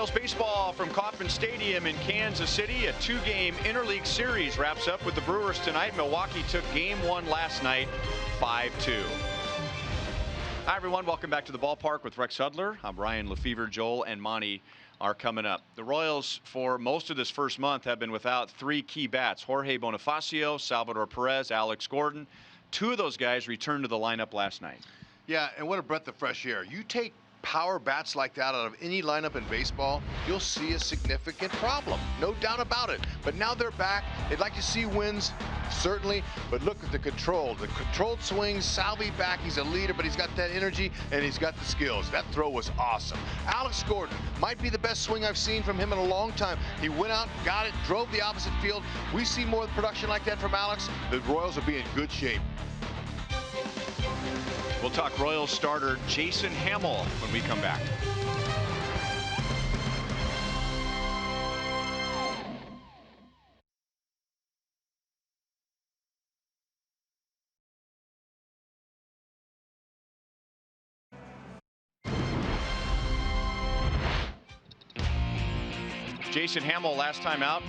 Royals baseball from Kauffman Stadium in Kansas City. A two-game interleague series wraps up with the Brewers tonight. Milwaukee took game one last night, 5-2. Hi, everyone. Welcome back to the ballpark with Rex Hudler. I'm Ryan Lefevre. Joel and Monty are coming up. The Royals, for most of this first month, have been without three key bats: Jorge Bonifacio, Salvador Perez, Alex Gordon. Two of those guys returned to the lineup last night. Yeah, and what a breath of fresh air. You take power bats like that out of any lineup in baseball, you'll see a significant problem. No doubt about it. But now they're back. They'd like to see wins, certainly. But look at the controlled swings. Salvi back. He's a leader, but he's got that energy and he's got the skills. That throw was awesome. Alex Gordon might be the best swing I've seen from him in a long time. He went out, got it, drove the opposite field. We see more production like that from Alex. The Royals will be in good shape. We'll talk Royals starter Jason Hammel when we come back. Jason Hammel last time out.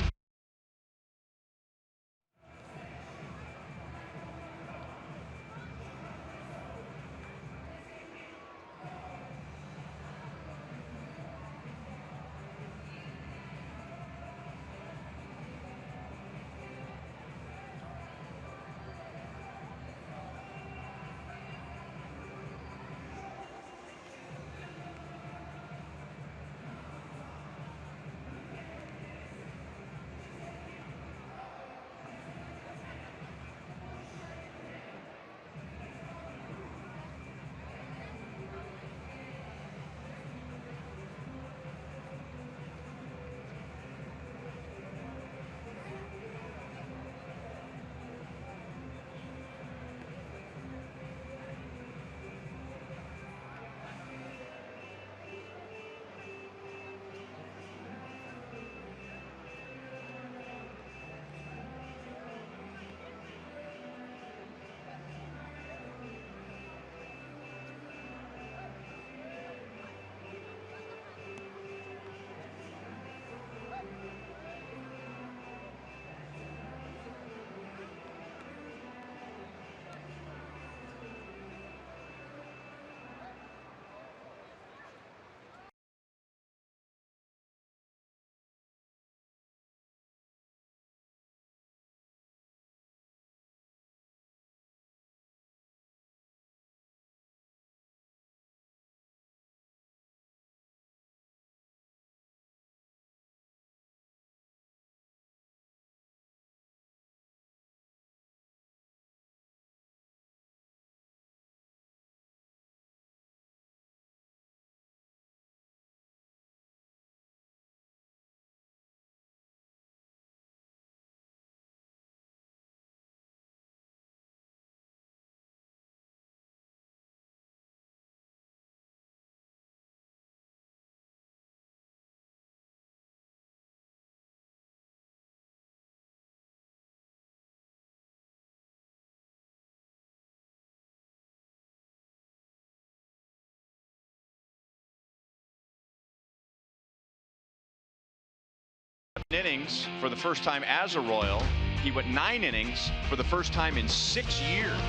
Innings for the first time as a Royal. He went 9 innings for the first time in 6 years.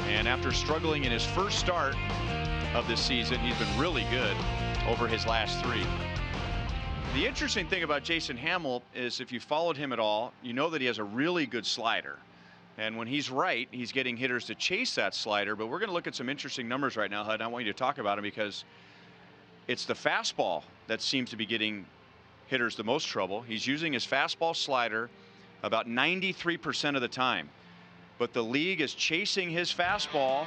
And after struggling in his first start of this season, he's been really good over his last 3. The interesting thing about Jason Hammel is, if you followed him at all, you know that he has a really good slider. And when he's right, he's getting hitters to chase that slider. But we're going to look at some interesting numbers right now, Hud. I want you to talk about them because it's the fastball that seems to be getting hitters the most trouble. He's using his fastball slider about 93% of the time, but the league is chasing his fastball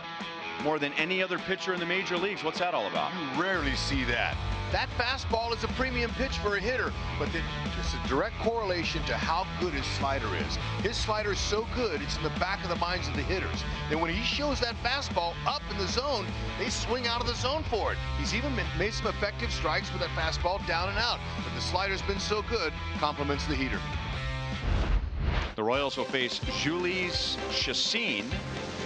more than any other pitcher in the major leagues. What's that all about? You rarely see that. That fastball is a premium pitch for a hitter, but it's a direct correlation to how good his slider is. His slider is so good, it's in the back of the minds of the hitters. And when he shows that fastball up in the zone, they swing out of the zone for it. He's even made some effective strikes with that fastball down and out. But the slider's been so good, compliments the heater. The Royals will face Jhoulys Chacín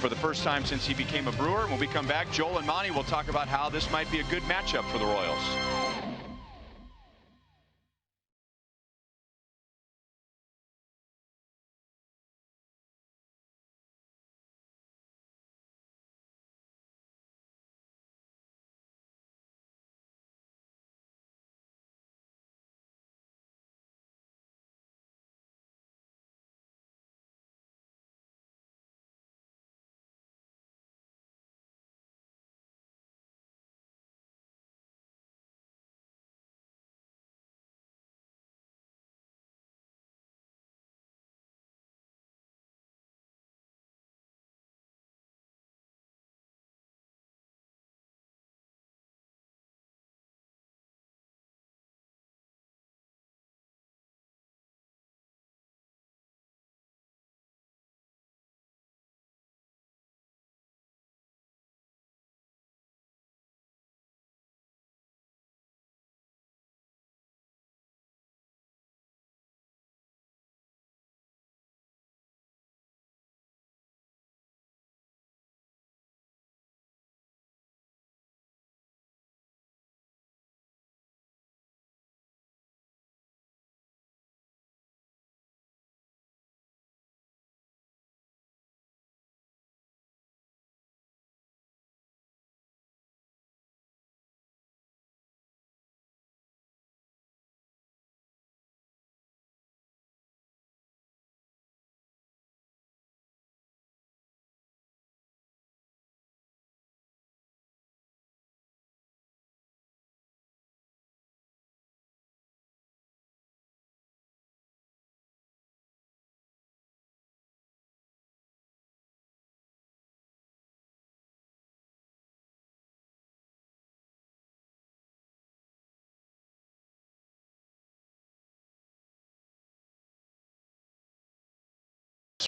for the first time since he became a Brewer. When we come back, Joel and Monty will talk about how this might be a good matchup for the Royals.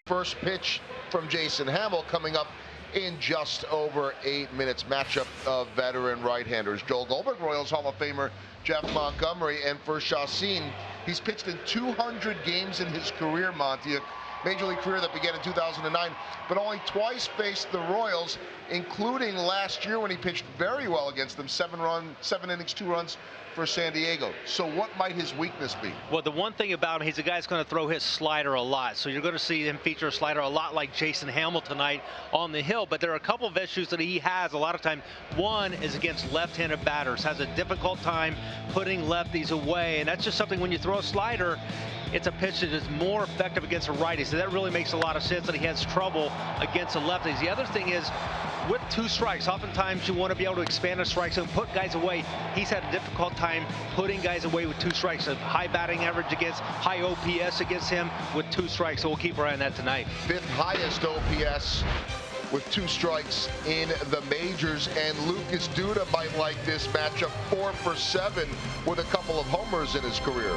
First pitch from Jason Hamill coming up in just over 8 minutes. Matchup of veteran right-handers. Joel Goldberg, Royals Hall of Famer Jeff Montgomery, and for Chacin, he's pitched in 200 games in his career, Monty, a major league career that began in 2009, but only twice faced the Royals, including last year when he pitched very well against them, 7 innings, 2 runs for San Diego. So what might his weakness be? Well, the one thing about him, he's a guy that's going to throw his slider a lot. So you're going to see him feature a slider a lot like Jason Hamill tonight on the hill. But there are a couple of issues that he has a lot of time. One is against left-handed batters. Has a difficult time putting lefties away. And that's just something when you throw a slider, it's a pitch that is more effective against a righty. So that really makes a lot of sense that he has trouble against the lefties. The other thing is, with 2 strikes, oftentimes you want to be able to expand a strike zone, put guys away. He's had a difficult time putting guys away with 2 strikes. A high batting average against, high OPS against him with 2 strikes. So we'll keep our eye on that tonight. 5th highest OPS with 2 strikes in the majors, and Lucas Duda might like this matchup. 4 for 7 with a couple of homers in his career.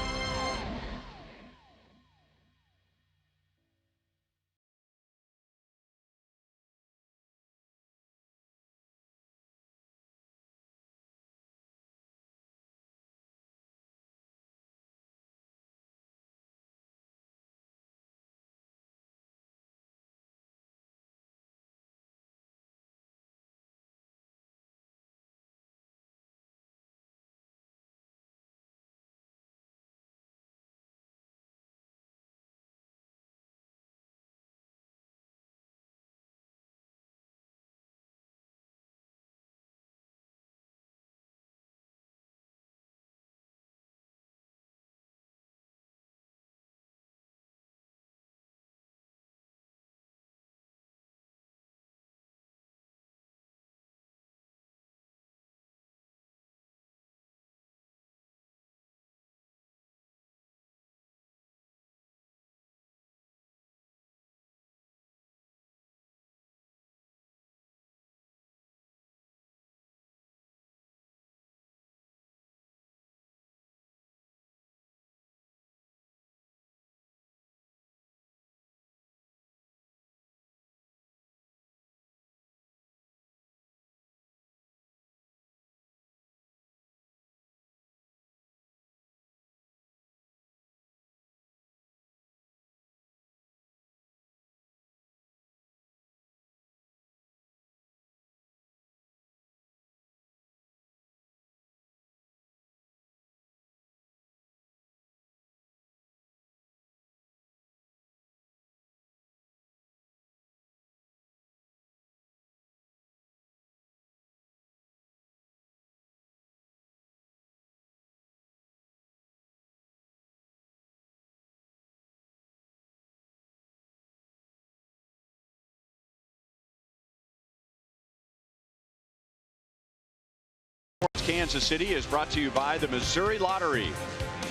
Kansas City is brought to you by the Missouri Lottery.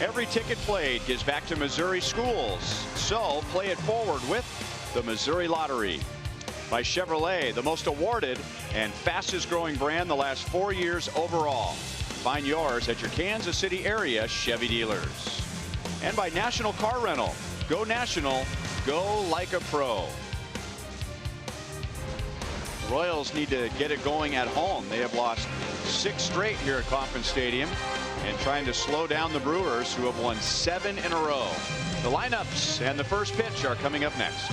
Every ticket played gives back to Missouri schools, so play it forward with the Missouri Lottery. By Chevrolet, the most awarded and fastest growing brand the last 4 years overall. Find yours at your Kansas City area Chevy dealers. And by National Car Rental. Go national, go like a pro. Royals need to get it going at home. They have lost 6 straight here at Kauffman Stadium and trying to slow down the Brewers, who have won 7 in a row. The lineups and the first pitch are coming up next.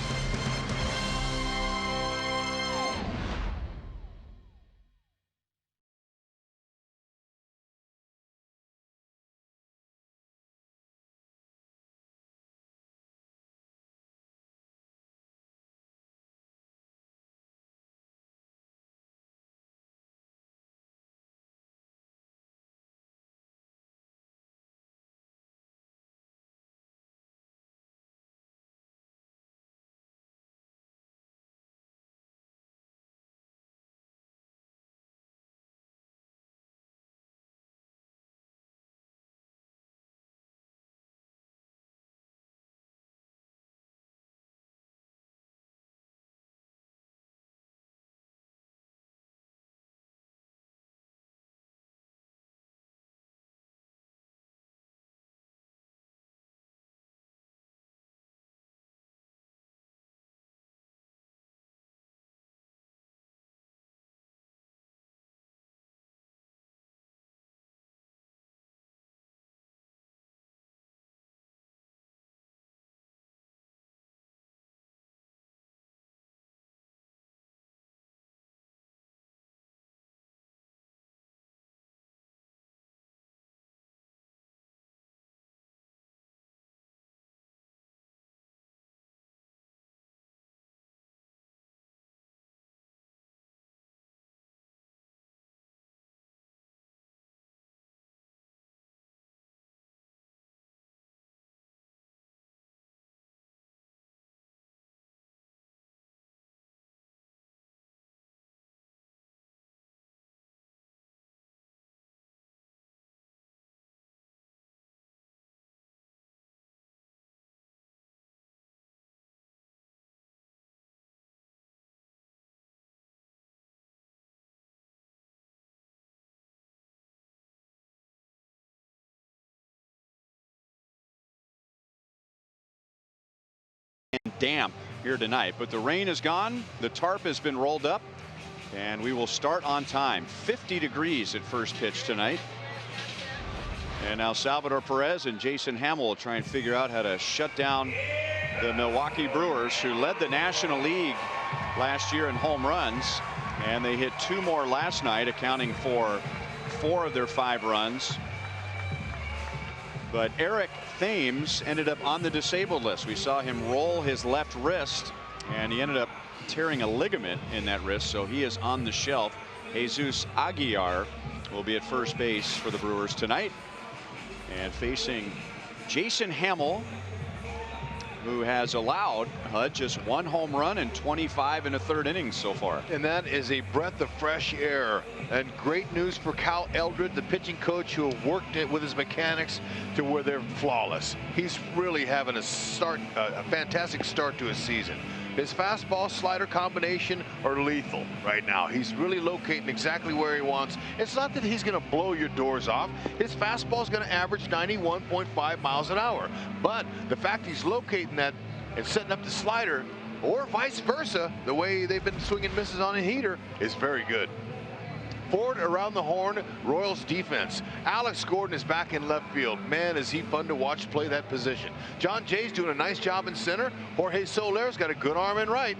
damp here tonight, but the rain is gone. The tarp has been rolled up, and we will start on time. 50 degrees at first pitch tonight. And now Salvador Perez and Jason Hamill will try and figure out how to shut down the Milwaukee Brewers, who led the National League last year in home runs, and they hit 2 more last night, accounting for 4 of their 5 runs. But Eric Thames ended up on the disabled list. We saw him roll his left wrist, and he ended up tearing a ligament in that wrist, so he is on the shelf. Jesus Aguilar will be at first base for the Brewers tonight, and facing Jason Hamill, who has allowed HUD just 1 home run and 25 in the 3rd inning so far. And that is a breath of fresh air, and great news for Cal Eldred, the pitching coach, who worked it with his mechanics to where they're flawless. He's really having a fantastic start to his season. His fastball slider combination are lethal right now. He's really locating exactly where he wants. It's not that he's going to blow your doors off. His fastball is going to average 91.5 miles an hour. But the fact he's locating that and setting up the slider, or vice versa, the way they've been swinging misses on a heater, is very good. Forward around the horn, Royals defense. Alex Gordon is back in left field. Man, is he fun to watch play that position. John Jay's doing a nice job in center. Jorge Soler's got a good arm in right.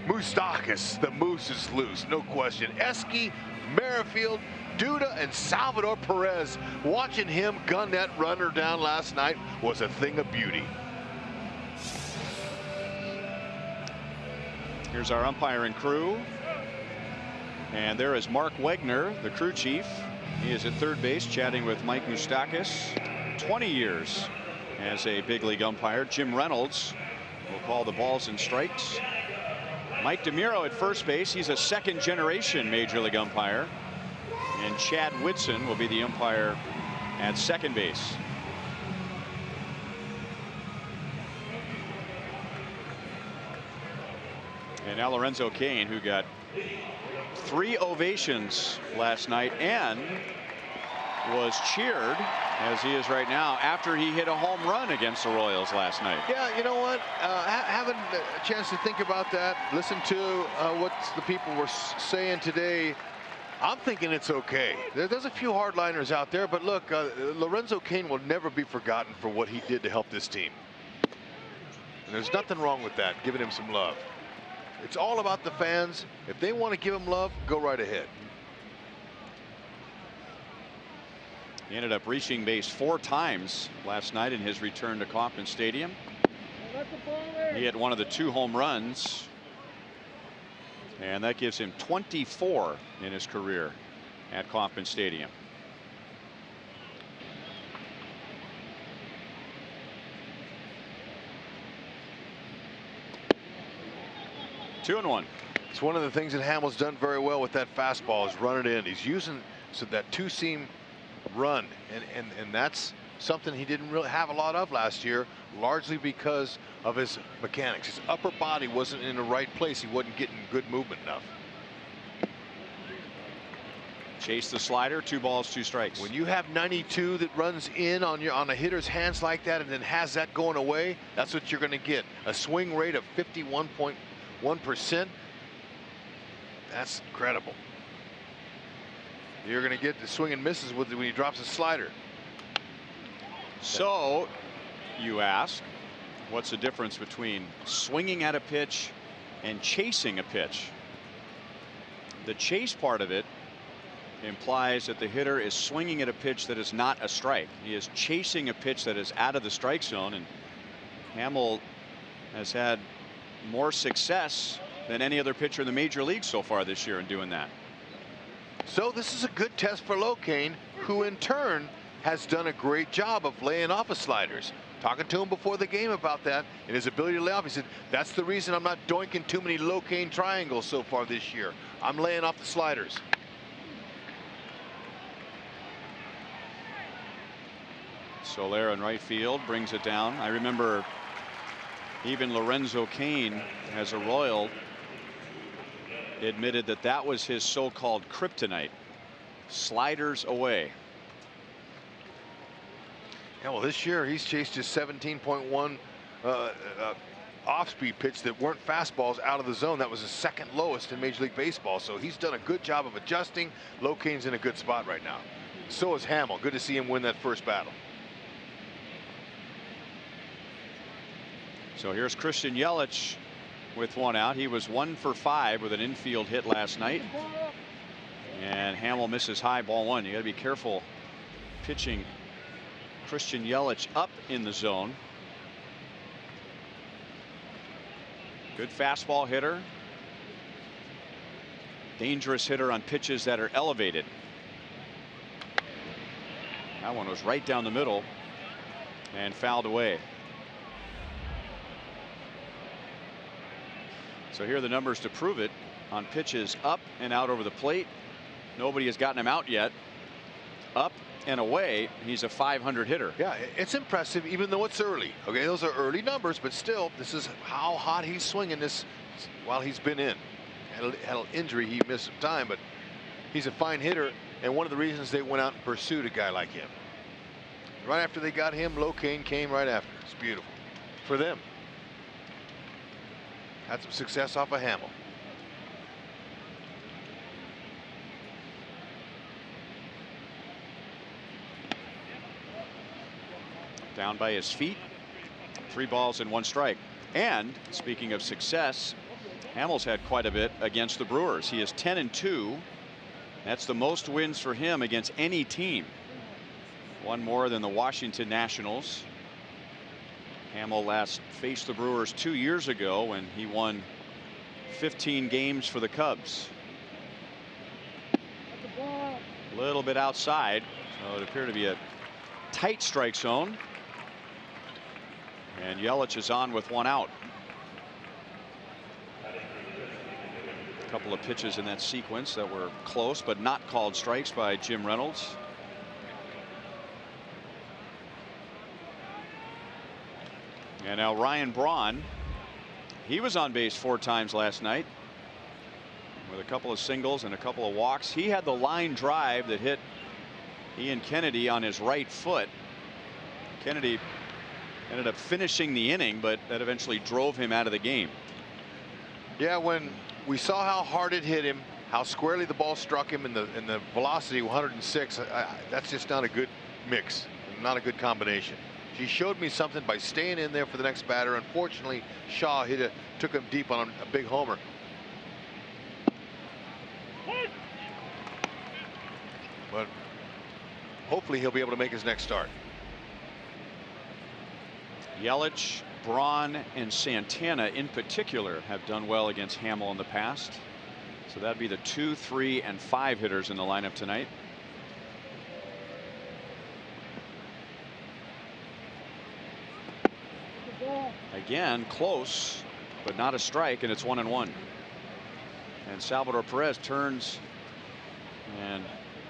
Moustakas, the moose is loose, no question. Esky, Merrifield, Duda, and Salvador Perez. Watching him gun that runner down last night was a thing of beauty. Here's our umpiring crew. And there is Mark Wegner, the crew chief. He is at third base chatting with Mike Moustakas. 20 years as a big league umpire. Jim Reynolds will call the balls and strikes. Mike DeMuro at first base. He's a 2nd generation major league umpire. And Chad Whitson will be the umpire at 2nd base. And now Lorenzo Cain, who got 3 ovations last night and was cheered, as he is right now, after he hit a home run against the Royals last night. Yeah, you know what? Having a chance to think about that, listen to what the people were saying today, I'm thinking it's okay. There's a few hardliners out there, but look, Lorenzo Cain will never be forgotten for what he did to help this team. And there's nothing wrong with that, giving him some love. It's all about the fans. If they want to give him love, go right ahead. He ended up reaching base 4 times last night in his return to Kauffman Stadium. He had one of the 2 home runs, and that gives him 24 in his career at Kauffman Stadium. Two and one. It's one of the things that Hamill's done very well with that fastball, is run it in. He's using that 2-seam run, and that's something he didn't really have a lot of last year, largely because of his mechanics. His upper body wasn't in the right place. He wasn't getting good movement enough. Chase the slider. 2 balls, 2 strikes. When you have 92 that runs in on a hitter's hands like that, and then has that going away, that's what you're going to get. A swing rate of 51.1%. That's incredible. You're going to get the swing and misses when he drops a slider. So you ask, what's the difference between swinging at a pitch and chasing a pitch? The chase part of it implies that the hitter is swinging at a pitch that is not a strike. He is chasing a pitch that is out of the strike zone, and Hamill has had more success than any other pitcher in the major league so far this year in doing that. So this is a good test for Locaine, who in turn has done a great job of laying off his sliders. Talking to him before the game about that and his ability to lay off, he said, that's the reason I'm not doinking too many Locaine triangles so far this year. I'm laying off the sliders. Soler in right field brings it down. I remember even Lorenzo Cain, as a Royal, admitted that that was his so-called kryptonite. Sliders away. Yeah, well, this year he's chased his 17.1 off-speed pitch that weren't fastballs out of the zone. That was the second lowest in Major League Baseball. So he's done a good job of adjusting. Locane's in a good spot right now. So is Hamill. Good to see him win that first battle. So here's Christian Yelich with one out. He was 1 for 5 with an infield hit last night. And Hamill misses high, ball 1. You got to be careful pitching Christian Yelich up in the zone. Good fastball hitter. Dangerous hitter on pitches that are elevated. That one was right down the middle and fouled away. So here are the numbers to prove it. On pitches up and out over the plate, nobody has gotten him out yet. Up and away, he's a 500 hitter. Yeah, it's impressive, even though it's early. Okay, those are early numbers, but still, this is how hot he's swinging this while he's been in. Had an injury, he missed some time, but he's a fine hitter, and one of the reasons they went out and pursued a guy like him. Right after they got him, Locane came right after. It's beautiful for them. Had some success off of Hamill. Down by his feet. 3 balls and 1 strike. And speaking of success, Hamill's had quite a bit against the Brewers. He is 10-2. That's the most wins for him against any team. 1 more than the Washington Nationals. Hamill last faced the Brewers 2 years ago when he won 15 games for the Cubs. A little bit outside, so it appeared to be a tight strike zone. And Yelich is on with 1 out. A couple of pitches in that sequence that were close but not called strikes by Jim Reynolds. And now Ryan Braun, he was on base 4 times last night with a couple of singles and a couple of walks. He had the line drive that hit Ian Kennedy on his right foot. Kennedy ended up finishing the inning, but that eventually drove him out of the game. Yeah, when we saw how hard it hit him, how squarely the ball struck him, and the velocity 106, that's just not a good mix, not a good combination. He showed me something by staying in there for the next batter. Unfortunately, Shaw took him deep on a big homer. But hopefully he'll be able to make his next start. Yelich, Braun, and Santana in particular have done well against Hamill in the past. So that'd be the 2, 3, and 5 hitters in the lineup tonight. Again, close, but not a strike, and it's 1-1. And Salvador Perez turns and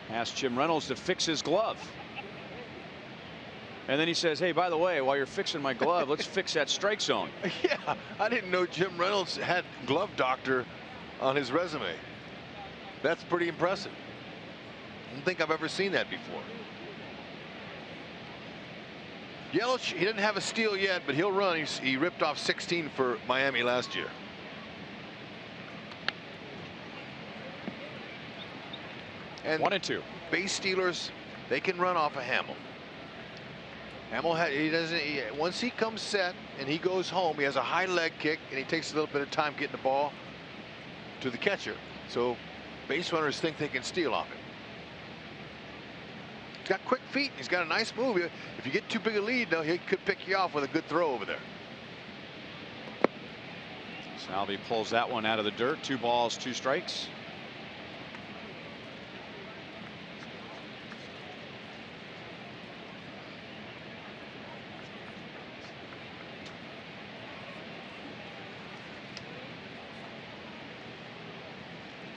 asks Jim Reynolds to fix his glove. And then he says, hey, by the way, while you're fixing my glove, let's fix that strike zone. Yeah, I didn't know Jim Reynolds had glove doctor on his resume. That's pretty impressive. I don't think I've ever seen that before. Yelich, he didn't have a steal yet, but he'll run. He ripped off 16 for Miami last year. And 1-2. Base stealers, they can run off of Hamill. Hamill, once he comes set and he goes home, he has a high leg kick and he takes a little bit of time getting the ball to the catcher. So base runners think they can steal off him. He's got quick feet. He's got a nice move. If you get too big a lead, though, he could pick you off with a good throw over there. Salvi pulls that one out of the dirt. 2 balls, 2 strikes.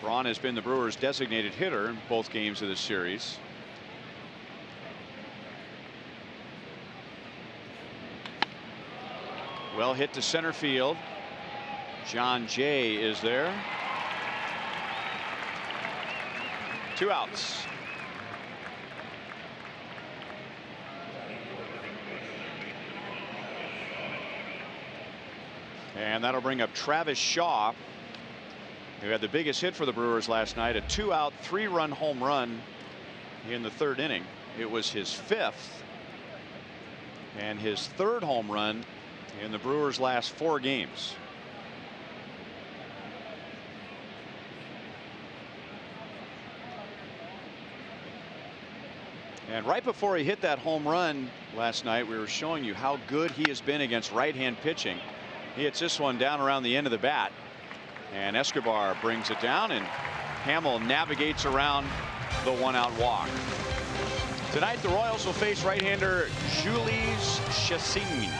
Braun has been the Brewers' designated hitter in both games of this series. Well hit to center field. John Jay is there. 2 outs. And that'll bring up Travis Shaw, who had the biggest hit for the Brewers last night, a 2-out, 3-run home run in the 3rd inning. It was his 5th and his 3rd home run in the Brewers' last 4 games. And right before he hit that home run last night, we were showing you how good he has been against right-hand pitching. He hits this one down around the end of the bat, and Escobar brings it down, and Hamill navigates around the 1-out walk. Tonight, the Royals will face right-hander Jules Chassin.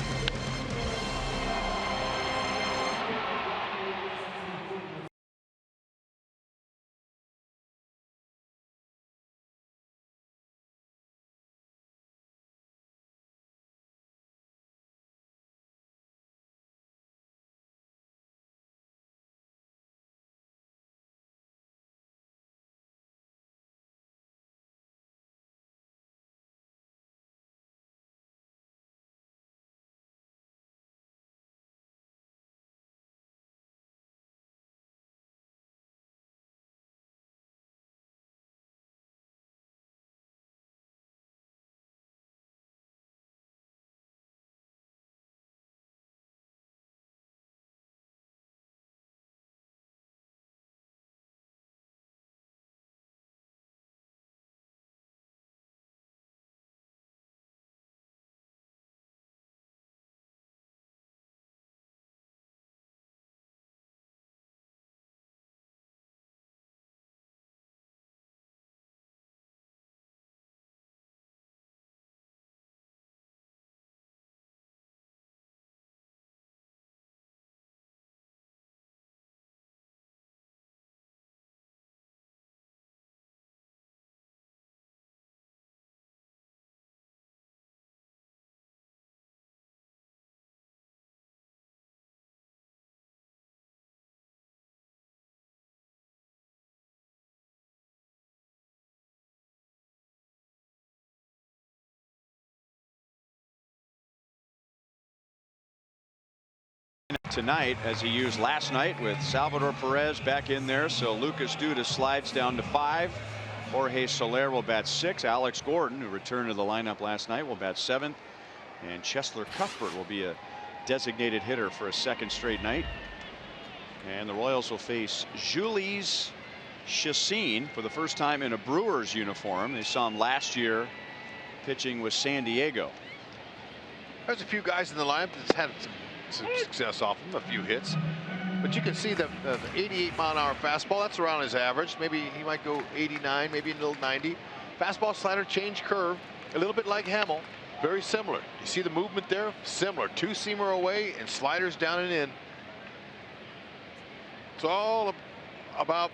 Tonight, as he used last night with Salvador Perez back in there, so Lucas Duda slides down to 5. Jorge Soler will bat 6. Alex Gordon, who returned to the lineup last night, will bat 7th, and Cheslor Cuthbert will be a designated hitter for a 2nd straight night. And the Royals will face Jules Chassin for the first time in a Brewers uniform. They saw him last year pitching with San Diego. There's a few guys in the lineup that's had some success off him, a few hits, but you can see that the 88-mile-an-hour fastball, that's around his average. Maybe he might go 89, maybe a little 90. Fastball, slider, change, curve, a little bit like Hamill, very similar. You see the movement there? Similar. 2-seamer away and sliders down and in. It's all about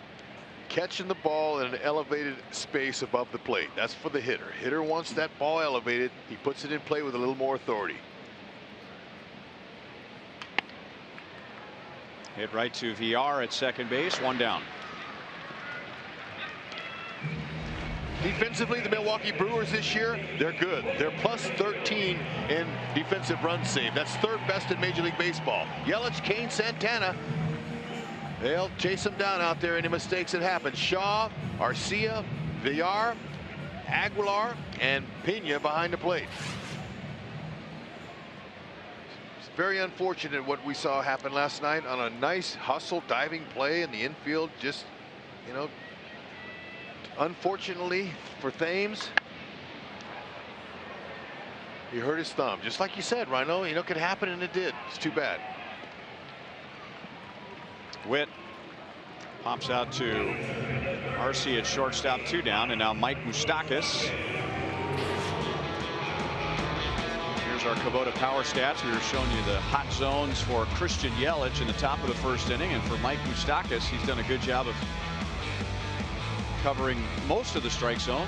catching the ball in an elevated space above the plate. That's for the hitter. Hitter wants that ball elevated. He puts it in play with a little more authority. Hit right to VR at 2nd base, 1 down. Defensively, the Milwaukee Brewers this year, they're good. They're plus 13 in defensive run save. That's 3rd best in Major League Baseball. Yelich, Kane, Santana, they'll chase them down out there. Any mistakes that happen. Shaw, Arcia, Villar, Aguilar, and Pena behind the plate. Very unfortunate what we saw happen last night on a nice hustle diving play in the infield. Just, you know, unfortunately for Thames, he hurt his thumb. Just like you said, Rhino, you know, it could happen, and it did. It's too bad. Witt pops out to RC at shortstop, 2 down, and now Mike Moustakas. Our Kubota power stats. We were showing you the hot zones for Christian Yelich in the top of the 1st inning, and for Mike Moustakas, he's done a good job of covering most of the strike zone.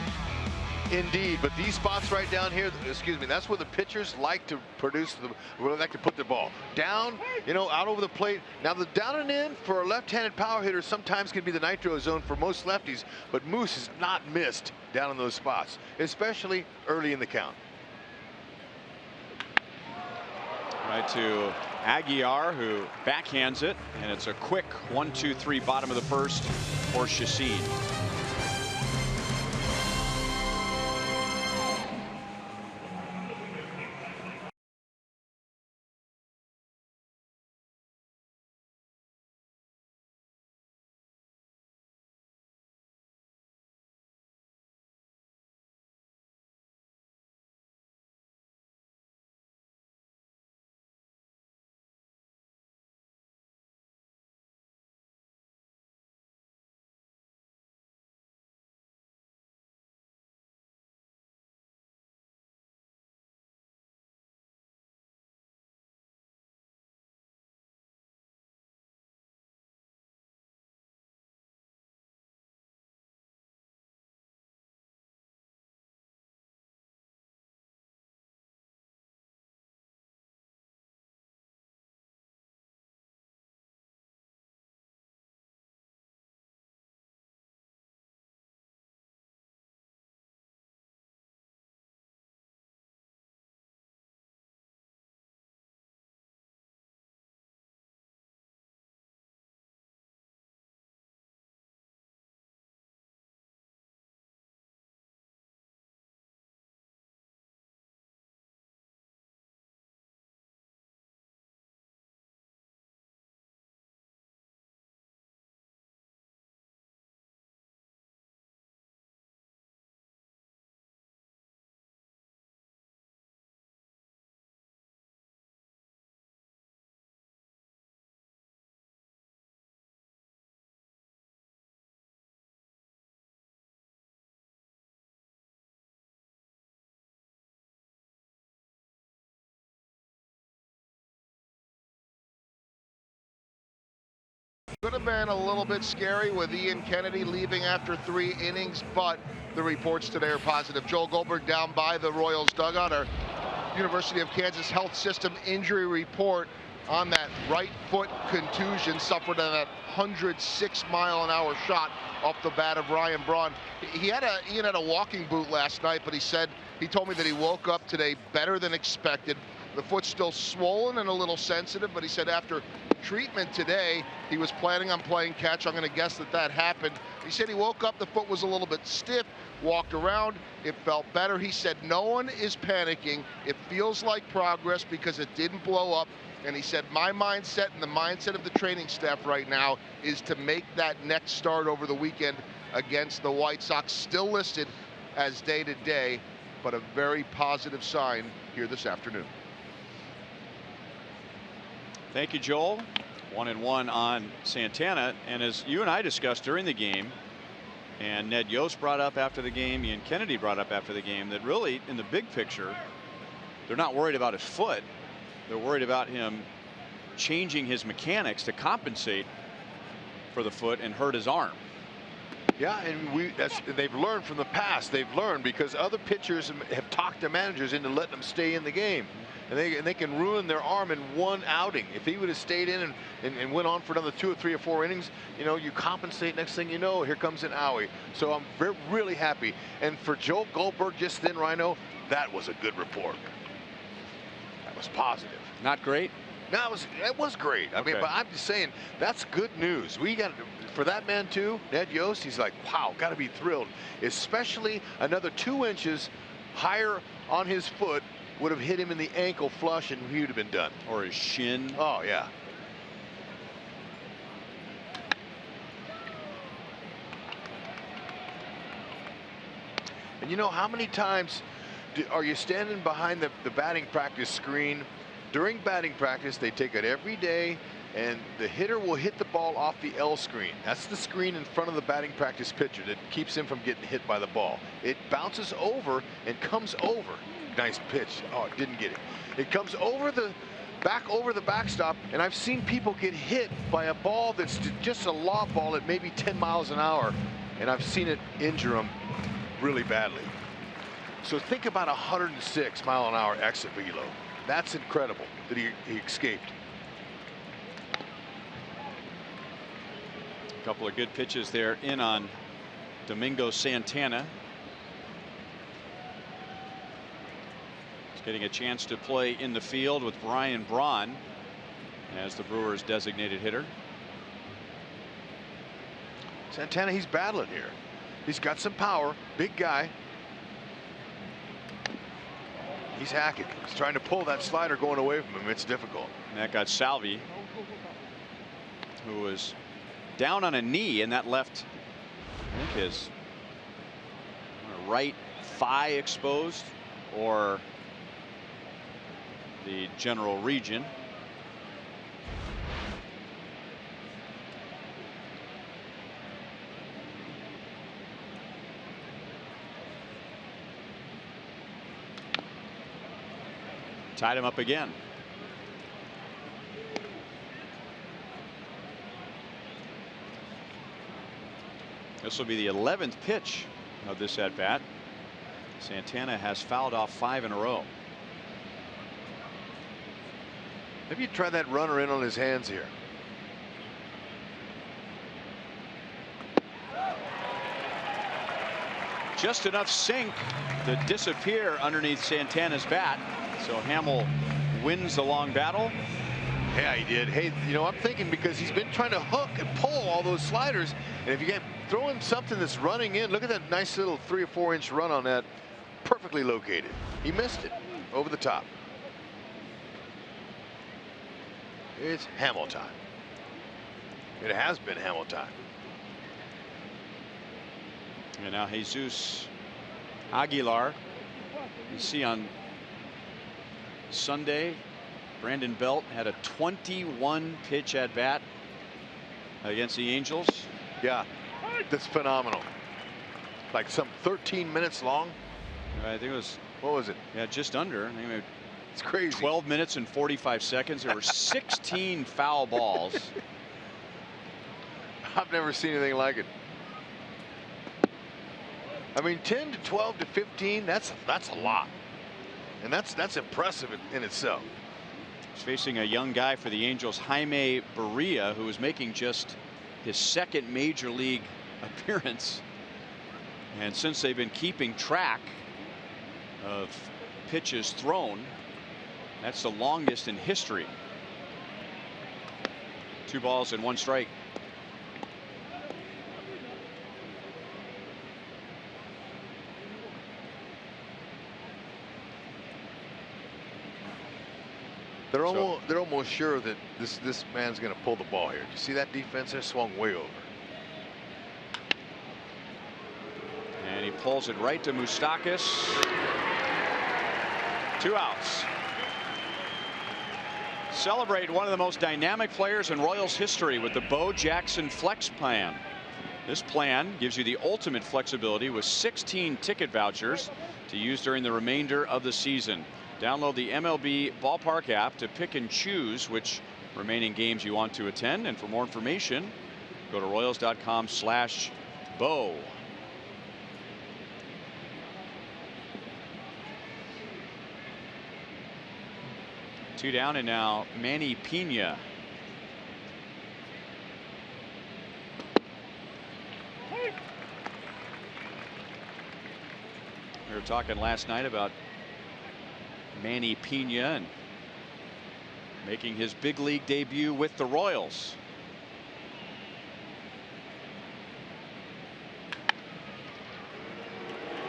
Indeed, but these spots right down here, excuse me, that's where the pitchers like to produce, where they like to put the ball down, you know, out over the plate. Now the down and in for a left-handed power hitter sometimes can be the nitro zone for most lefties, but Moose has not missed down in those spots, especially early in the count. Right to Aguiar, who backhands it, and it's a quick 1-2-3 bottom of the first for Chacin. Could have been a little bit scary with Ian Kennedy leaving after 3 innings, but the reports today are positive. Joel Goldberg down by the Royals dugout. Our University of Kansas Health System injury report on that right foot contusion suffered on that 106-mile-an-hour shot off the bat of Ryan Braun. Ian had a walking boot last night, but he told me that he woke up today better than expected. The foot's still swollen and a little sensitive, but he said after treatment today, he was planning on playing catch. I'm going to guess that happened. He said he woke up, the foot was a little bit stiff, walked around, it felt better. He said no one is panicking. It feels like progress because it didn't blow up. And he said my mindset and the mindset of the training staff right now is to make that next start over the weekend against the White Sox, still listed as day-to-day, but a very positive sign here this afternoon. Thank you, Joel. 1-1 on Santana, and as you and I discussed during the game, and Ned Yost brought up after the game, Ian Kennedy brought up after the game, that really in the big picture they're not worried about his foot, they're worried about him changing his mechanics to compensate for the foot and hurt his arm. Yeah, and they've learned from the past. They've learned because other pitchers have talked their managers into letting them stay in the game. And they can ruin their arm in one outing. If he would have stayed in and went on for another 2 or 3 or 4 innings, you know, you compensate. Next thing you know, here comes an owie. So I'm really happy. And for Joel Goldberg, just then, Rhino, that was a good report. That was positive. Not great? No, it was great. I mean, but I'm just saying that's good news. We got for that man too, Ned Yost. He's like, wow, got to be thrilled. Especially another 2 inches higher on his foot would have hit him in the ankle flush and he would have been done. Or his shin. Oh yeah. And you know how many times are you standing behind the batting practice screen? During batting practice, they take it every day, and the hitter will hit the ball off the L screen. That's the screen in front of the batting practice pitcher that keeps him from getting hit by the ball. It bounces over and comes over. Nice pitch. Oh, it didn't get it. It comes over back over the backstop, and I've seen people get hit by a ball that's just a lob ball at maybe 10 miles an hour, and I've seen it injure them really badly. So think about 106-mile-an-hour exit velo. That's incredible that he escaped. A couple of good pitches there in on Domingo Santana. getting a chance to play in the field with Brian Braun as the Brewers' designated hitter. Santana, he's battling here. He's got some power, big guy. He's hacking. He's trying to pull that slider going away from him. It's difficult. And that got Salvi, who was down on a knee, and that left, I think, his right thigh exposed, or the general region. Tied him up again. This will be the 11th pitch of this at bat. Santana has fouled off 5 in a row. Maybe you try that runner in on his hands here. Just enough sink to disappear underneath Santana's bat. So Hamill wins the long battle. Yeah, he did. Hey, you know, I'm thinking because he's been trying to hook and pull all those sliders, and if you get throw him something that's running in, look at that nice little 3 or 4 inch run on that, perfectly located. He missed it over the top. It's Hamill time. It has been Hamill time. And now Jesus Aguilar. You see on Sunday, Brandon Belt had a 21 pitch at bat against the Angels. Yeah, that's phenomenal. Like some 13 minutes long. I think it was. What was it? Yeah, just under. I think it's crazy. 12 minutes and 45 seconds. There were 16 foul balls. I've never seen anything like it. I mean, 10 to 12 to 15. That's a lot, and that's impressive in itself. He's facing a young guy for the Angels, Jaime Barria, who is making just his second major league appearance. And since they've been keeping track of pitches thrown, that's the longest in history. 2 balls and 1 strike. They're almost sure that this man's going to pull the ball here. Do you see that defense there? Swung way over. And he pulls it right to Moustakas. 2 outs. Celebrate one of the most dynamic players in Royals history with the Bo Jackson Flex Plan. This plan gives you the ultimate flexibility with 16 ticket vouchers to use during the remainder of the season. Download the MLB Ballpark app to pick and choose which remaining games you want to attend. And for more information, go to Royals.com/Bo. Two down, and now Manny Pena. We were talking last night about Manny Pena and making his big league debut with the Royals.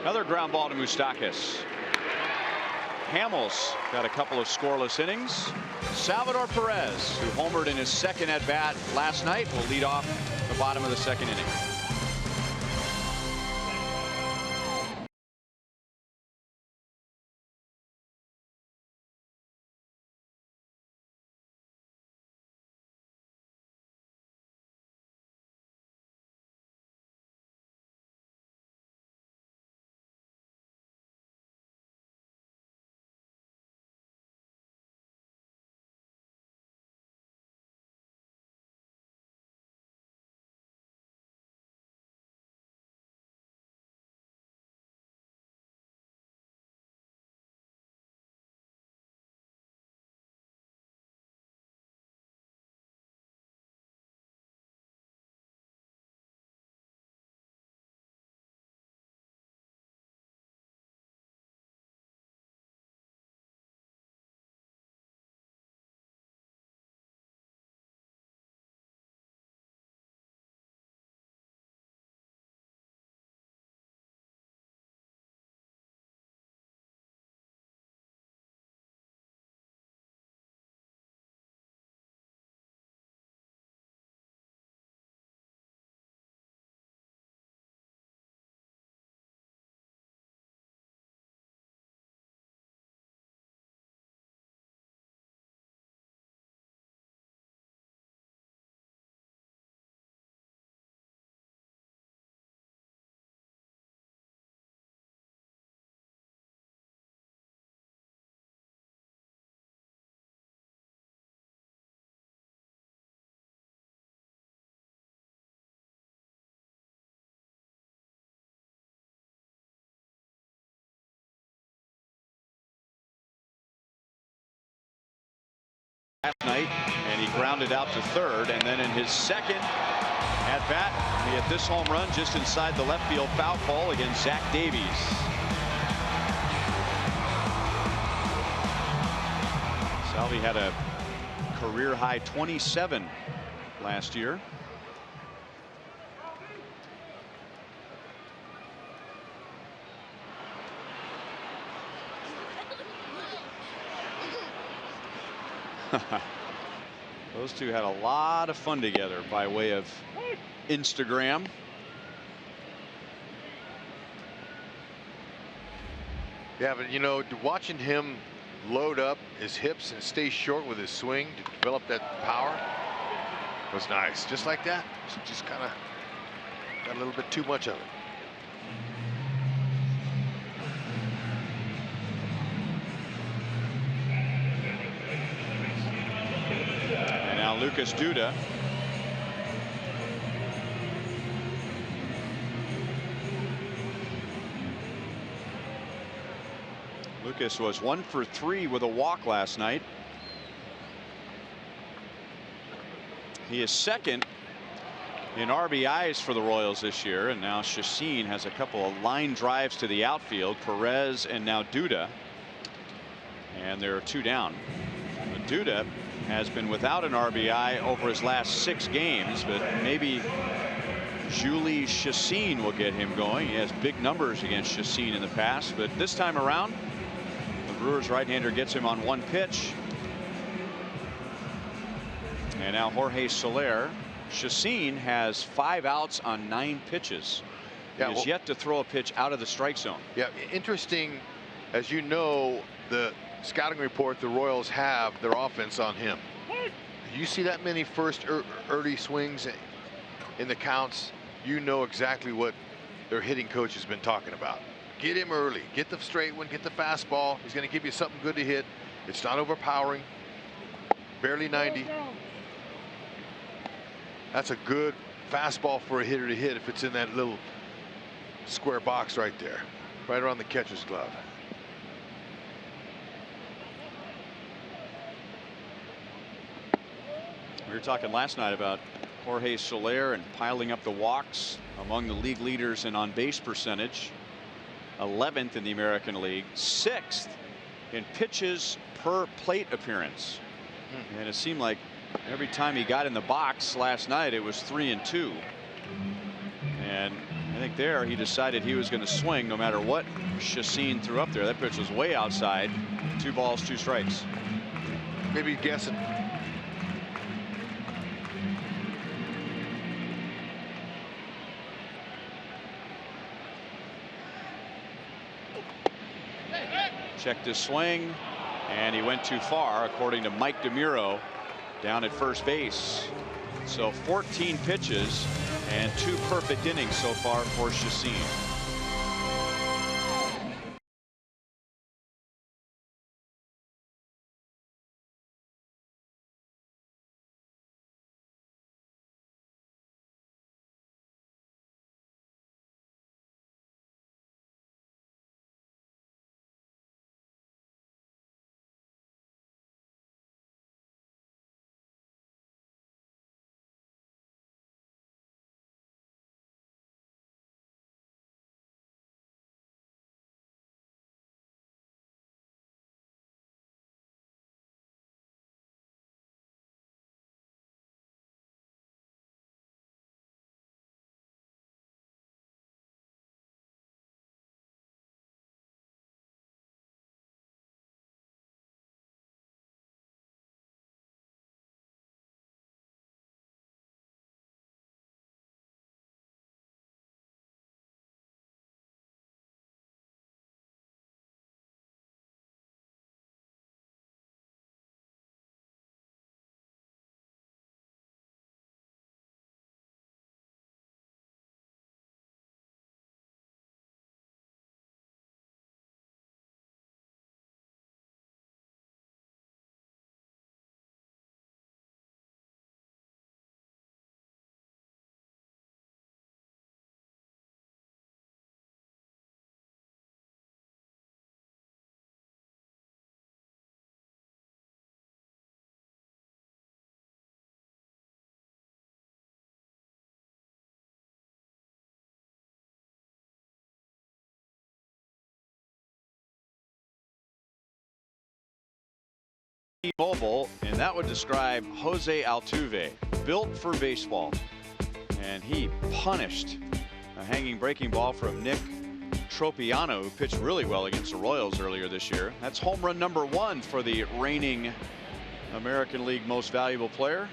Another ground ball to Moustakas. Hamill's got a couple of scoreless innings. Salvador Perez, who homered in his second at bat last night, will lead off the bottom of the second inning. last night, and he grounded out to third. And then in his second at bat, he hit this home run just inside the left field foul pole against Zach Davies. Salvi had a career high 27 last year. Those two had a lot of fun together by way of Instagram. Yeah, but you know, watching him load up his hips and stay short with his swing to develop that power was nice. Just like that, just kind of got a little bit too much of it. And now Lucas Duda. Lucas was 1 for 3 with a walk last night. He is second in RBIs for the Royals this year, and now Chacin has a couple of line drives to the outfield. Perez and now Duda, and there are 2 down. But Duda has been without an RBI over his last 6 games, but maybe Julie Chacin will get him going. He has big numbers against Chacin in the past, but this time around the Brewers right-hander gets him on 1 pitch. And now Jorge Soler. Chacin has 5 outs on 9 pitches. He has yet to throw a pitch out of the strike zone. Yeah, interesting. As you know, the scouting report the Royals have their offense on him. You see that many first early swings in the counts, you know exactly what their hitting coach has been talking about. Get him early, get the straight one, get the fastball. He's going to give you something good to hit. It's not overpowering, barely 90. That's a good fastball for a hitter to hit if it's in that little square box right there, right around the catcher's glove. We were talking last night about Jorge Soler and piling up the walks, among the league leaders in on-base percentage. 11th in the American League, 6th in pitches per plate appearance. And it seemed like every time he got in the box last night, it was 3 and 2. And I think there he decided he was going to swing no matter what Chacin threw up there. That pitch was way outside. 2 balls, 2 strikes. Maybe guessing. Checked his swing, and he went too far, according to Mike DeMuro down at first base. So 14 pitches and 2 perfect innings so far for Chacin. Mobile, and that would describe Jose Altuve, built for baseball. And he punished a hanging breaking ball from Nick Tropiano, who pitched really well against the Royals earlier this year. That's home run number 1 for the reigning American League Most Valuable Player.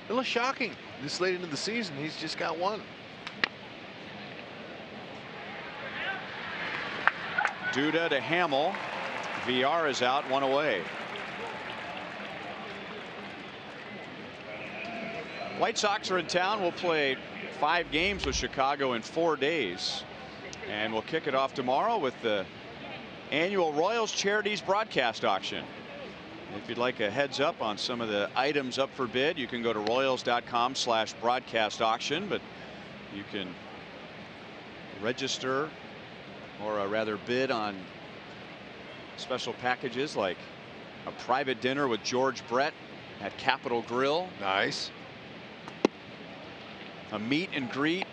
A little shocking. This late into the season, he's just got one. Duda to Hamill. VR is out, 1 away. White Sox are in town. We'll play 5 games with Chicago in 4 days. And we'll kick it off tomorrow with the annual Royals Charities broadcast auction. If you'd like a heads up on some of the items up for bid, you can go to royals.com/broadcast auction, but you can register, or rather bid on special packages like a private dinner with George Brett at Capitol Grill. Nice. A meet and greet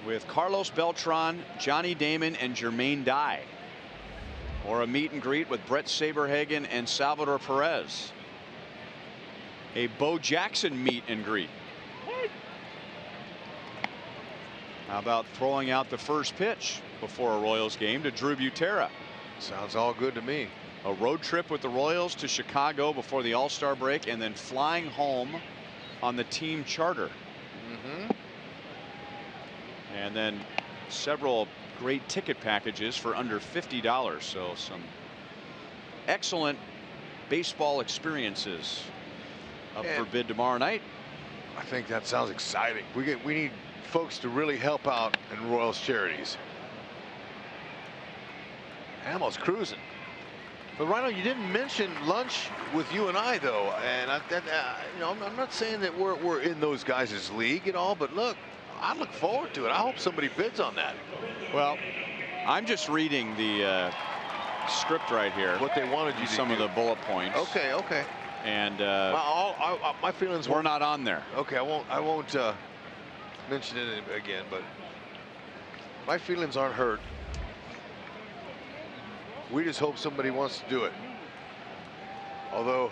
with Carlos Beltran, Johnny Damon, and Jermaine Dye. Or a meet and greet with Brett Saberhagen and Salvador Perez. A Bo Jackson meet and greet. How about throwing out the first pitch before a Royals game to Drew Butera? Sounds all good to me. A road trip with the Royals to Chicago before the All-Star break, and then flying home on the team charter. And then several great ticket packages for under $50. So some excellent baseball experiences up for bid tomorrow night. I think that sounds exciting. We need folks to really help out in Royals Charities. Hamill's cruising. But Rhino, you didn't mention lunch with you and I, though, and you know, I'm not saying that we're in those guys' league at all, but look, I look forward to it. I hope somebody bids on that. Well, I'm just reading the script right here. What they wanted you to some do. of the bullet points. Okay, okay. And my feelings we're not on there. Okay, I won't mention it again, but my feelings aren't hurt. We just hope somebody wants to do it. Although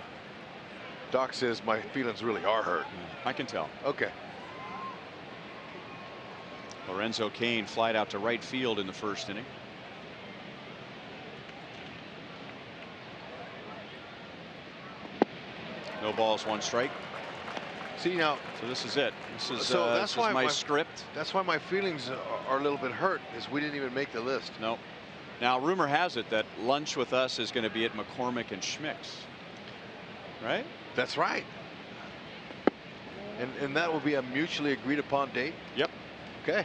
Doc says my feelings really are hurt. I can tell. Okay. Lorenzo Cain flied out to right field in the first inning. No balls, 1 strike. See now. So this is it. This is that's why my script. That's why my feelings are a little bit hurt, is we didn't even make the list. No. Now rumor has it that lunch with us is going to be at McCormick and Schmick's. Right? That's right. And that will be a mutually agreed upon date? Yep. Okay.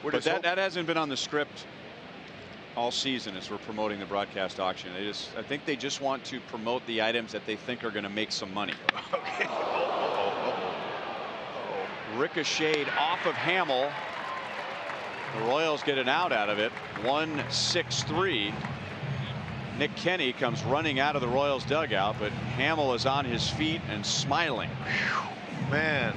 But that hasn't been on the script all season as we're promoting the broadcast auction. I think they just want to promote the items that they think are going to make some money. Okay. Ricocheted off of Hamill. The Royals get an out of it. 1-6-3. Nick Kenny comes running out of the Royals dugout, but Hamill is on his feet and smiling. Man.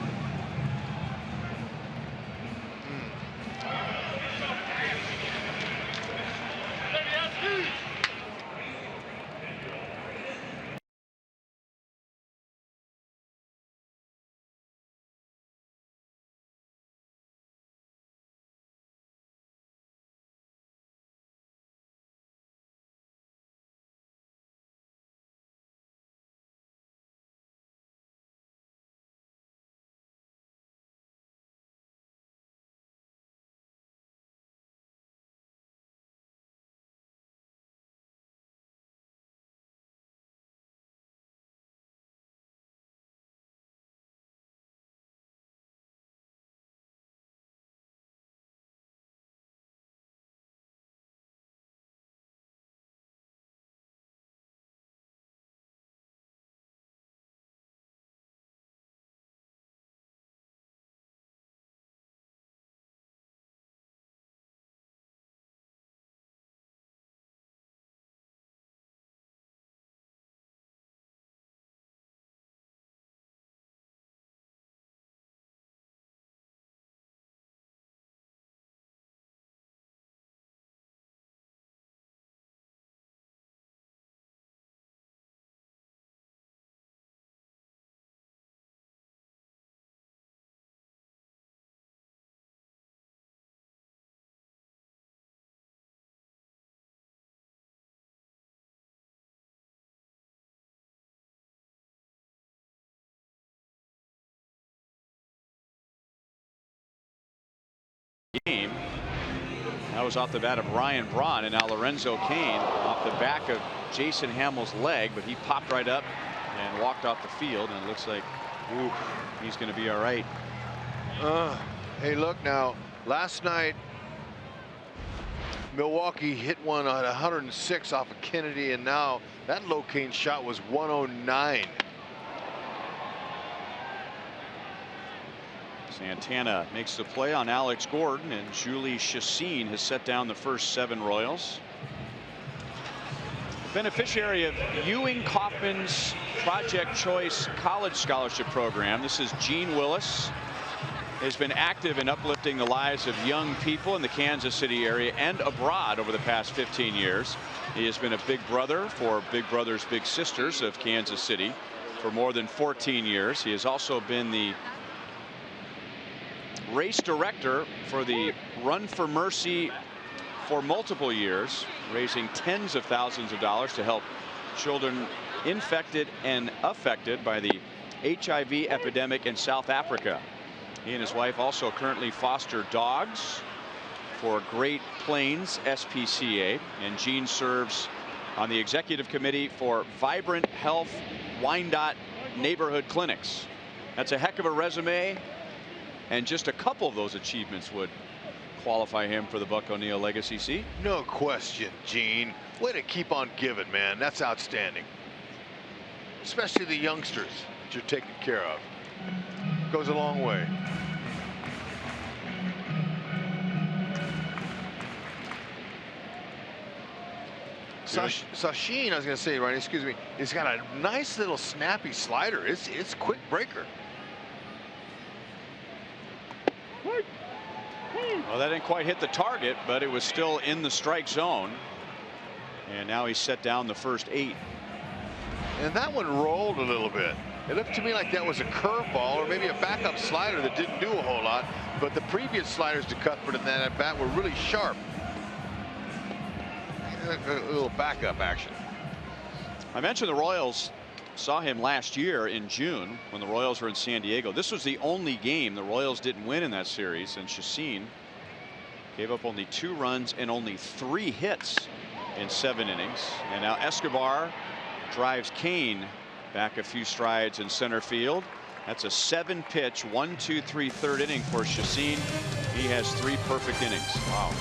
game. That was off the bat of Ryan Braun, and now Lorenzo Cain off the back of Jason Hamill's leg, but he popped right up and walked off the field, and it looks like he's going to be all right. Hey, look now, last night Milwaukee hit one at 106 off of Kennedy, and now that Locaine shot was 109. Santana makes the play on Alex Gordon, and Julie Chassin has set down the first 7 Royals. Beneficiary of Ewing Kauffman's Project Choice College Scholarship Program. This is Gene Willis. Has been active in uplifting the lives of young people in the Kansas City area and abroad over the past 15 years. He has been a big brother for Big Brothers Big Sisters of Kansas City for more than 14 years. He has also been the race director for the Run for Mercy for multiple years, raising tens of thousands of dollars to help children infected and affected by the HIV epidemic in South Africa. He and his wife also currently foster dogs for Great Plains SPCA, and Gene serves on the executive committee for Vibrant Health Wyandotte Neighborhood Clinics. That's a heck of a resume, and just a couple of those achievements would qualify him for the Buck O'Neil Legacy Seat. No question, Gene. Way to keep on giving, man. That's outstanding. Especially the youngsters that you're taking care of. Goes a long way. Sachin, I was going to say, Ryan, excuse me, he's got a nice little snappy slider. It's quick breaker. Well, that didn't quite hit the target, but it was still in the strike zone. And now he's set down the first 8. And that one rolled a little bit. It looked to me like that was a curveball or maybe a backup slider that didn't do a whole lot. But the previous sliders to Cuthbert in that at bat were really sharp. A little backup action. I mentioned the Royals saw him last year in June when the Royals were in San Diego. This was the only game the Royals didn't win in that series, and Chassin gave up only 2 runs and only 3 hits in 7 innings. And now Escobar drives Cain back a few strides in center field. That's a 7-pitch 1-2-3 third inning for Chassin. He has 3 perfect innings. Wow.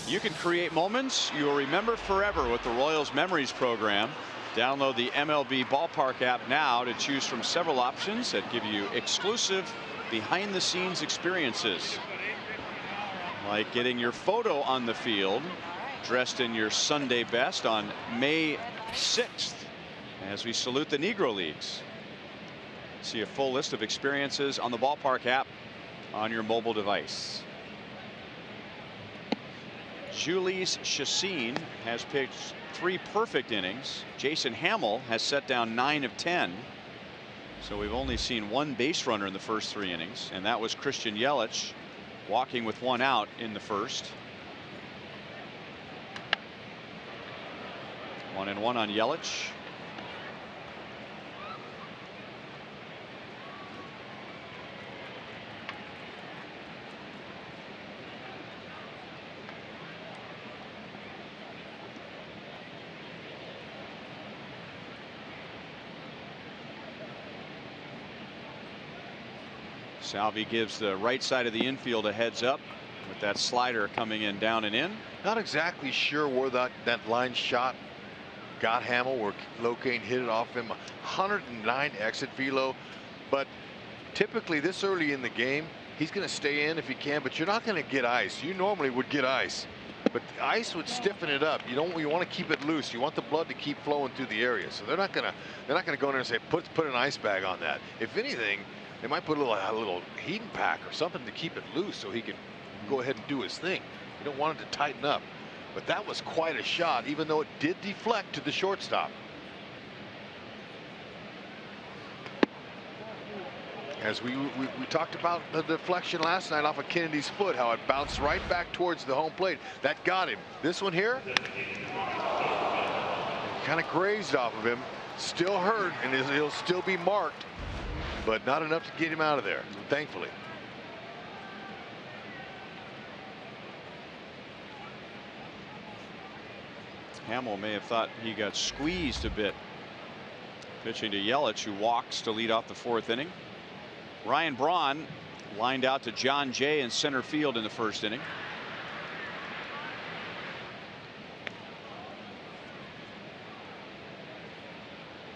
You can create moments you'll remember forever with the Royals Memories program. Download the MLB Ballpark app now to choose from several options that give you exclusive behind-the-scenes experiences, like getting your photo on the field dressed in your Sunday best on May 6th. as we salute the Negro Leagues. See a full list of experiences on the Ballpark app on your mobile device. Jhoulys Chacin has pitched 3 perfect innings. Jason Hamill has set down 9 of 10. So we've only seen 1 base runner in the first 3 innings, and that was Christian Yelich walking with 1 out in the first. 1-1 on Yelich. Salvi gives the right side of the infield a heads up with that slider coming in down and in. Not exactly sure where that line shot got Hamill, where Locane hit it off him. 109 exit velo, but typically this early in the game he's going to stay in if he can, but you're not going to get ice. You normally would get ice, but the ice would stiffen it up. You want to keep it loose. You want the blood to keep flowing through the area, so they're not going to go in there and say put an ice bag on that. If anything, they might put a little heating pack or something to keep it loose so he can go ahead and do his thing. You don't want it to tighten up. But that was quite a shot, even though it did deflect to the shortstop. As we talked about the deflection last night off of Kennedy's foot, how it bounced right back towards the home plate. That got him. This one here kind of grazed off of him. Still hurt, and he'll still be marked, but not enough to get him out of there, thankfully. Hamill may have thought he got squeezed a bit. Pitching to Yelich, who walks to lead off the 4th inning. Ryan Braun lined out to John Jay in center field in the 1st inning.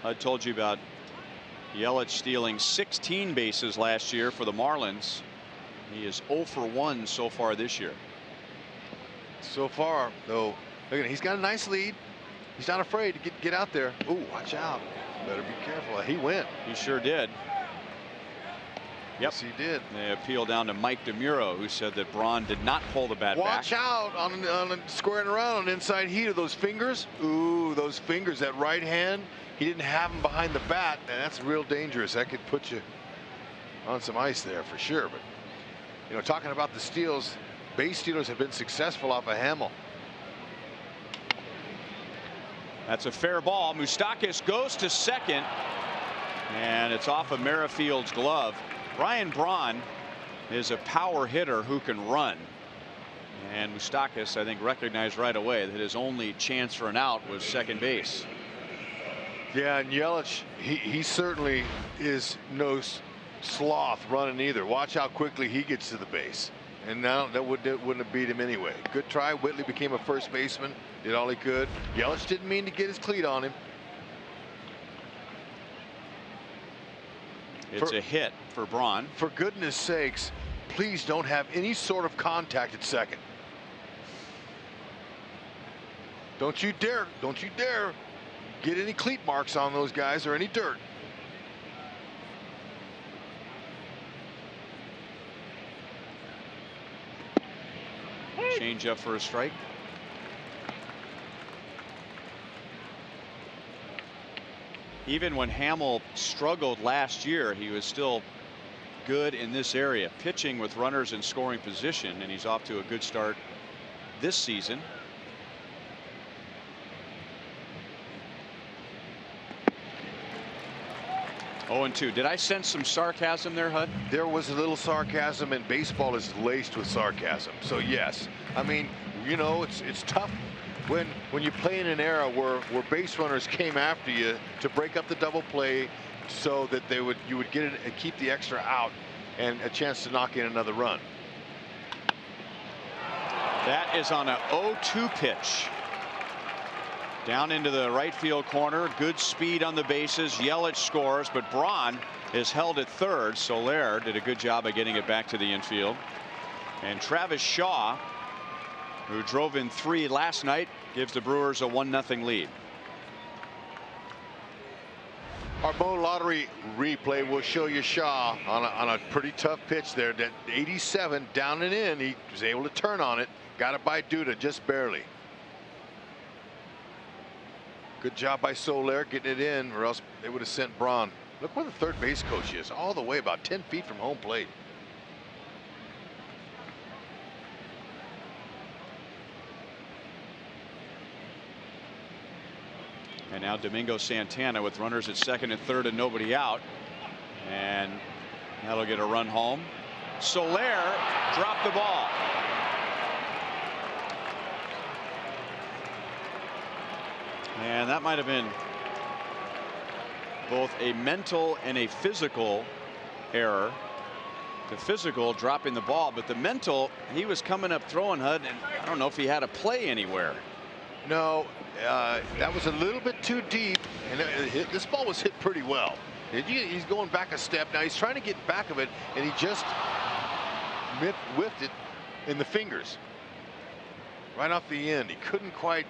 I told you about Yelich stealing 16 bases last year for the Marlins. He is 0 for 1 so far this year. So far, though, look at, he's got a nice lead. He's not afraid to get out there. Ooh, watch out. Better be careful. He went. He sure did. Yep, Yes, he did. They appeal down to Mike DeMuro, who said that Braun did not pull the bat back. Watch out on squaring around on inside heat of those fingers. Ooh, those fingers, that right hand. He didn't have them behind the bat, and that's real dangerous. That could put you on some ice there for sure. But, you know, talking about the steals, base stealers have been successful off of Hamill. That's a fair ball. Moustakas goes to second, and it's off of Merrifield's glove. Ryan Braun is a power hitter who can run, and Moustakas, I think, recognized right away that his only chance for an out was second base. Yeah, and Yelich, he certainly is no sloth running either. Watch how quickly he gets to the base, and now that wouldn't have beat him anyway. Good try. Whitley became a first baseman, did all he could. Yelich didn't mean to get his cleat on him. It's a hit for Braun. For goodness sakes, please don't have any sort of contact at second. Don't you dare get any cleat marks on those guys or any dirt. Change up for a strike. Even when Hamill struggled last year, he was still good in this area, pitching with runners in scoring position, and he's off to a good start this season. Oh, and 2. Did I sense some sarcasm there, Hud? There was a little sarcasm, and baseball is laced with sarcasm. So yes, I mean, you know, it's tough when you play in an era where base runners came after you to break up the double play, so that you would get it and keep the extra out and a chance to knock in another run. That is on a 0-2 pitch. Down into the right field corner. Good speed on the bases. Yelich scores, but Braun is held at third. Soler did a good job of getting it back to the infield. And Travis Shaw, who drove in 3 last night, gives the Brewers a 1-0 lead. Our Mo Lottery replay will show you Shaw on a pretty tough pitch there. That 87 down and in. He was able to turn on it. Got it by Duda just barely. Good job by Soler getting it in, or else they would have sent Braun. Look where the third base coach is, all the way about 10 feet from home plate. And now Domingo Santana with runners at second and third and nobody out. And that'll get a run home. Soler dropped the ball. And that might have been both a mental and a physical error. The physical dropping the ball, but the mental, he was coming up throwing HUD, and I don't know if he had a play anywhere. No, that was a little bit too deep, and this ball was hit pretty well. He's going back a step. Now he's trying to get back of it, and he just whiffed it in the fingers. Right off the end. He couldn't quite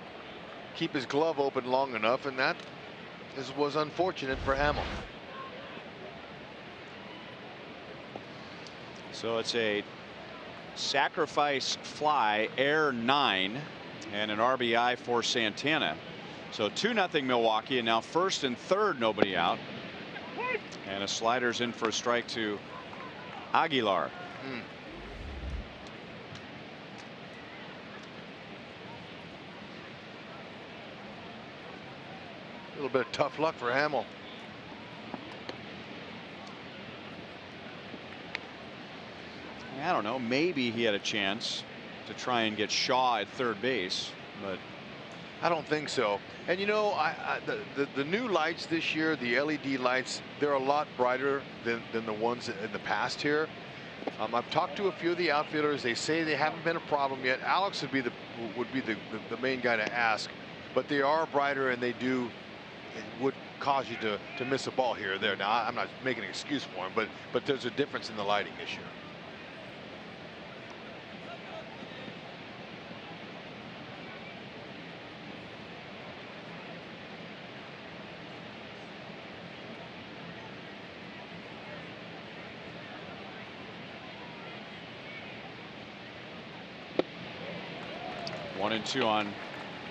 keep his glove open long enough, and that was unfortunate for Hamill. So it's a sacrifice fly, air 9, and an RBI for Santana. So 2-0 Milwaukee, and now first and third, nobody out. And a slider's in for a strike to Aguilar. A little bit of tough luck for Hamill. I don't know, maybe he had a chance to try and get Shaw at third base, but I don't think so. And you know, the new lights this year, the LED lights, they're a lot brighter than the ones in the past here. I've talked to a few of the outfielders. They say they haven't been a problem yet. Alex would be the main guy to ask, but they are brighter, and it would cause you to miss a ball here or there. Now, I'm not making an excuse for him, but there's a difference in the lighting this year. One and two on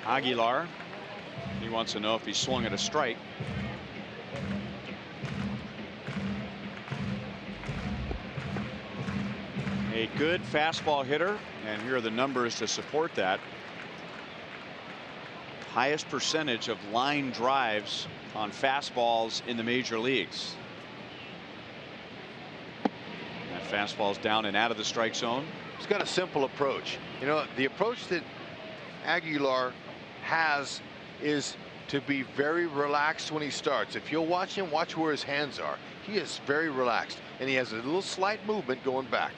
Aguilar. He wants to know if he swung at a strike. A good fastball hitter, and here are the numbers to support that. Highest percentage of line drives on fastballs in the major leagues. That fastball's down and out of the strike zone. He's got a simple approach. You know, the approach that Aguilar has is to be very relaxed when he starts. If you'll watch him, watch where his hands are. He is very relaxed, and he has a little slight movement going back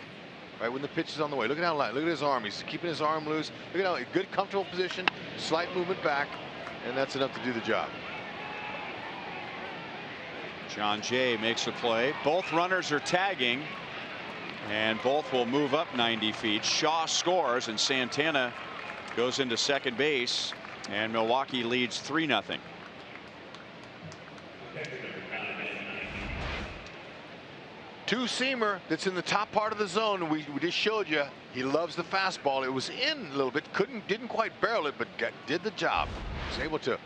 right when the pitch is on the way. Look at how light. Look at his arm. He's keeping his arm loose. Look at how good, comfortable position, slight movement back, and that's enough to do the job. John Jay makes the play. Both runners are tagging, and both will move up 90 feet. Shaw scores, and Santana goes into second base, and Milwaukee leads 3-0. Two-seamer that's in the top part of the zone. We just showed you he loves the fastball. It was in a little bit, didn't quite barrel it, but did the job. Was able to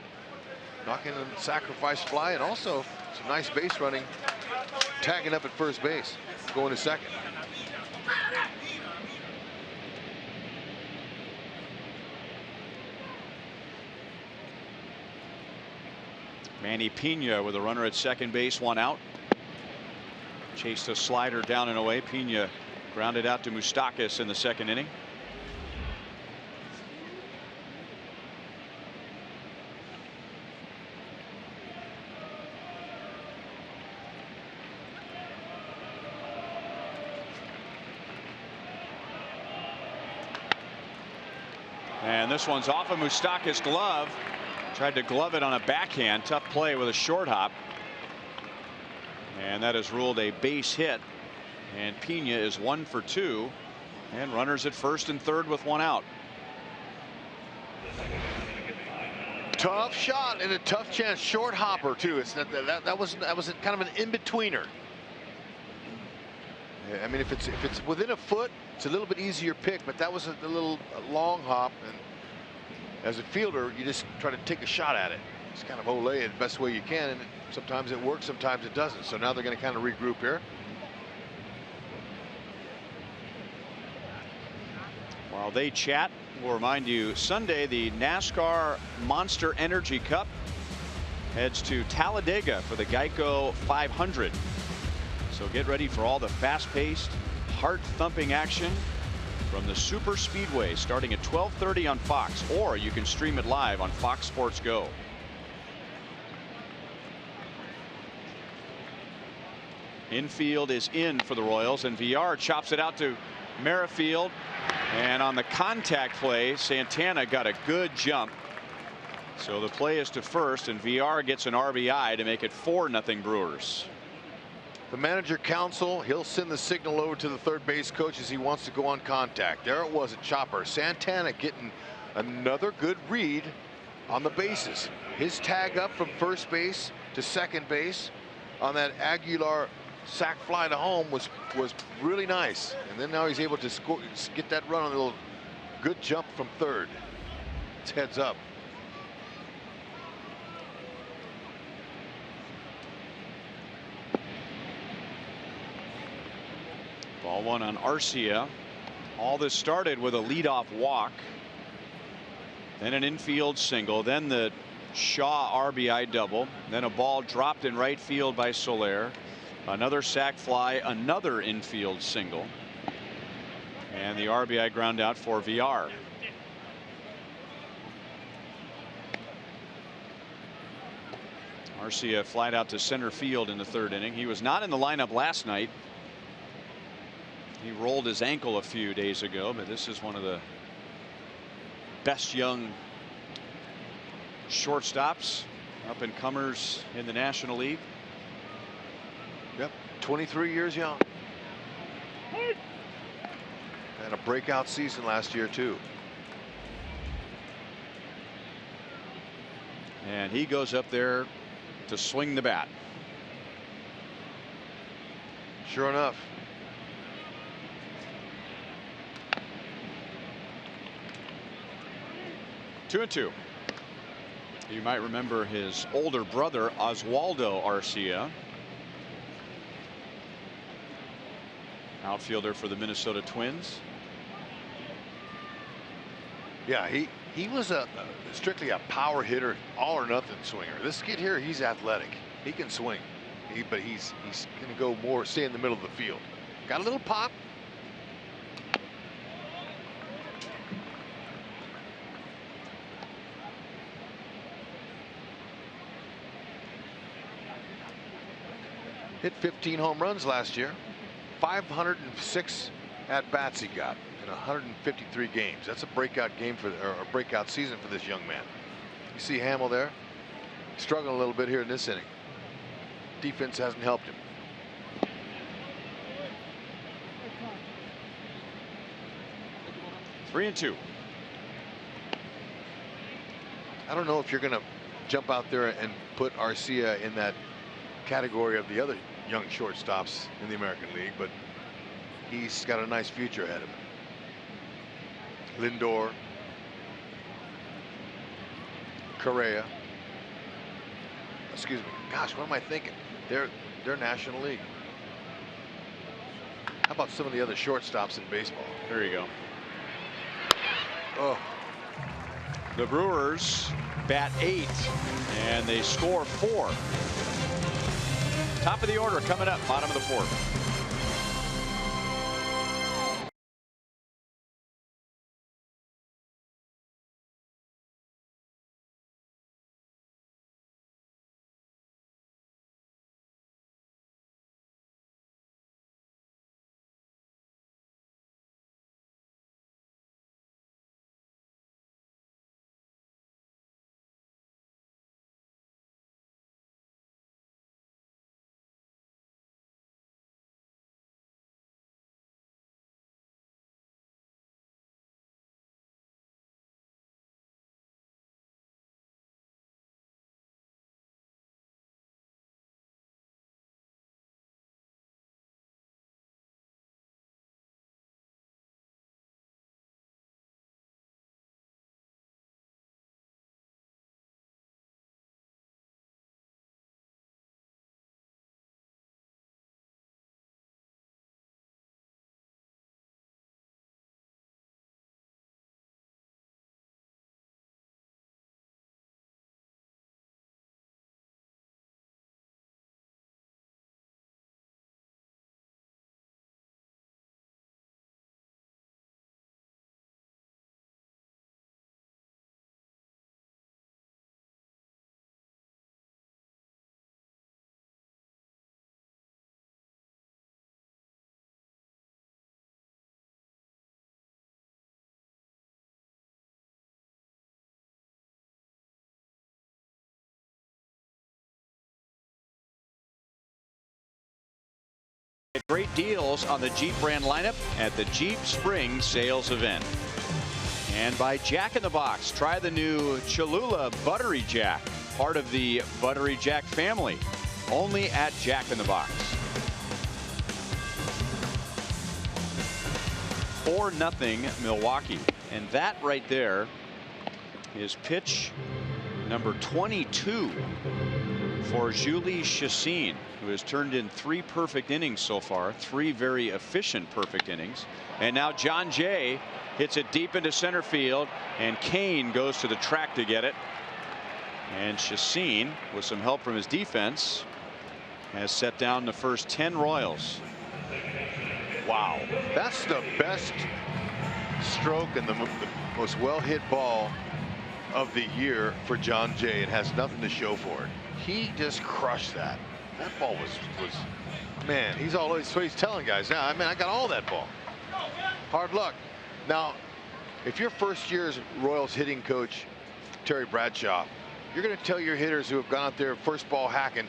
knock in a sacrifice fly, and also some nice base running, tagging up at first base, going to second. Manny Pena with a runner at second base, one out. Chased a slider down and away. Pena grounded out to Moustakas in the second inning. And this one's off of Moustakas' glove. Tried to glove it on a backhand. Tough play with a short hop. And that is ruled a base hit. And Pena is 1 for 2. And runners at first and third with one out. Tough shot and a tough chance. Short hopper too. It's not, that was kind of an in-betweener. Yeah, I mean, if it's within a foot, it's a little bit easier pick, but that was a little long hop, and as a fielder, you just try to take a shot at it. Just kind of olay it the best way you can, and sometimes it works, sometimes it doesn't. So now they're going to kind of regroup here. While they chat, we'll remind you, Sunday, the NASCAR Monster Energy Cup heads to Talladega for the Geico 500. So get ready for all the fast-paced, heart-thumping action from the Super Speedway starting at 12:30 on Fox, or you can stream it live on Fox Sports Go. Infield is in for the Royals, and VR chops it out to Merrifield. And on the contact play, Santana got a good jump. So the play is to first, and VR gets an RBI to make it 4-0 Brewers. The manager council, he'll send the signal over to the third base coach as he wants to go on contact. There it was, a chopper. Santana getting another good read on the bases. His tag up from first base to second base on that Aguilar sac fly to home was really nice. And then now he's able to score, get that run on a little good jump from third. It's heads up. Ball one on Arcia. All this started with a leadoff walk, then an infield single, then the Shaw RBI double, then a ball dropped in right field by Soler, another sac fly, another infield single, and the RBI ground out for VR. Arcia flied out to center field in the third inning. He was not in the lineup last night. He rolled his ankle a few days ago, but this is one of the best young shortstops, up and comers in the National League. Yep, 23 years young. And a breakout season last year too. And he goes up there to swing the bat. Sure enough. 2-2. You might remember his older brother Oswaldo Arcia, outfielder for the Minnesota Twins. Yeah, he was strictly a power hitter, all or nothing swinger. This kid here, he's athletic. He can swing, but he's going to go more, stay in the middle of the field. Got a little pop. Hit 15 home runs last year. 506 at-bats he got in 153 games. That's a breakout game or a breakout season for this young man. You see Hamill there struggling a little bit here in this inning. Defense hasn't helped him. Three and two. I don't know if you're going to jump out there and put Arcia in that category of the other young shortstops in the American League, but he's got a nice future ahead of him. Lindor, Correa. Excuse me. Gosh, what am I thinking? They're National League. How about some of the other shortstops in baseball? There you go. Oh. The Brewers bat 8 and they score 4. Top of the order coming up, bottom of the fourth. great deals on the Jeep brand lineup at the Jeep Spring Sales Event. And by Jack in the Box, try the new Cholula Buttery Jack, part of the Buttery Jack family, only at Jack in the Box. 4-0 Milwaukee. And that right there is pitch number 22 for Julie Chassin, who has turned in 3 perfect innings so far, 3 very efficient perfect innings. And now John Jay hits it deep into center field, and Kane goes to the track to get it. And Chassin, with some help from his defense, has set down the first 10 Royals. Wow, that's the best stroke and the most well-hit ball of the year for John Jay. It has nothing to show for it. He just crushed that. That ball was man. He's always what he's telling guys now. I mean, I got all that ball. Hard luck. Now, if you're first year's Royals hitting coach Terry Bradshaw, you're going to tell your hitters who have gone out there first ball hacking,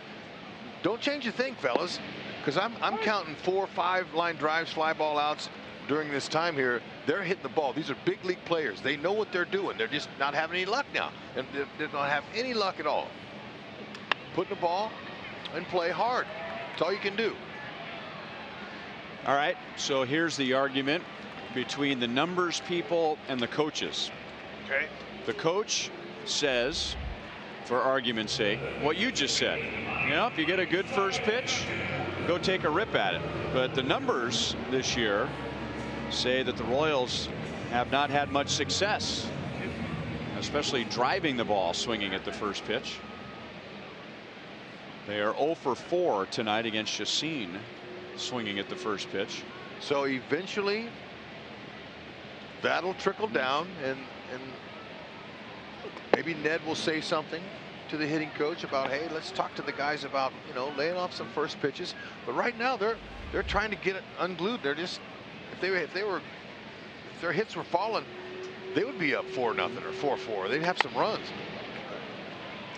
don't change a thing, fellas, because I'm counting 4 or 5 line drives, fly ball outs during this time here. They're hitting the ball. These are big league players. They know what they're doing. They're just not having any luck now, and they don't have any luck at all. Putting the ball and play hard. That's all you can do. All right, so here's the argument between the numbers people and the coaches. Okay. The coach says, for argument's sake, what you just said. You know, if you get a good first pitch, go take a rip at it. But the numbers this year say that the Royals have not had much success, especially driving the ball swinging at the first pitch. They are 0 for 4 tonight against Chassin, swinging at the first pitch. So eventually that'll trickle down, and maybe Ned will say something to the hitting coach about, hey, let's talk to the guys about, you know, laying off some first pitches. But right now they're trying to get it unglued. They're just, if their hits were falling, they would be up 4-0 or 4-4. They'd have some runs.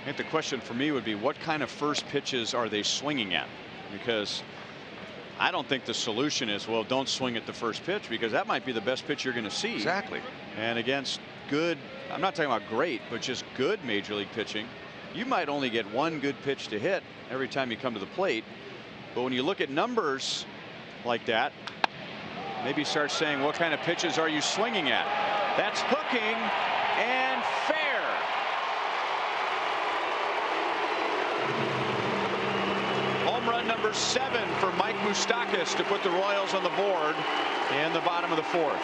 I think the question for me would be, what kind of first pitches are they swinging at? Because I don't think the solution is, well, don't swing at the first pitch, because that might be the best pitch you're going to see. Exactly. And against good, I'm not talking about great, but just good major league pitching, you might only get 1 good pitch to hit every time you come to the plate. But when you look at numbers like that, maybe start saying, what kind of pitches are you swinging at? That's hooking and fair. Home run number 7 for Mike Moustakas to put the Royals on the board in the bottom of the 4th.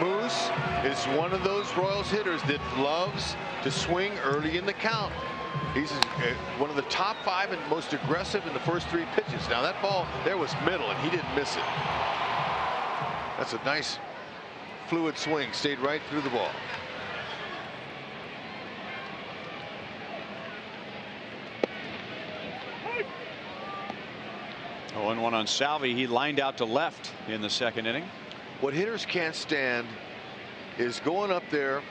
Moose is one of those Royals hitters that loves to swing early in the count. He's one of the top 5 and most aggressive in the first 3 pitches. Now that ball there was middle, and he didn't miss it. That's a nice fluid swing, stayed right through the ball. Oh, and 1 on Salvi. He lined out to left in the 2nd inning. What hitters can't stand is going up there,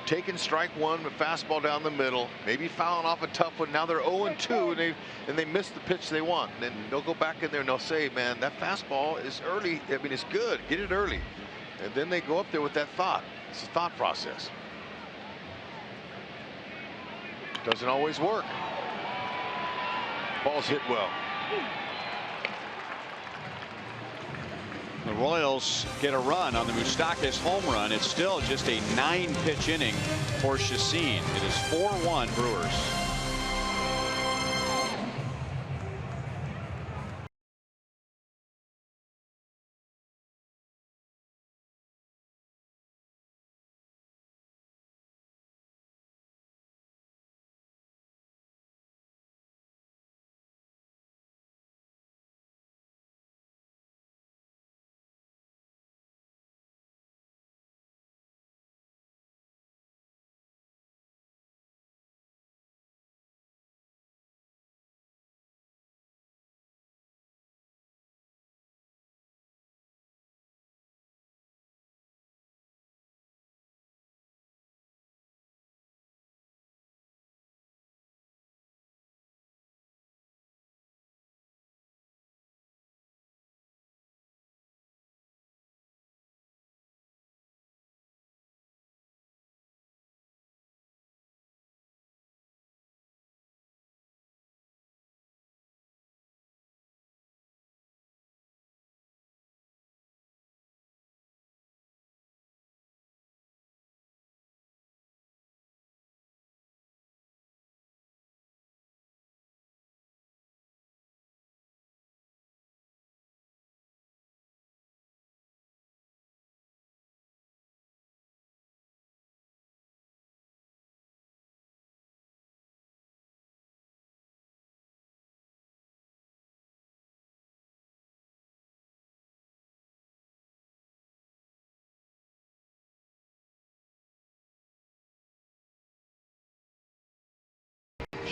taking strike 1 with fastball down the middle, maybe fouling off a tough one. Now they're 0-2 and they miss the pitch they want. And then they'll go back in there and they'll say, man, that fastball is early. I mean, it's good. Get it early. And then they go up there with that thought. It's a thought process. Doesn't always work. Ball's hit well. The Royals get a run on the Moustakas home run. It's still just a 9-pitch inning for Chassin. It is 4-1 Brewers.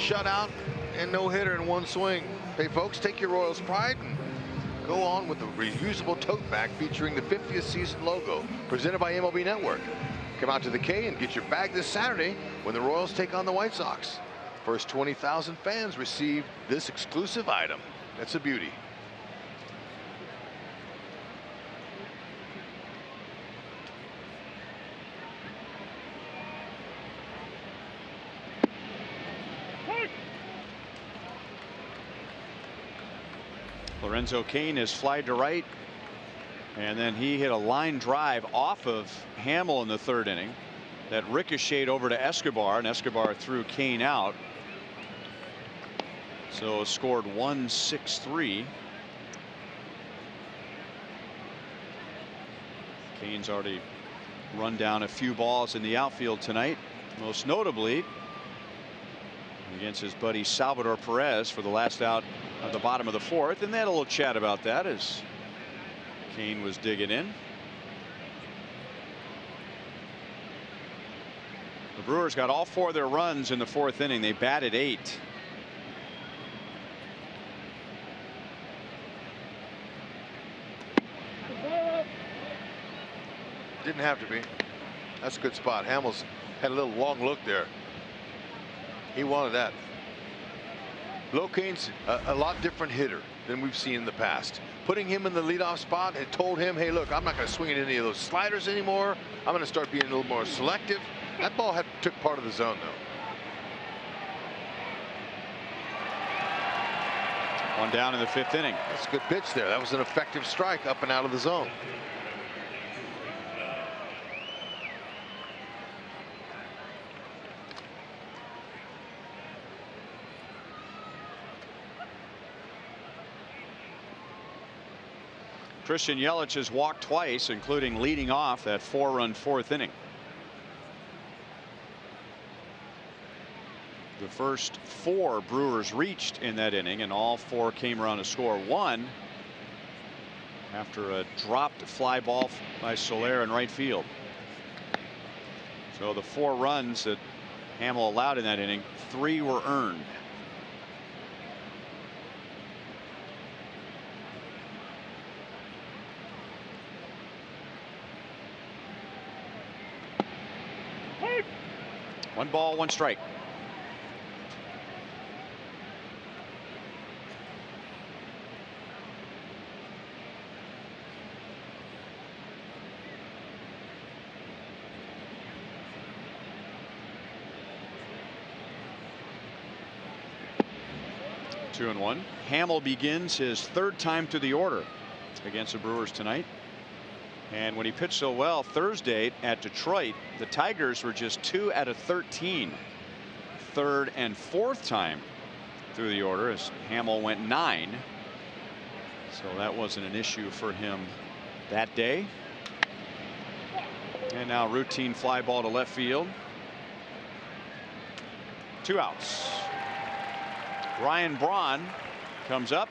shutout and no hitter in one swing. Hey folks, take your Royals pride and go on with the reusable tote bag featuring the 50th season logo, presented by MLB Network. Come out to the K and get your bag this Saturday when the Royals take on the White Sox. First 20,000 fans receive this exclusive item. That's a beauty. Lorenzo Cain is flied to right, and then he hit a line drive off of Hamill in the third inning that ricocheted over to Escobar, and Escobar threw Cain out. So scored 1-6-3. Cain's already run down a few balls in the outfield tonight, most notably against his buddy Salvador Perez for the last out at the bottom of the fourth, and they had a little chat about that as Cain was digging in. The Brewers got all 4 of their runs in the fourth inning. They batted 8. Didn't have to be. That's a good spot. Hamill's had a little long look there. He wanted that. Cain's a lot different hitter than we've seen in the past. Putting him in the leadoff spot and told him, hey, look, I'm not going to swing at any of those sliders anymore. I'm going to start being a little more selective. That ball took part of the zone, though. One down in the fifth inning. That's a good pitch there. That was an effective strike up and out of the zone. Christian Yelich has walked twice, including leading off that 4-run fourth inning. The first 4 Brewers reached in that inning, and all 4 came around to score 1 after a dropped fly ball by Soler in right field. So the 4 runs that Hamill allowed in that inning, 3 were earned. One ball, one strike. Two and one. Hamill begins his 3rd time through the order against the Brewers tonight. And when he pitched so well Thursday at Detroit, the Tigers were just 2 out of 13. 3rd and 4th time through the order as Hamill went 9. So that wasn't an issue for him that day. And now routine fly ball to left field. 2 outs. Ryan Braun comes up,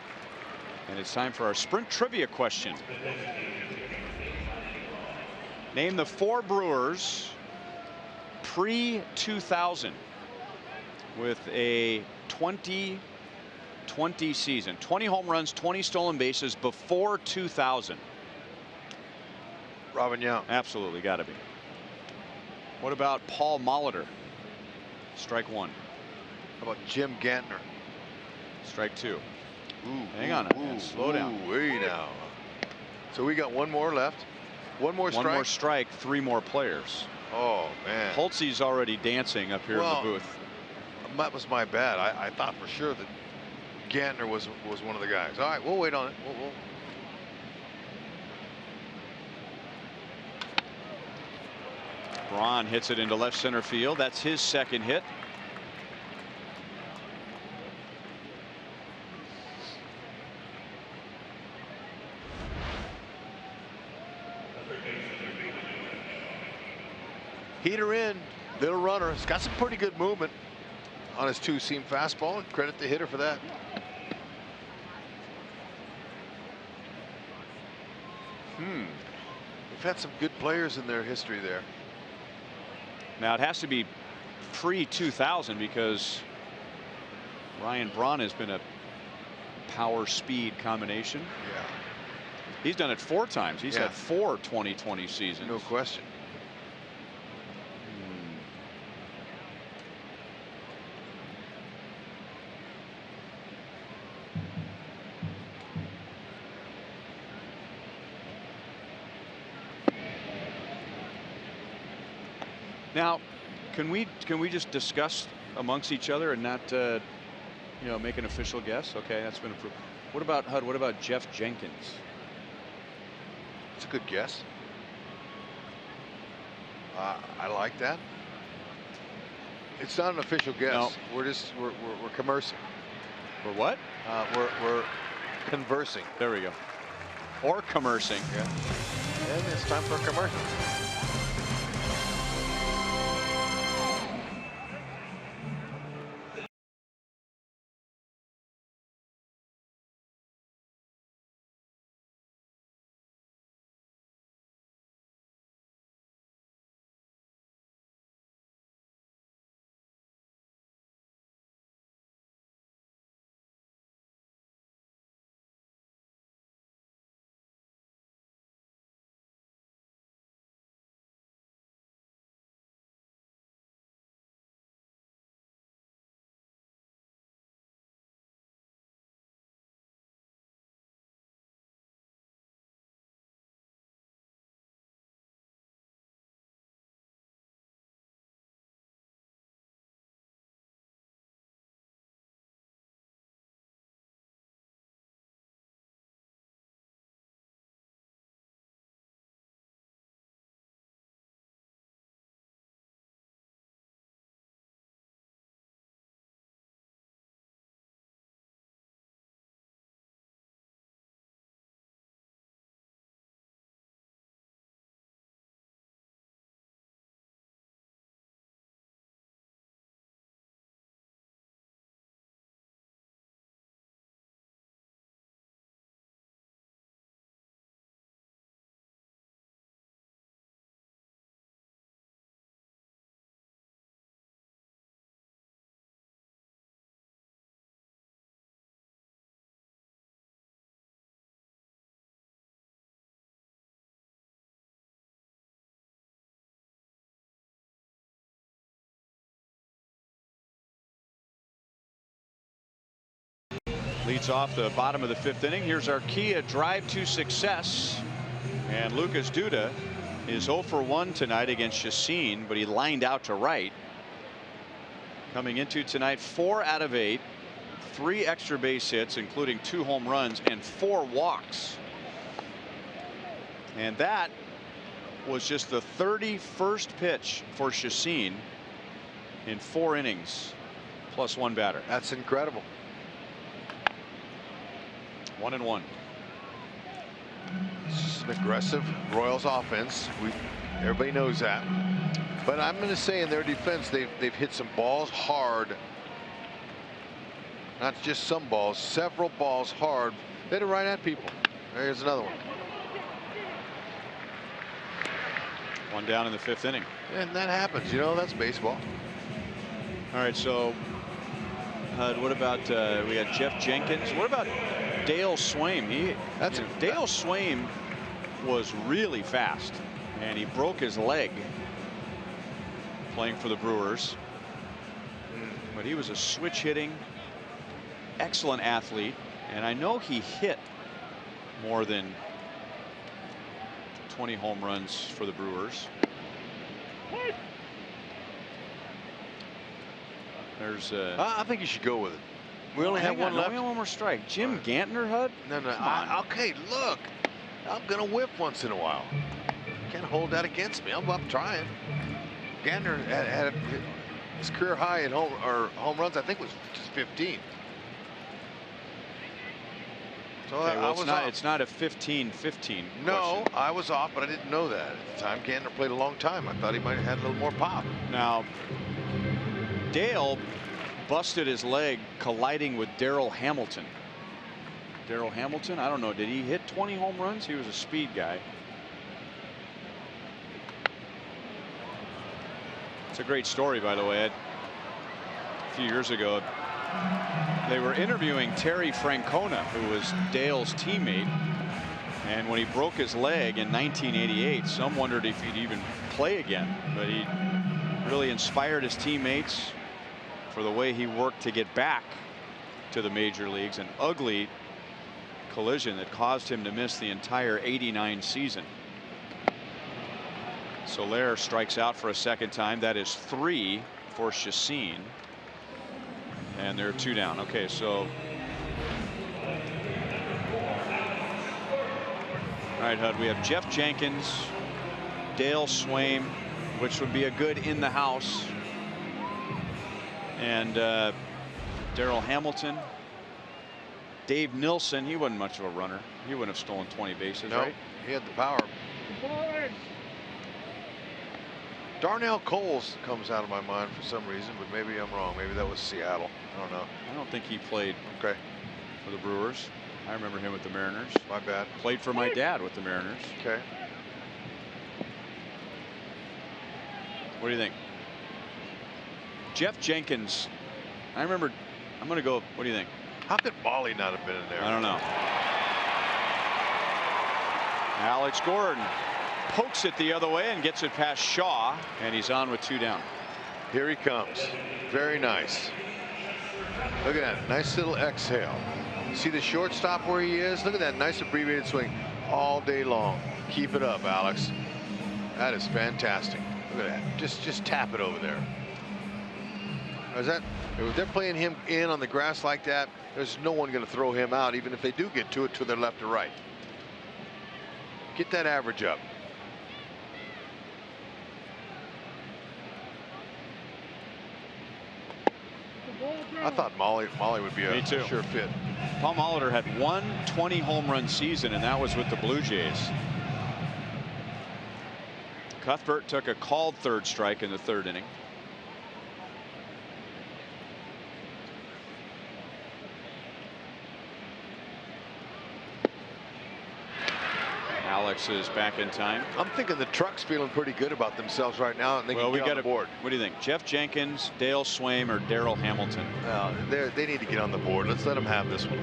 and it's time for our sprint trivia question. Name the 4 Brewers pre-2000 with a 20-20 season. 20 home runs, 20 stolen bases before 2000. Robin Yount. Absolutely, got to be. What about Paul Molitor? Strike 1. How about Jim Gantner? Strike 2. Ooh, hang on a minute. Slow down. Hey now. So we got 1 more left. One more strike. 1 more strike, 3 more players. Oh man. Holtze's already dancing up here in the booth. That was my bad. I thought for sure that Gantner was one of the guys. All right, we'll wait on it. We'll... Braun hits it into left center field. That's his 2nd hit. Heater in, little runner. He's got some pretty good movement on his 2-seam fastball. And credit the hitter for that. We've had some good players in their history there. Now it has to be pre-2000 because Ryan Braun has been a power speed combination. Yeah. He's done it 4 times. He's had 4 2020 seasons. No question. Now, can we just discuss amongst each other and not, you know, make an official guess? Okay, that's been approved. What about HUD? What about Jeff Jenkins? It's a good guess. I like that. It's not an official guess. No. We're conversing. We're what? We're conversing. There we go. Or commercing. Yeah. And it's time for a commercial. Leads off the bottom of the 5th inning. Here's our Kia drive to success. And Lucas Duda is 0 for 1 tonight against Chacin, but he lined out to right. Coming into tonight, 4 out of 8, 3 extra base hits, including 2 home runs and 4 walks. And that was just the 31st pitch for Chacin in 4 innings, plus 1 batter. That's incredible. 1-1. It's just an aggressive Royals offense. Everybody knows that. But I'm going to say in their defense, they've hit some balls hard. Not just some balls, several balls hard. They hit it right at people. There's another one. 1 down in the 5th inning. And that happens, you know, that's baseball. All right, so what about we had Jeff Jenkins? What about Dale Swaim? Dale Swaim was really fast, and he broke his leg playing for the Brewers. But he was a switch hitting, excellent athlete, and I know he hit more than 20 home runs for the Brewers. There's I think you should go with it. We only have one left. We have one more strike. Jim Gantner, HUD? No. Okay, look. I'm going to whip once in a while. You can't hold that against me. I'm up trying. Gantner had his career high in home runs, I think, was just 15. So Okay, well, I was it's not a 15-15. No, I was off, but I didn't know that at the time. Gantner played a long time. I thought he might have had a little more pop. Now, Dale busted his leg colliding with Darrell Hamilton. Darrell Hamilton, I don't know, did he hit 20 home runs? He was a speed guy. It's a great story, by the way. A few years ago, They were interviewing Terry Francona, who was Dale's teammate. And when he broke his leg in 1988, some wondered if he'd even play again. But he really inspired his teammates for the way he worked to get back to the major leagues. An ugly collision that caused him to miss the entire '89 season. Soler strikes out for a second time. That is 3 for Chacin. And they're 2 down. Okay, so. All right, Hud, we have Jeff Jenkins, Dale Swaim, which would be a good in the house, and Darrell Hamilton. Dave Nilsson, he wasn't much of a runner. He wouldn't have stolen 20 bases, nope, right? He had the power. Darnell Coles comes out of my mind for some reason, but maybe I'm wrong. Maybe that was Seattle. I don't know. I don't think he played for the Brewers. I remember him with the Mariners. My bad. Played for my dad with the Mariners. Okay. What do you think? Jeff Jenkins. I remember. I'm going to go. What do you think? How could Molly not have been in there? I don't know. Alex Gordon pokes it the other way and gets it past Shaw, and he's on with 2 down. Here he comes. Very nice. Look at that. Nice little exhale. See the shortstop where he is? Look at that nice abbreviated swing all day long. Keep it up, Alex. That is fantastic. Look at that. Just tap it over there. If they're playing him in on the grass like that, there's no one going to throw him out, even if they do get to it to their left or right. Get that average up. I thought Molly would be a sure fit. Paul Molitor had 1 20 home run season, and that was with the Blue Jays. Cuthbert took a called 3rd strike in the 3rd inning. Alex is back in time. I'm thinking the Truck's feeling pretty good about themselves right now, and they can get on the board. What do you think? Jeff Jenkins, Dale Swaim, or Darrell Hamilton? They need to get on the board. Let's let them have this one.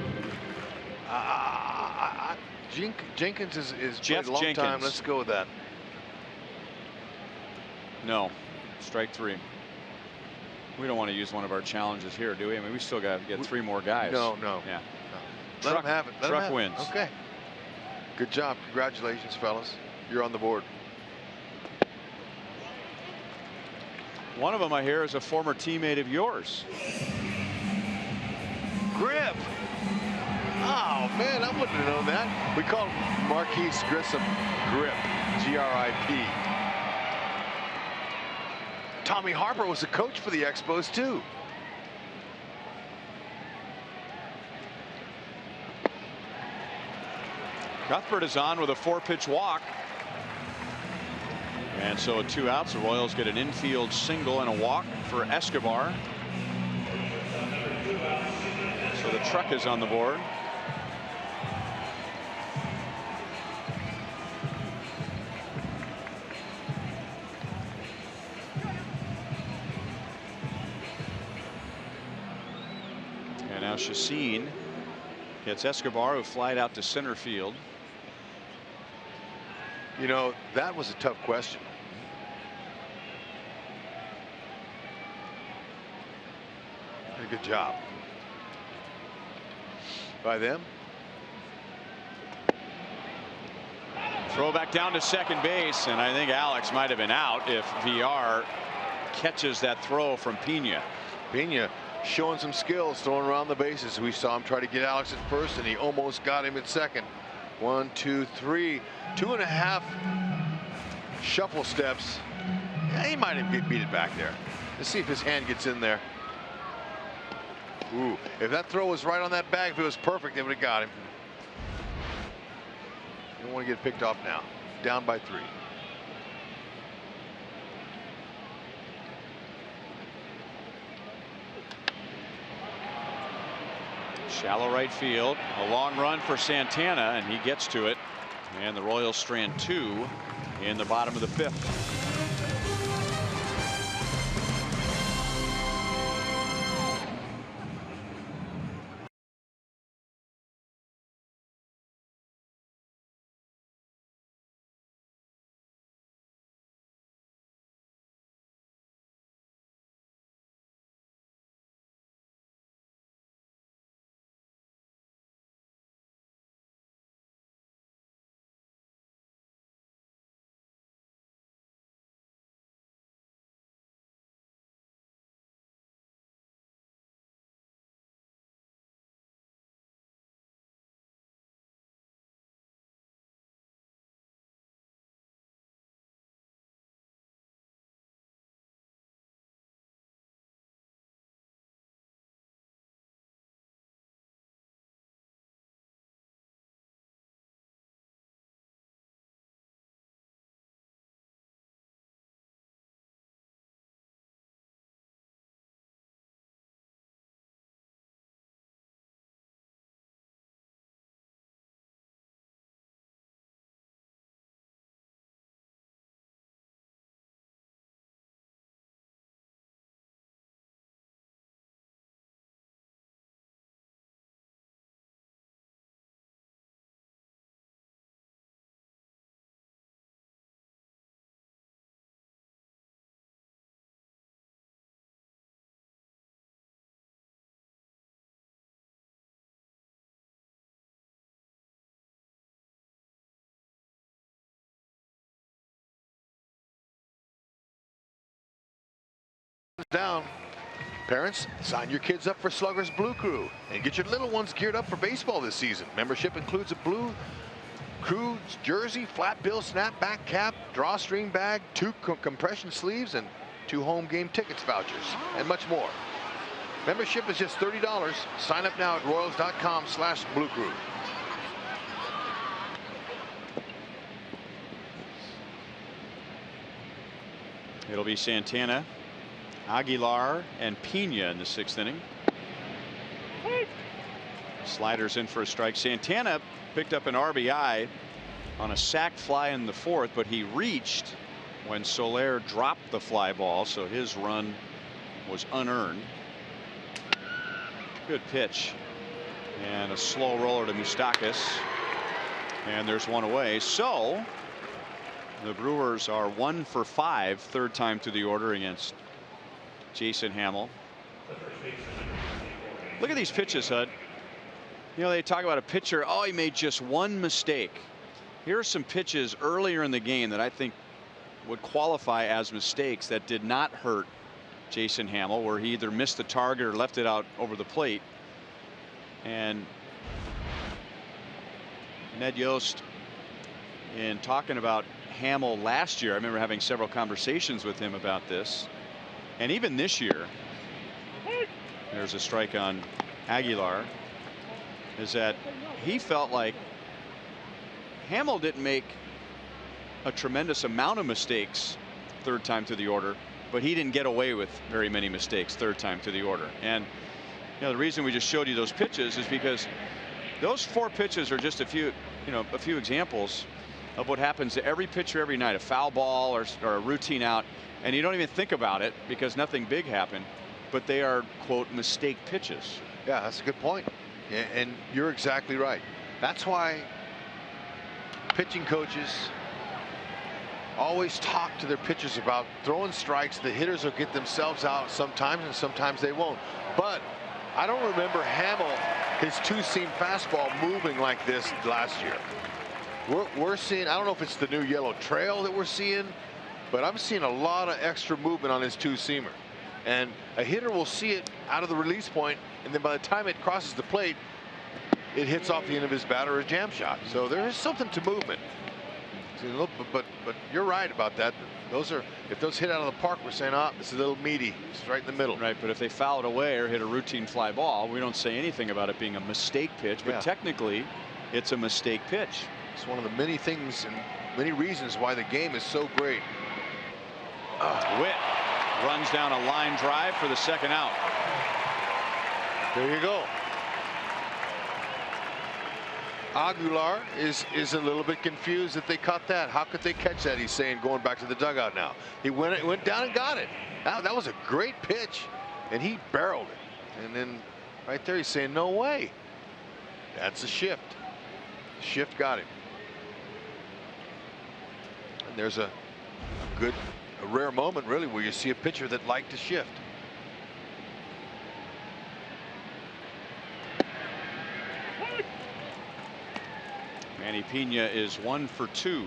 Jenkins is Jeff played a long Jenkins. time. Let's go with that. No. Strike 3. We don't want to use one of our challenges here, do we? I mean, we still got to get 3 more guys. No. Yeah. No. Let them have it. Truck wins. Okay. Good job. Congratulations, fellas. You're on the board. One of them, I hear, is a former teammate of yours. Grip. Oh, man, I wouldn't have known that. We call Marquise Grissom Grip. G-R-I-P. Tommy Harper was a coach for the Expos, too. Cuthbert is on with a 4-pitch walk. And so 2 outs. The Royals get an infield single and a walk for Escobar. So the Truck is on the board. And now Chacin hits Escobar, who flied out to center field. You know, that was a tough question. Did a good job by them. Throw back down to second base, and I think Alex might have been out if VR catches that throw from Pena. Pena showing some skills, throwing around the bases. We saw him try to get Alex at first, and he almost got him at second. 1, 2, 3, 2.5 shuffle steps. Yeah, he might have beat it back there. Let's see if his hand gets in there. Ooh, if that throw was right on that bag, if it was perfect, they would have got him. You don't want to get picked off now. Down by 3. Shallow right field. A long run for Santana, and he gets to it. And the Royals strand 2 in the bottom of the 5th. down. Parents, sign your kids up for Slugger's Blue Crew and get your little ones geared up for baseball this season. Membership includes a Blue Crew jersey, flat bill snapback cap, drawstring bag, 2 compression sleeves, and 2 home game tickets vouchers, and much more. Membership is just $30. Sign up now at royals.com/Blue Crew. It'll be Santana, Aguilar, and Pena in the 6th inning. Sliders in for a strike. Santana picked up an RBI on a sac fly in the 4th, but he reached when Soler dropped the fly ball, so his run was unearned. Good pitch, and a slow roller to Moustakas, and there's one away. So the Brewers are 1 for 5, 3rd time to the order against Jason Hammel. Look at these pitches, Hud. You know, they talk about a pitcher, oh, he made just one mistake. Here are some pitches earlier in the game that I think would qualify as mistakes that did not hurt Jason Hammel, where he either missed the target or left it out over the plate. And Ned Yost, in talking about Hammel last year, I remember having several conversations with him about this. And even this year, there's a strike on Aguilar, is that he felt like Hammel didn't make a tremendous amount of mistakes 3rd time to the order, but he didn't get away with very many mistakes 3rd time to the order. And you know, the reason we just showed you those pitches is because those 4 pitches are just a few examples of what happens to every pitcher every night. A foul ball or a routine out, and you don't even think about it because nothing big happened, but they are, quote, mistake pitches. Yeah, that's a good point. And you're exactly right. That's why pitching coaches always talk to their pitchers about throwing strikes. The hitters will get themselves out sometimes, and sometimes they won't. But I don't remember Hammel, his 2-seam fastball, moving like this last year. We're seeing, I don't know if it's the new yellow trail that we're seeing, but I'm seeing a lot of extra movement on his 2-seamer. And a hitter will see it out of the release point, and then by the time it crosses the plate, it hits off the end of his bat or a jam shot. So there is something to movement. But you're right about that. Those are, if those hit out of the park, we're saying, oh, it's a little meaty. It's right in the middle. Right, but if they foul it away or hit a routine fly ball, we don't say anything about it being a mistake pitch, but technically it's a mistake pitch. It's one of the many things and many reasons why the game is so great. Witt runs down a line drive for the 2nd out. There you go. Aguilar is a little bit confused that they caught that. How could they catch that? He's saying, going back to the dugout now. He went down and got it. That was a great pitch, and he barreled it. And then right there, he's saying, no way. That's a shift. Shift got him. And there's a rare moment, really, where you see a pitcher that liked to shift. Manny Pena is 1 for 2.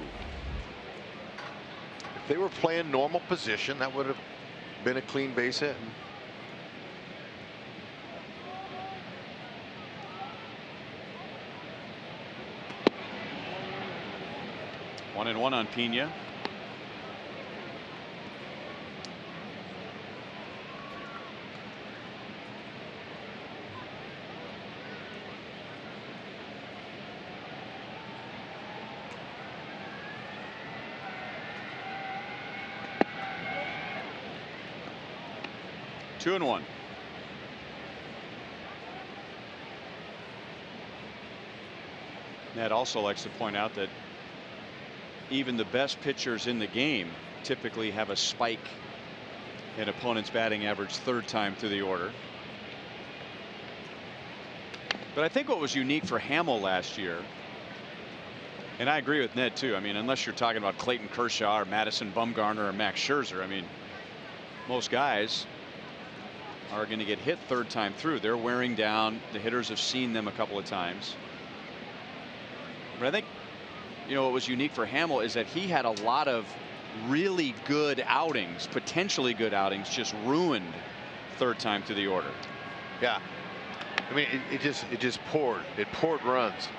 If they were playing normal position, that would have been a clean base hit. One and one on Pena. Two and one. Ned also likes to point out that even the best pitchers in the game typically have a spike in opponent's batting average 3rd time through the order. But I think what was unique for Hammel last year, and I agree with Ned too, I mean, unless you're talking about Clayton Kershaw or Madison Bumgarner or Max Scherzer, I mean, most guys are going to get hit 3rd time through. They're wearing down. The hitters have seen them a couple of times. But I think, you know, what was unique for Hammel is that he had a lot of really good outings, potentially good outings, just ruined third time through the order. Yeah. I mean, it just poured. It poured runs.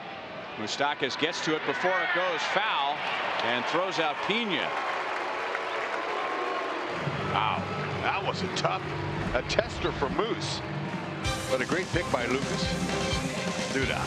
Moustakas gets to it before it goes foul and throws out Pena. Wow, that was a tester for Moose, but a great pick by Lucas Duda.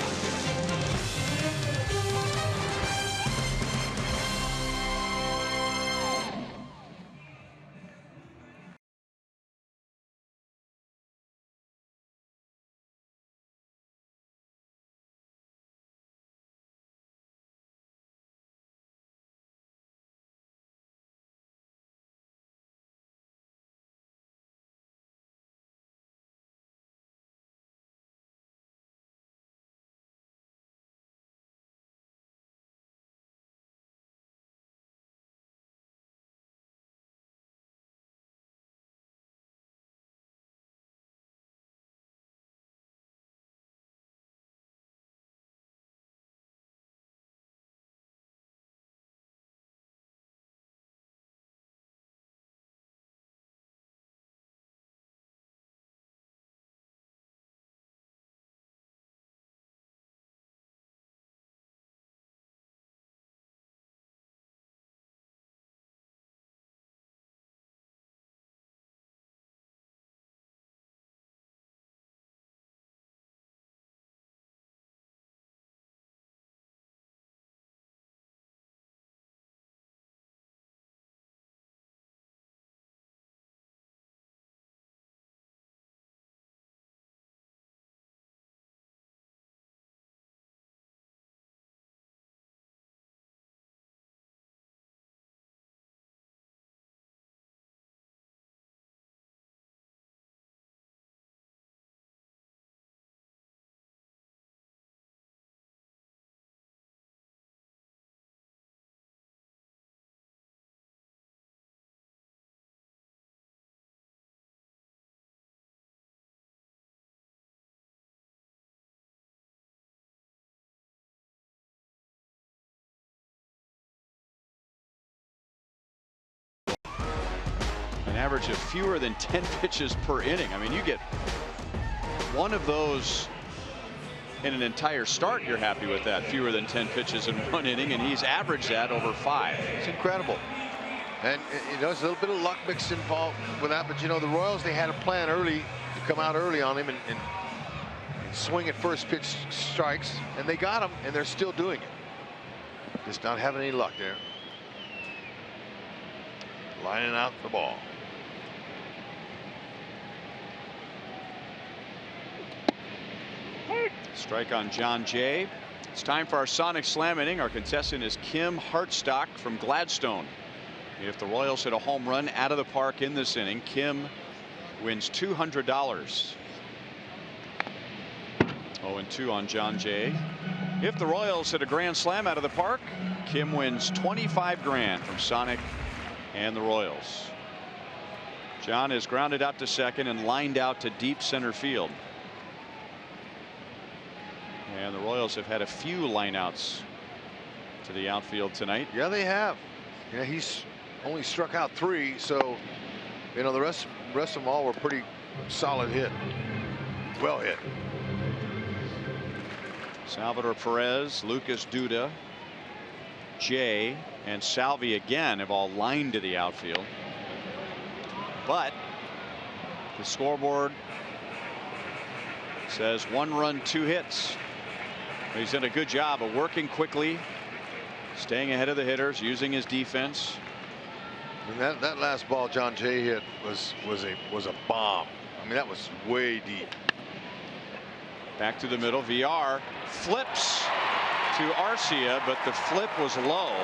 An average of fewer than 10 pitches per inning. I mean, you get one of those in an entire start, you're happy with that. Fewer than 10 pitches in one inning, and he's averaged that over 5. It's incredible. And you know, there's a little bit of luck mixed involved with that, but you know, the Royals, they had a plan early to come out early on him and swing at first pitch strikes, and they got him, and they're still doing it. Just not having any luck there. Lining out the ball. Strike on John Jay. It's time for our Sonic Slam inning. Our contestant is Kim Hartstock from Gladstone. If the Royals hit a home run out of the park in this inning, Kim wins $200. 0-2 on John Jay. If the Royals hit a grand slam out of the park, Kim wins 25 grand from Sonic and the Royals. John is grounded out to second and lined out to deep center field. And the Royals have had a few lineouts to the outfield tonight. Yeah, they have. Yeah, he's only struck out 3, so you know the rest of them all were pretty solid hit. Well hit. Salvador Perez, Lucas Duda, Jay, and Salvi again have all lined to the outfield. But the scoreboard says 1 run, 2 hits. He's done a good job of working quickly, staying ahead of the hitters, using his defense. And that last ball John Jay hit was a bomb. I mean, that was way deep. Back to the middle. VR flips to Arcia, but the flip was low.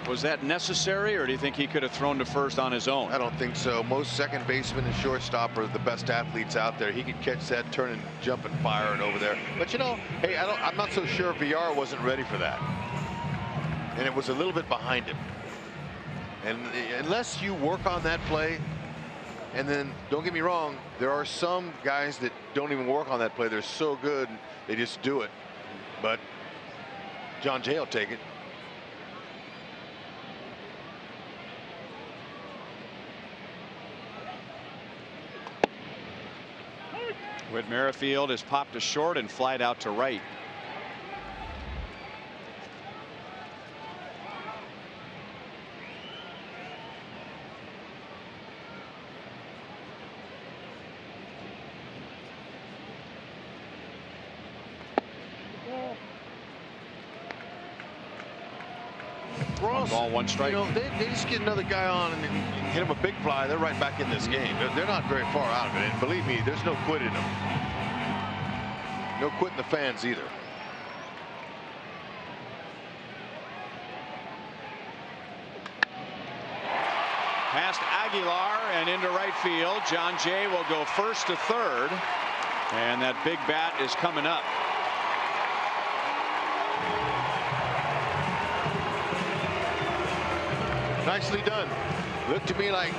Was that necessary, or do you think he could have thrown to first on his own? I don't think so. Most second basemen and shortstop are the best athletes out there. He could catch that, turn and jump and fire it over there. But you know, hey, I'm not so sure VR wasn't ready for that. And it was a little bit behind him. And unless you work on that play, and then don't get me wrong, there are some guys that don't even work on that play. They're so good, they just do it. But John Jay will take it. Whit Merrifield is popped to short and flied out to right. Royals, 1 ball, 1 strike. You know, they just get another guy on and hit him a big fly. They're right back in this game. They're not very far out of it. And believe me, there's no quit in them. No quit in the fans either. Past Aguilar and into right field. John Jay will go first to third. And that big bat is coming up. Nicely done. Looked to me like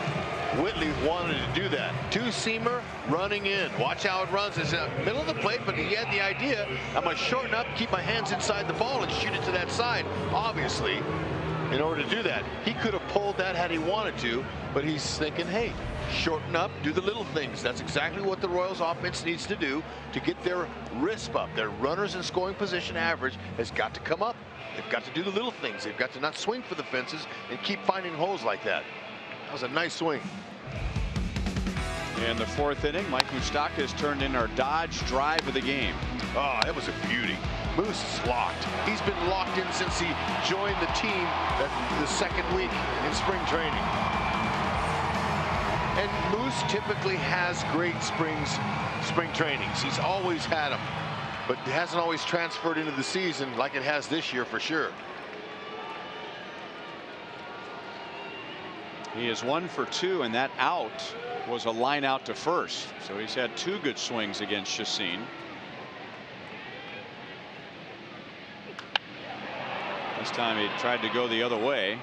Whitley wanted to do that. Two-seamer running in. Watch how it runs. It's in the middle of the plate, but he had the idea. I'm going to shorten up, keep my hands inside the ball, and shoot it to that side. Obviously, in order to do that, he could have pulled that had he wanted to, but he's thinking, hey, shorten up, do the little things. That's exactly what the Royals offense needs to do to get their RISP up. Their runners in scoring position average has got to come up. They've got to do the little things. They've got to not swing for the fences and keep finding holes like that. That was a nice swing. In the 4th inning, Mike Moustakas turned in our Dodge drive of the game. Oh, that was a beauty. Moose is locked. He's been locked in since he joined the team the 2nd week in spring training. And Moose typically has great spring trainings. He's always had them, but it hasn't always transferred into the season like it has this year for sure. He is 1 for 2, and that out was a line out to first. So he's had 2 good swings against Chacin. This time he tried to go the other way.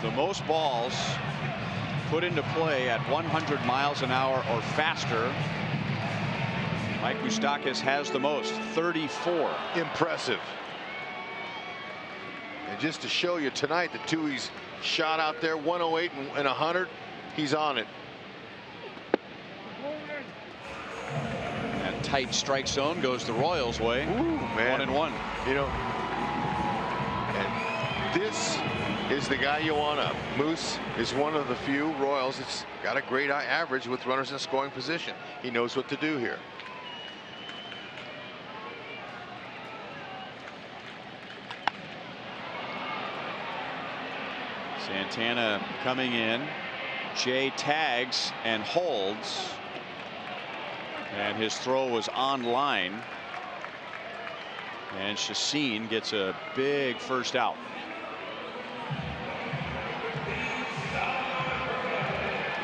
The most balls put into play at 100 miles an hour or faster. Mike Moustakas has the most, 34. Impressive. And just to show you tonight, the 2 he's shot out there, 108 and 100, he's on it. That tight strike zone goes the Royals' way. Ooh, man. 1-1. You know, and this is the guy you want up. Moose is one of the few Royals that's got a great average with runners in scoring position. He knows what to do here. Santana coming in. Jay tags and holds. And his throw was on line. And Chacin gets a big first out.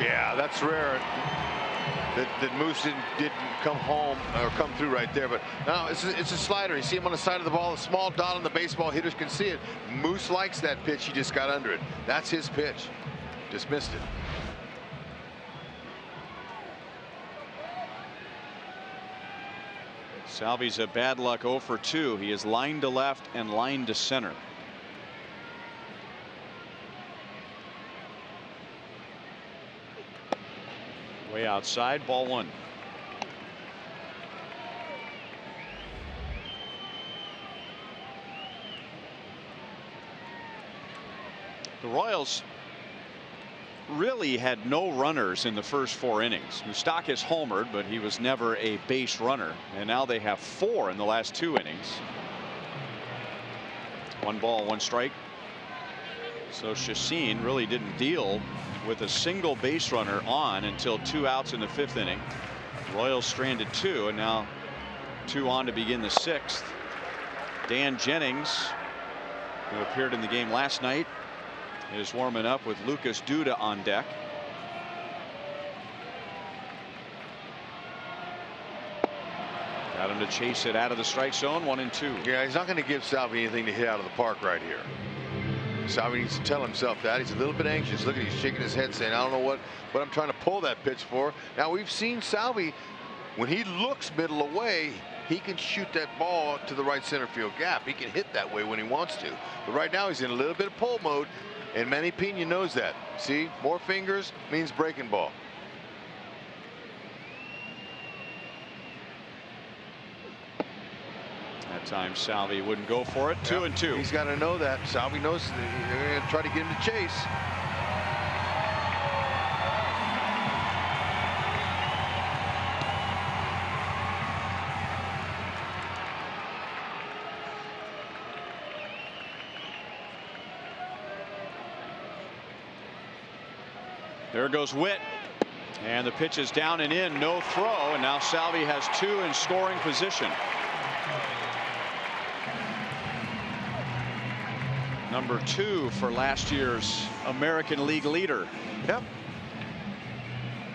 Yeah, that's rare that Moose didn't come home or come through right there. But now it's a slider. You see him on the side of the ball, a small dot on the baseball. Hitters can see it. Moose likes that pitch. He just got under it. That's his pitch. Just missed it. Salvi's a bad luck 0 for 2. He is line to left and line to center. Way outside, ball 1. The Royals really had no runners in the first 4 innings. Moustakas homered, but he was never a base runner. And now they have 4 in the last 2 innings. 1 ball, 1 strike. So Chacin really didn't deal with a single base runner on until 2 outs in the 5th inning. Royals stranded 2, and now 2 on to begin the 6th. Dan Jennings, who appeared in the game last night, is warming up with Lucas Duda on deck. Got him to chase it out of the strike zone, 1-2. Yeah, he's not going to give Salvi anything to hit out of the park right here. Salvi needs to tell himself that. He's a little bit anxious. Look at, he's shaking his head saying, I don't know what I'm trying to pull that pitch for. Now we've seen Salvi When he looks middle away, he can shoot that ball to the right center field gap. He can hit that way when he wants to. But right now he's in a little bit of pull mode, and Manny Pena knows that. See, more fingers means breaking ball. That time Salvi wouldn't go for it. 2-2. He's got to know that. Salvi knows they're going to try to get him to chase. There goes Witt, and the pitch is down and in, no throw, and now Salvi has 2 in scoring position. Number 2 for last year's American League leader. Yep.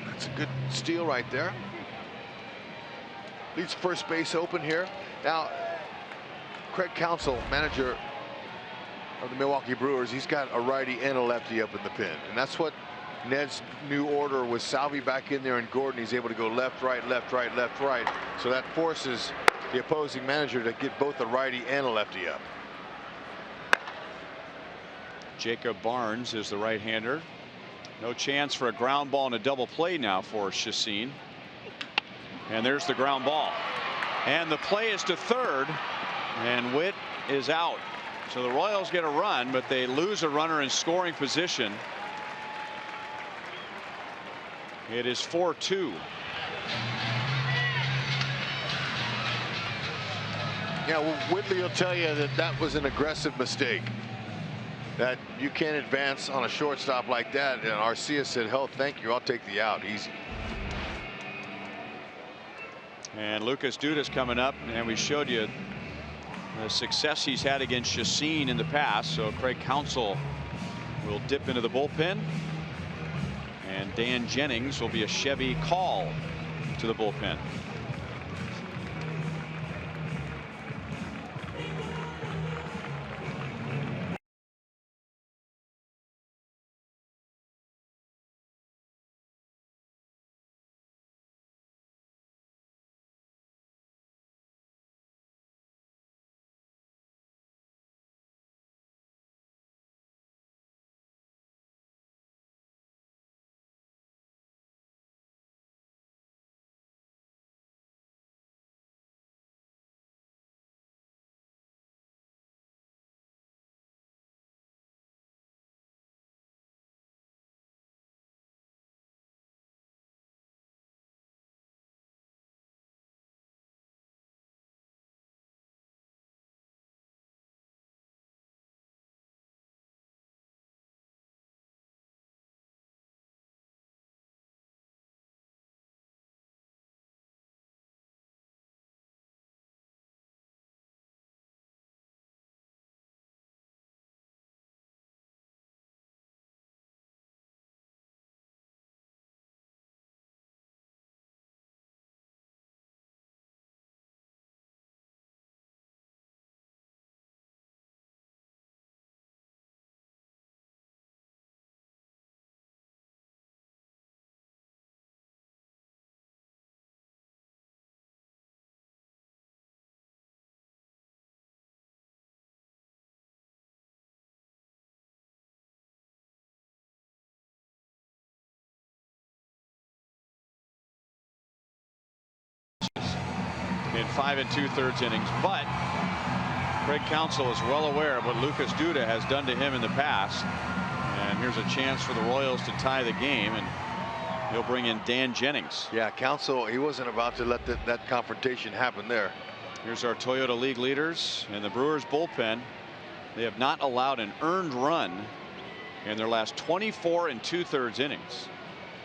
That's a good steal right there. Leaves first base open here. Now, Craig Counsell, manager of the Milwaukee Brewers, he's got a righty and a lefty up in the pen, and that's what Ned's new order with Salvi back in there and Gordon. He's able to go left, right, left, right, left, right. So that forces the opposing manager to get both a righty and a lefty up. Jacob Barnes is the right-hander. No chance for a ground ball and a double play now for Chacin. And there's the ground ball. And the play is to third, and Witt is out. So the Royals get a run, but they lose a runner in scoring position. It is 4-2. Yeah, well, Whitley will tell you that that was an aggressive mistake. That you can't advance on a shortstop like that. And Arcia said, hell, thank you. I'll take the out. Easy. And Lucas Duda's coming up, and we showed you the success he's had against Chacin in the past. So Craig Counsell will dip into the bullpen. And Dan Jennings will be a Chevy call to the bullpen. In 5 2/3 innings, but Craig Counsell is well aware of what Lucas Duda has done to him in the past, and here's a chance for the Royals to tie the game, and he'll bring in Dan Jennings. Yeah, Counsell, he wasn't about to let that confrontation happen there. Here's our Toyota League leaders and the Brewers bullpen. They have not allowed an earned run in their last 24 2/3 innings,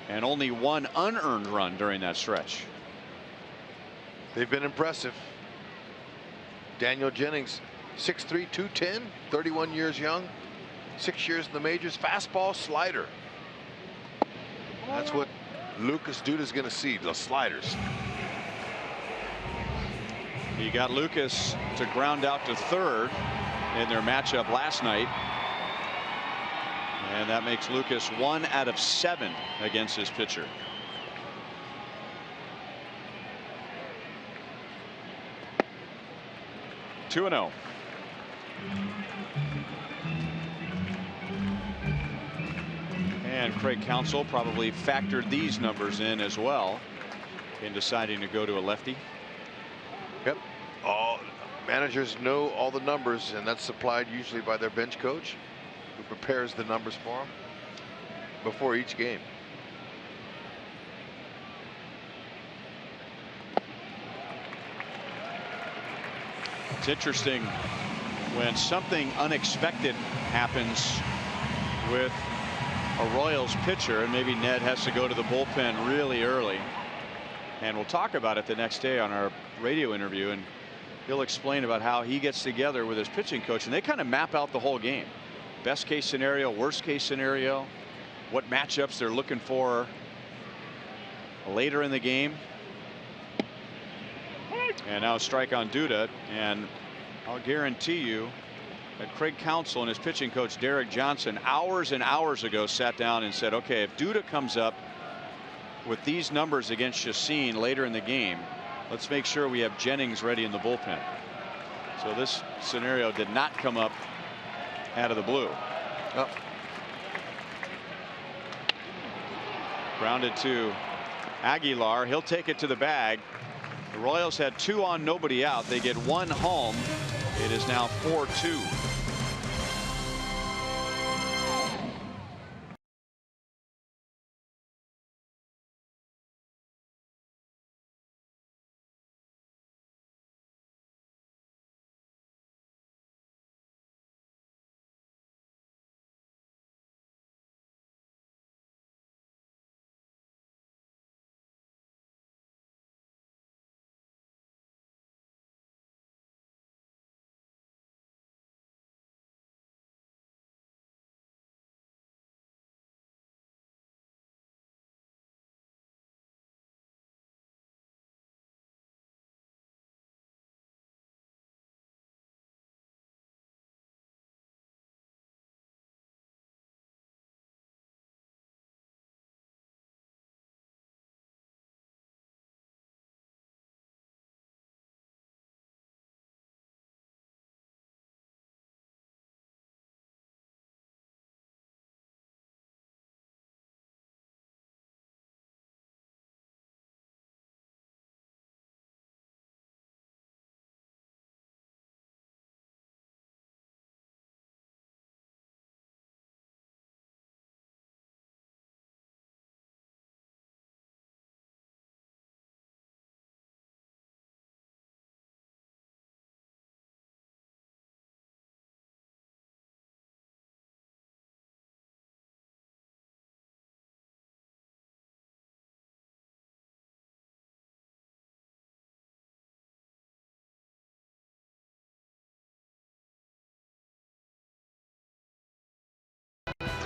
and only 1 unearned run during that stretch. They've been impressive. Daniel Jennings, 6'3", 210, 31 years young, 6 years in the majors. Fastball, slider. That's what Lucas Duda's going to see, the sliders. He got Lucas to ground out to third in their matchup last night, and that makes Lucas 1 out of 7 against his pitcher. 2-0. And Craig Counsell probably factored these numbers in as well in deciding to go to a lefty. Yep. All managers know all the numbers, and that's supplied usually by their bench coach, who prepares the numbers for them before each game. It's interesting when something unexpected happens with a Royals pitcher, and maybe Ned has to go to the bullpen really early. And we'll talk about it the next day on our radio interview, and he'll explain about how he gets together with his pitching coach, and they kind of map out the whole game. Best case scenario, worst case scenario, what matchups they're looking for later in the game. And now a strike on Duda, and I'll guarantee you that Craig Counsell and his pitching coach Derek Johnson hours and hours ago sat down and said, okay, if Duda comes up with these numbers against Chacin later in the game, let's make sure we have Jennings ready in the bullpen. So this scenario did not come up out of the blue. Oh. Grounded to Aguilar. He'll take it to the bag. The Royals had 2 on, nobody out. They get 1 home. It is now 4-2.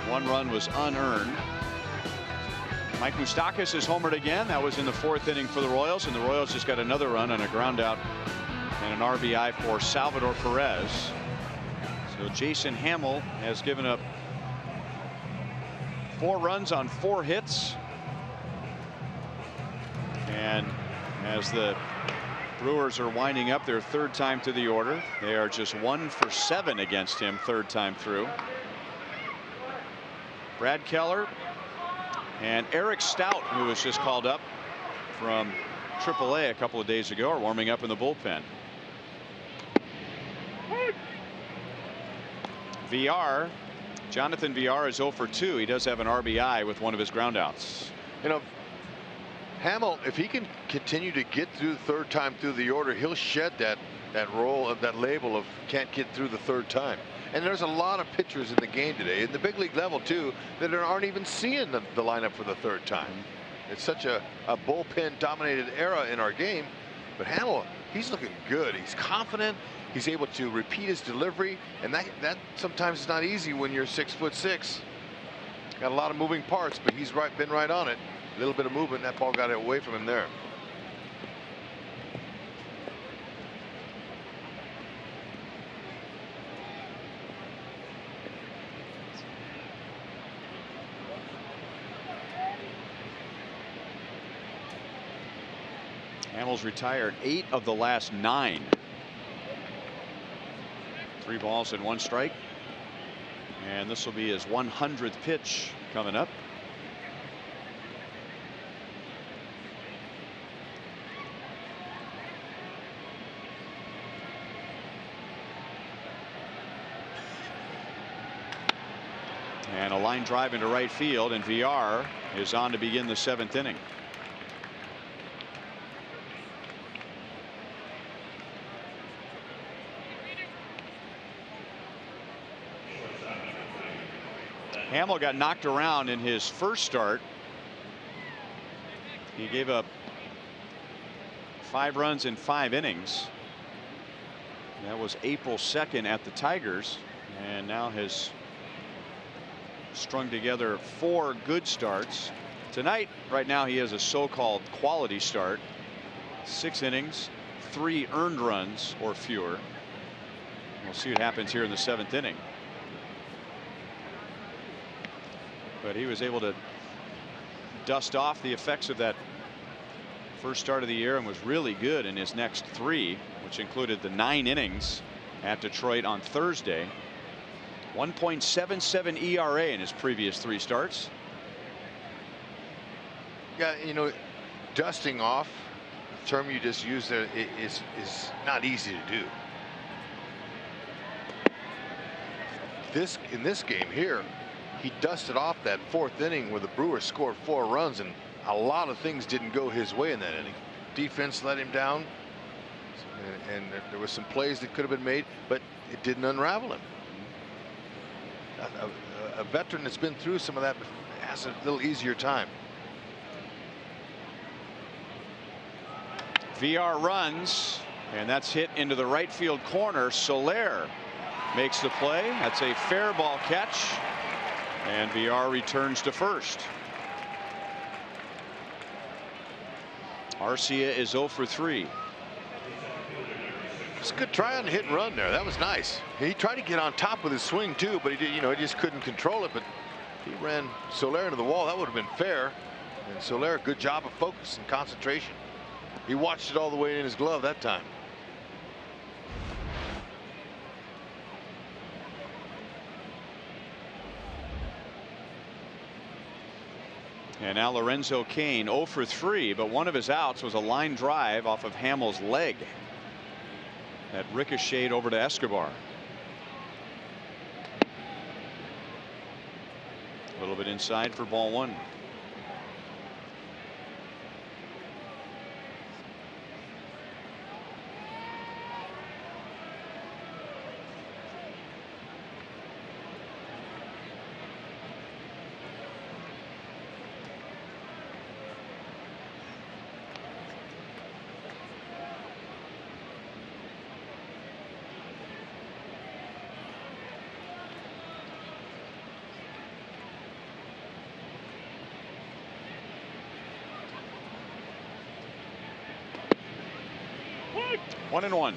One run was unearned. Mike Moustakas is homered again. That was in the 4th inning for the Royals, and the Royals just got another run on a ground out and an RBI for Salvador Perez. So Jason Hamill has given up 4 runs on 4 hits. And as the Brewers are winding up their 3rd time to the order, they are just 1 for 7 against him 3rd time through. Brad Keller and Eric Stout, who was just called up from AAA a couple of days ago, are warming up in the bullpen. VR, Jonathan VR is 0 for 2. He does have an RBI with one of his groundouts. You know, Hamill, if he can continue to get through the 3rd time through the order, he'll shed that role of that label of can't get through the 3rd time. And there's a lot of pitchers in the game today, in the big league level too, that aren't even seeing the lineup for the 3rd time. It's such a bullpen dominated era in our game. But Hamill, he's looking good. He's confident. He's able to repeat his delivery, and that sometimes is not easy when you're 6'6". Got a lot of moving parts, but he's been right on it. A little bit of movement, that ball got away from him there. Hamill's retired 8 of the last 9. 3 balls and 1 strike. And this will be his 100th pitch coming up. And a line drive into right field, and VR is on to begin the 7th inning. Hamill got knocked around in his first start. He gave up 5 runs in 5 innings. That was April 2nd at the Tigers, and now has strung together 4 good starts. Tonight, right now, he has a so-called quality start. 6 innings, 3 earned runs or fewer. We'll see what happens here in the 7th inning. But he was able to dust off the effects of that first start of the year and was really good in his next 3, which included the 9 innings at Detroit on Thursday. 1.77 ERA in his previous 3 starts. Yeah, you know, dusting off, the term you just used there, is not easy to do. In this game here, he dusted off that 4th inning where the Brewers scored 4 runs, and a lot of things didn't go his way in that inning. Defense let him down, and there were some plays that could have been made, but it didn't unravel him. A veteran that's been through some of that has a little easier time. VR runs, and that's hit into the right field corner. Soler makes the play. That's a fair ball catch, and VR returns to first. Arcia is 0 for 3. It's a good try on the hit and run there. That was nice. He tried to get on top with his swing too, but he did, he just couldn't control it. But he ran Soler into the wall. That would have been fair. And Soler, good job of focus and concentration. He watched it all the way in his glove that time. And now Lorenzo Cain 0 for 3, but one of his outs was a line drive off of Hamill's leg that ricocheted over to Escobar. A little bit inside for ball 1. One and one.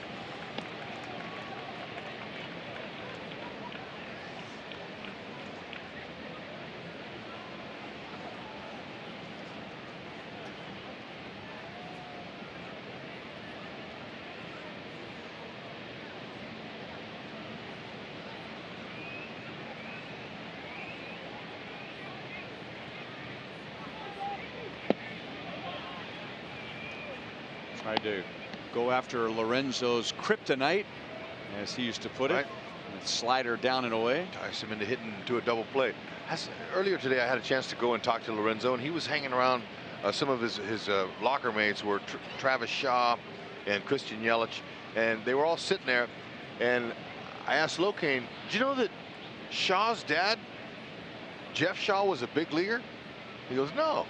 Tried to go after Lorenzo's kryptonite, as he used to put it. Right. And slider down and away. Ties him into hitting to a double play. Earlier today, I had a chance to go and talk to Lorenzo, and he was hanging around some of his locker mates were Travis Shaw and Christian Yelich, and they were all sitting there. And I asked Locaine, "Do you know that Shaw's dad, Jeff Shaw, was a big leaguer?" He goes, "No,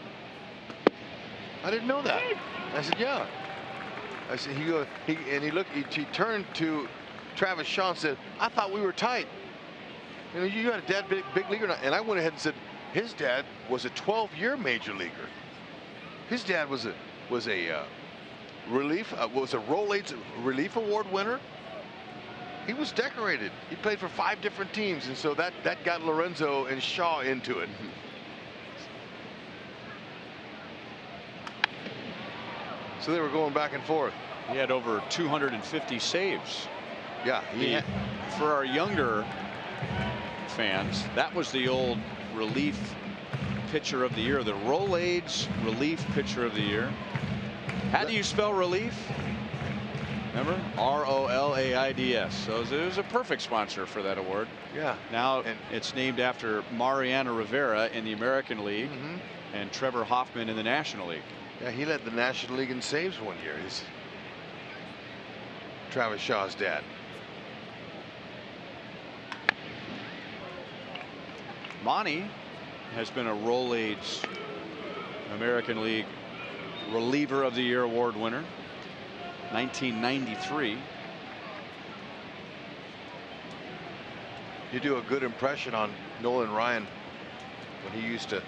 I didn't know that." I said, "Yeah." I said, he turned to Travis Shaw and said, "I thought we were tight. You know, you got a dad big leaguer." And I went ahead and said, his dad was a 12-year major leaguer. His dad was a Rolaids Relief Award winner. He was decorated. He played for 5 different teams, and so that got Lorenzo and Shaw into it. So they were going back and forth. He had over 250 saves. Yeah, The for our younger fans, that was the old relief pitcher of the year, the Rolaids relief pitcher of the year. How do you spell relief? Remember? R-O-L-A-I-D-S. So it was a perfect sponsor for that award. Yeah. Now it's named after Mariano Rivera in the American League and Trevor Hoffman in the National League. Yeah, he led the National League in saves one year. He's Travis Shaw's dad. Monty has been a Rolaids American League Reliever of the Year award winner, 1993. You do a good impression on Nolan Ryan when he used to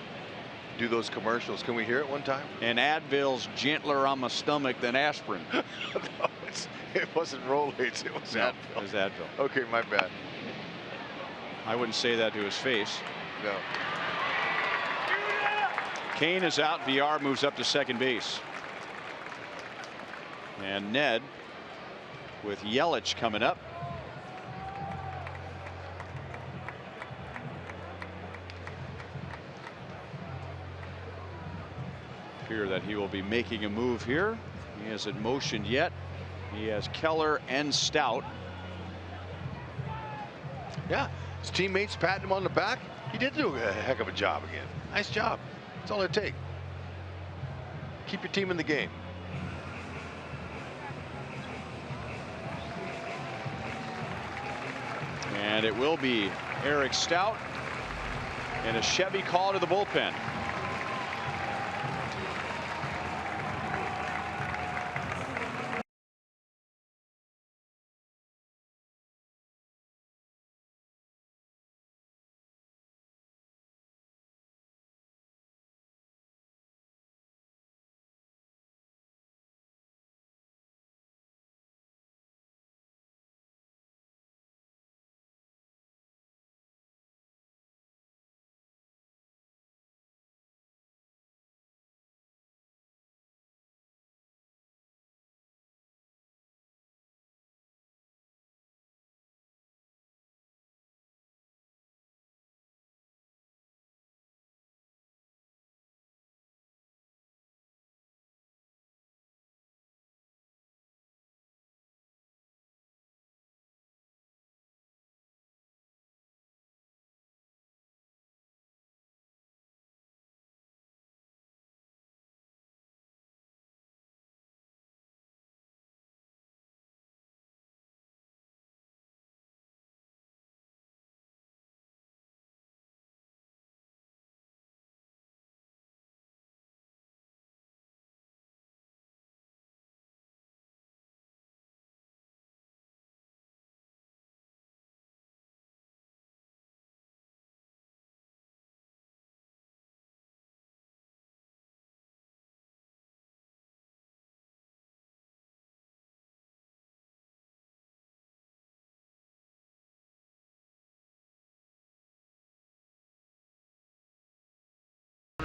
do those commercials. Can we hear it one time? And Advil's gentler on my stomach than aspirin. No, it wasn't Rolaids, it was Advil. It was Advil. Okay, my bad. I wouldn't say that to his face. No. Kane is out. VR moves up to second base. And Ned with Yelich coming up. Appear that he will be making a move here. He hasn't motioned yet. He has Keller and Stout. Yeah, his teammates patting him on the back. He did do a heck of a job again. Nice job. That's all it takes. Keep your team in the game. And it will be Eric Stout and a Chevy call to the bullpen.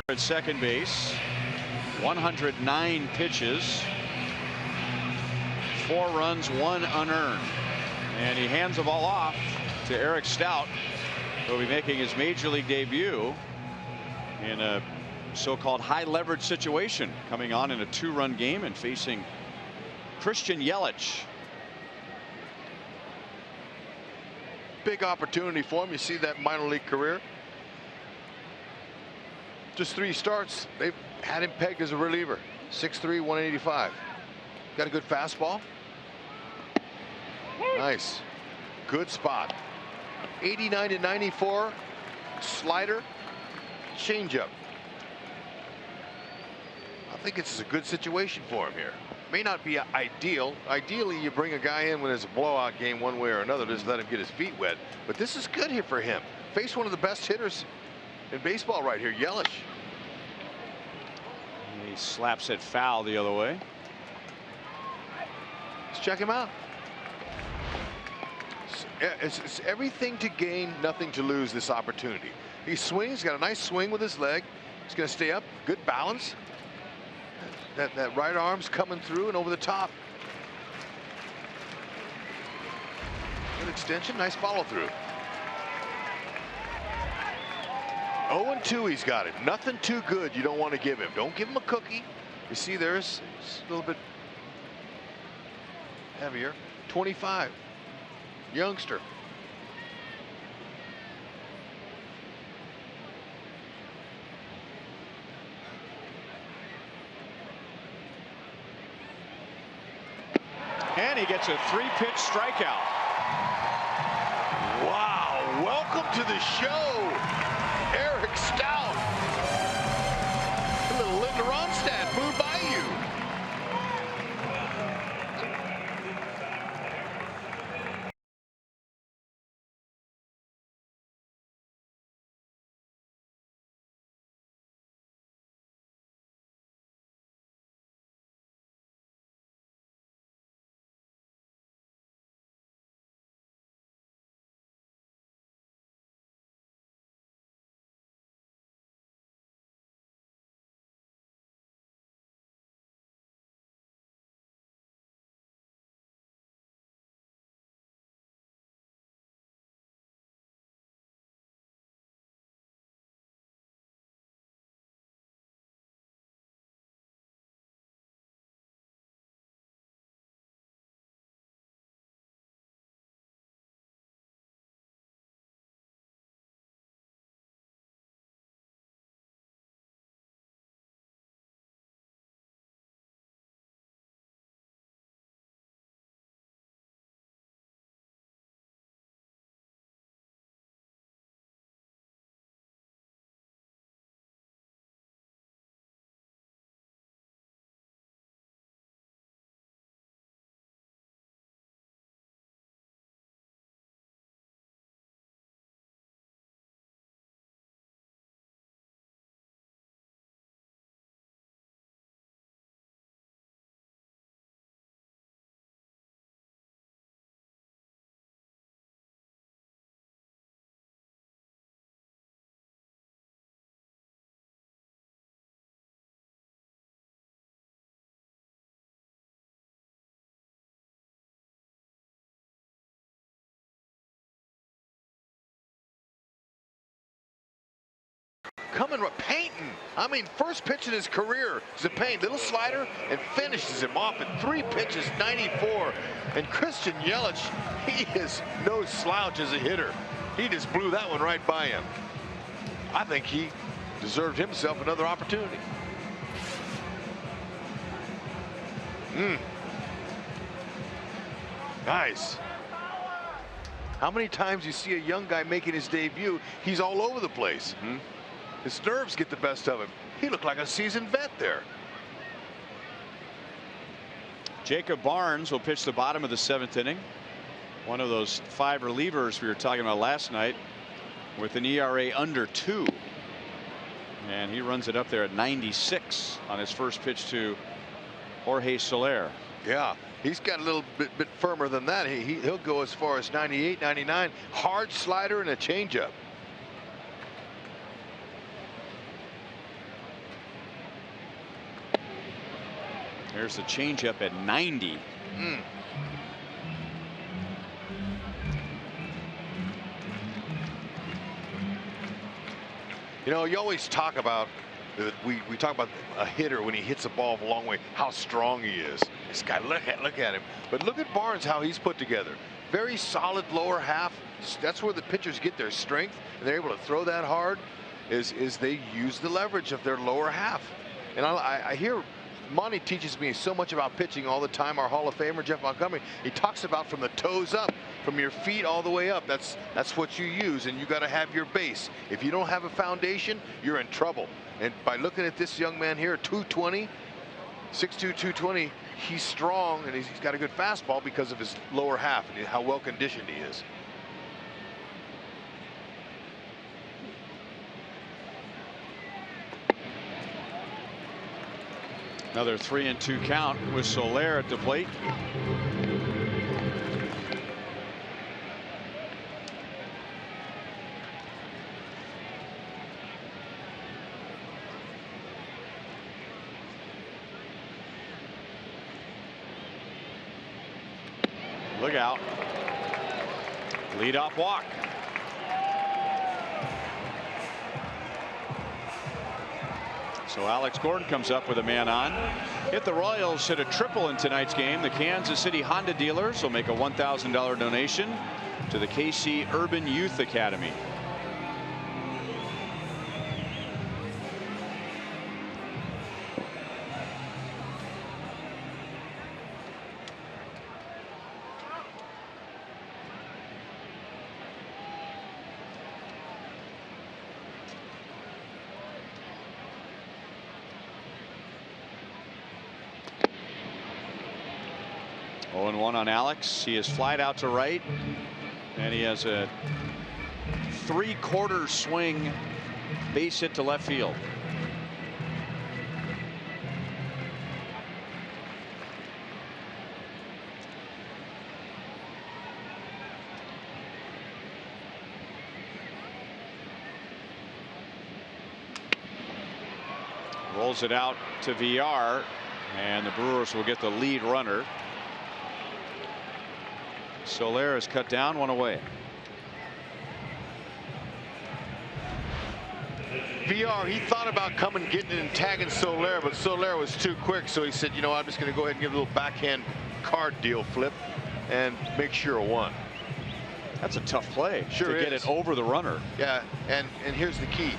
At second base, 109 pitches, 4 runs, 1 unearned, and he hands the ball off to Eric Stout, who will be making his major league debut in a so-called high leverage situation, coming on in a 2-run game and facing Christian Yelich. Big opportunity for him. You see that minor league career. Just 3 starts. They've had him pegged as a reliever. 6'3", 185. Got a good fastball. Nice. Good spot. 89 to 94. Slider. Changeup. I think it's a good situation for him here. May not be ideal. Ideally, you bring a guy in when it's a blowout game one way or another. Just let him get his feet wet. But this is good here for him. Face one of the best hitters in baseball right here, Yelich. He slaps it foul the other way. Let's check him out. It's everything to gain, nothing to lose this opportunity. He swings, got a nice swing with his leg. He's going to stay up, good balance. That right arm's coming through and over the top. Good extension, nice follow through. 0-2 he's got it. Nothing too good you don't want to give him. Don't give him a cookie. You see there's a little bit heavier. 25. Youngster. And he gets a 3-pitch strikeout. Wow, welcome to the show, Eric Stout. A little Linda Ronstadt flew by you. Coming with painting. I mean, first pitch in his career is a paint. Little slider and finishes him off at 3 pitches, 94. And Christian Yelich, he is no slouch as a hitter. He just blew that one right by him. I think he deserved himself another opportunity. Nice. How many times you see a young guy making his debut, he's all over the place. His nerves get the best of him. He looked like a seasoned vet there. Jacob Barnes will pitch the bottom of the 7th inning. One of those 5 relievers we were talking about last night with an ERA under 2. And he runs it up there at 96 on his first pitch to Jorge Soler. Yeah, he's got a little bit firmer than that. He'll go as far as 98, 99. Hard slider and a changeup. There's the changeup at 90. You know, you always talk about, we talk about a hitter when he hits a ball a long way, how strong he is. This guy, look at him. But look at Barnes, how he's put together. Very solid lower half. That's where the pitchers get their strength, and they're able to throw that hard, is they use the leverage of their lower half. And I hear Monty teaches me so much about pitching all the time. Our Hall of Famer, Jeff Montgomery, he talks about from the toes up, from your feet all the way up. That's what you use, and you got to have your base. If you don't have a foundation, you're in trouble. And by looking at this young man here, 220, 6'2", 220, he's strong, and he's got a good fastball because of his lower half and how well conditioned he is. Another 3-2 count with Soler at the plate. Look out. Leadoff walk. So Alex Gordon comes up with a man on. If the Royals hit a triple in tonight's game, the Kansas City Honda dealers will make a $1,000 donation to the KC Urban Youth Academy. Oh, and 1 on Alex. He is flied out to right, and he has a 3/4 swing base hit to left field. Rolls it out to VR, and the Brewers will get the lead runner. Soler is cut down, 1 away. VR, he thought about coming, getting it and tagging Soler, but Soler was too quick, so he said, you know, I'm just going to go ahead and give a little backhand card deal flip and make sure a 1. That's a tough play. Sure to get is. it over the runner. Yeah, and here's the key: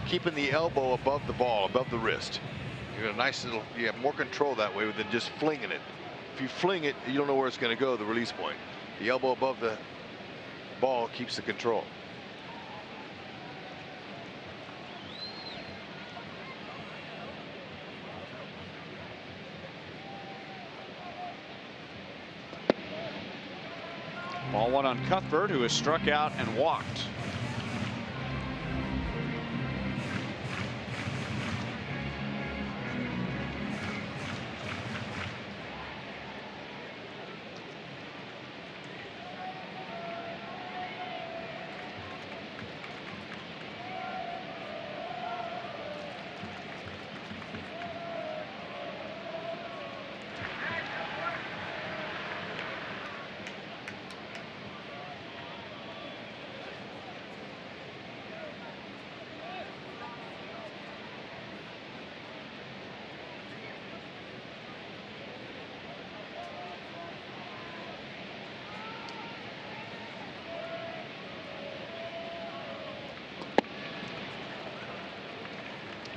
keeping the elbow above the ball, above the wrist. You got a nice little. You have more control that way than just flinging it. If you fling it, you don't know where it's going to go. The release point. The elbow above the ball keeps the control. Ball 1 on Cuthbert, who has struck out and walked.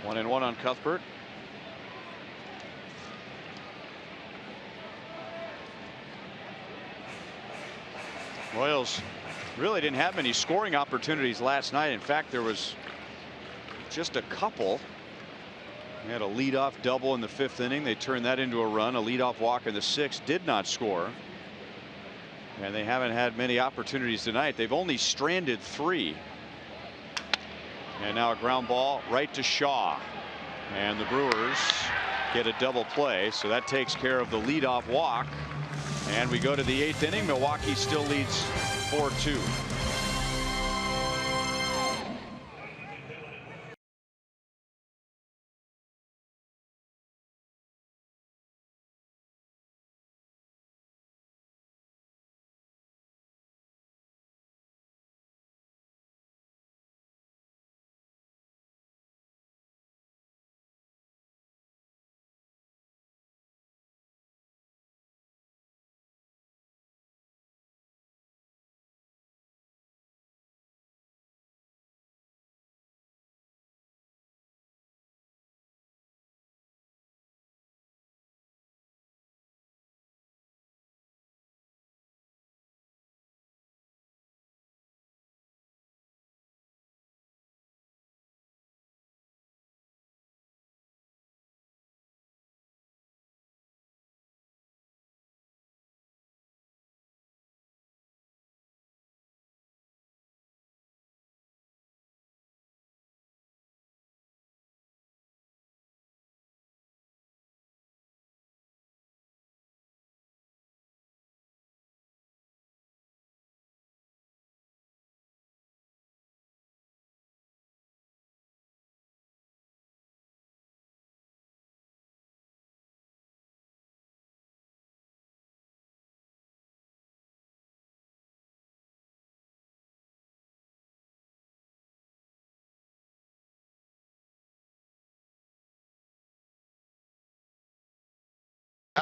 One and one on Cuthbert. Royals really didn't have many scoring opportunities last night. In fact, there was just a couple. They had a leadoff double in the 5th inning. They turned that into a run. A leadoff walk in the 6th. Did not score. And they haven't had many opportunities tonight. They've only stranded 3. And now a ground ball right to Shaw. And the Brewers get a double play. So that takes care of the leadoff walk. And we go to the 8th inning. Milwaukee still leads 4-2.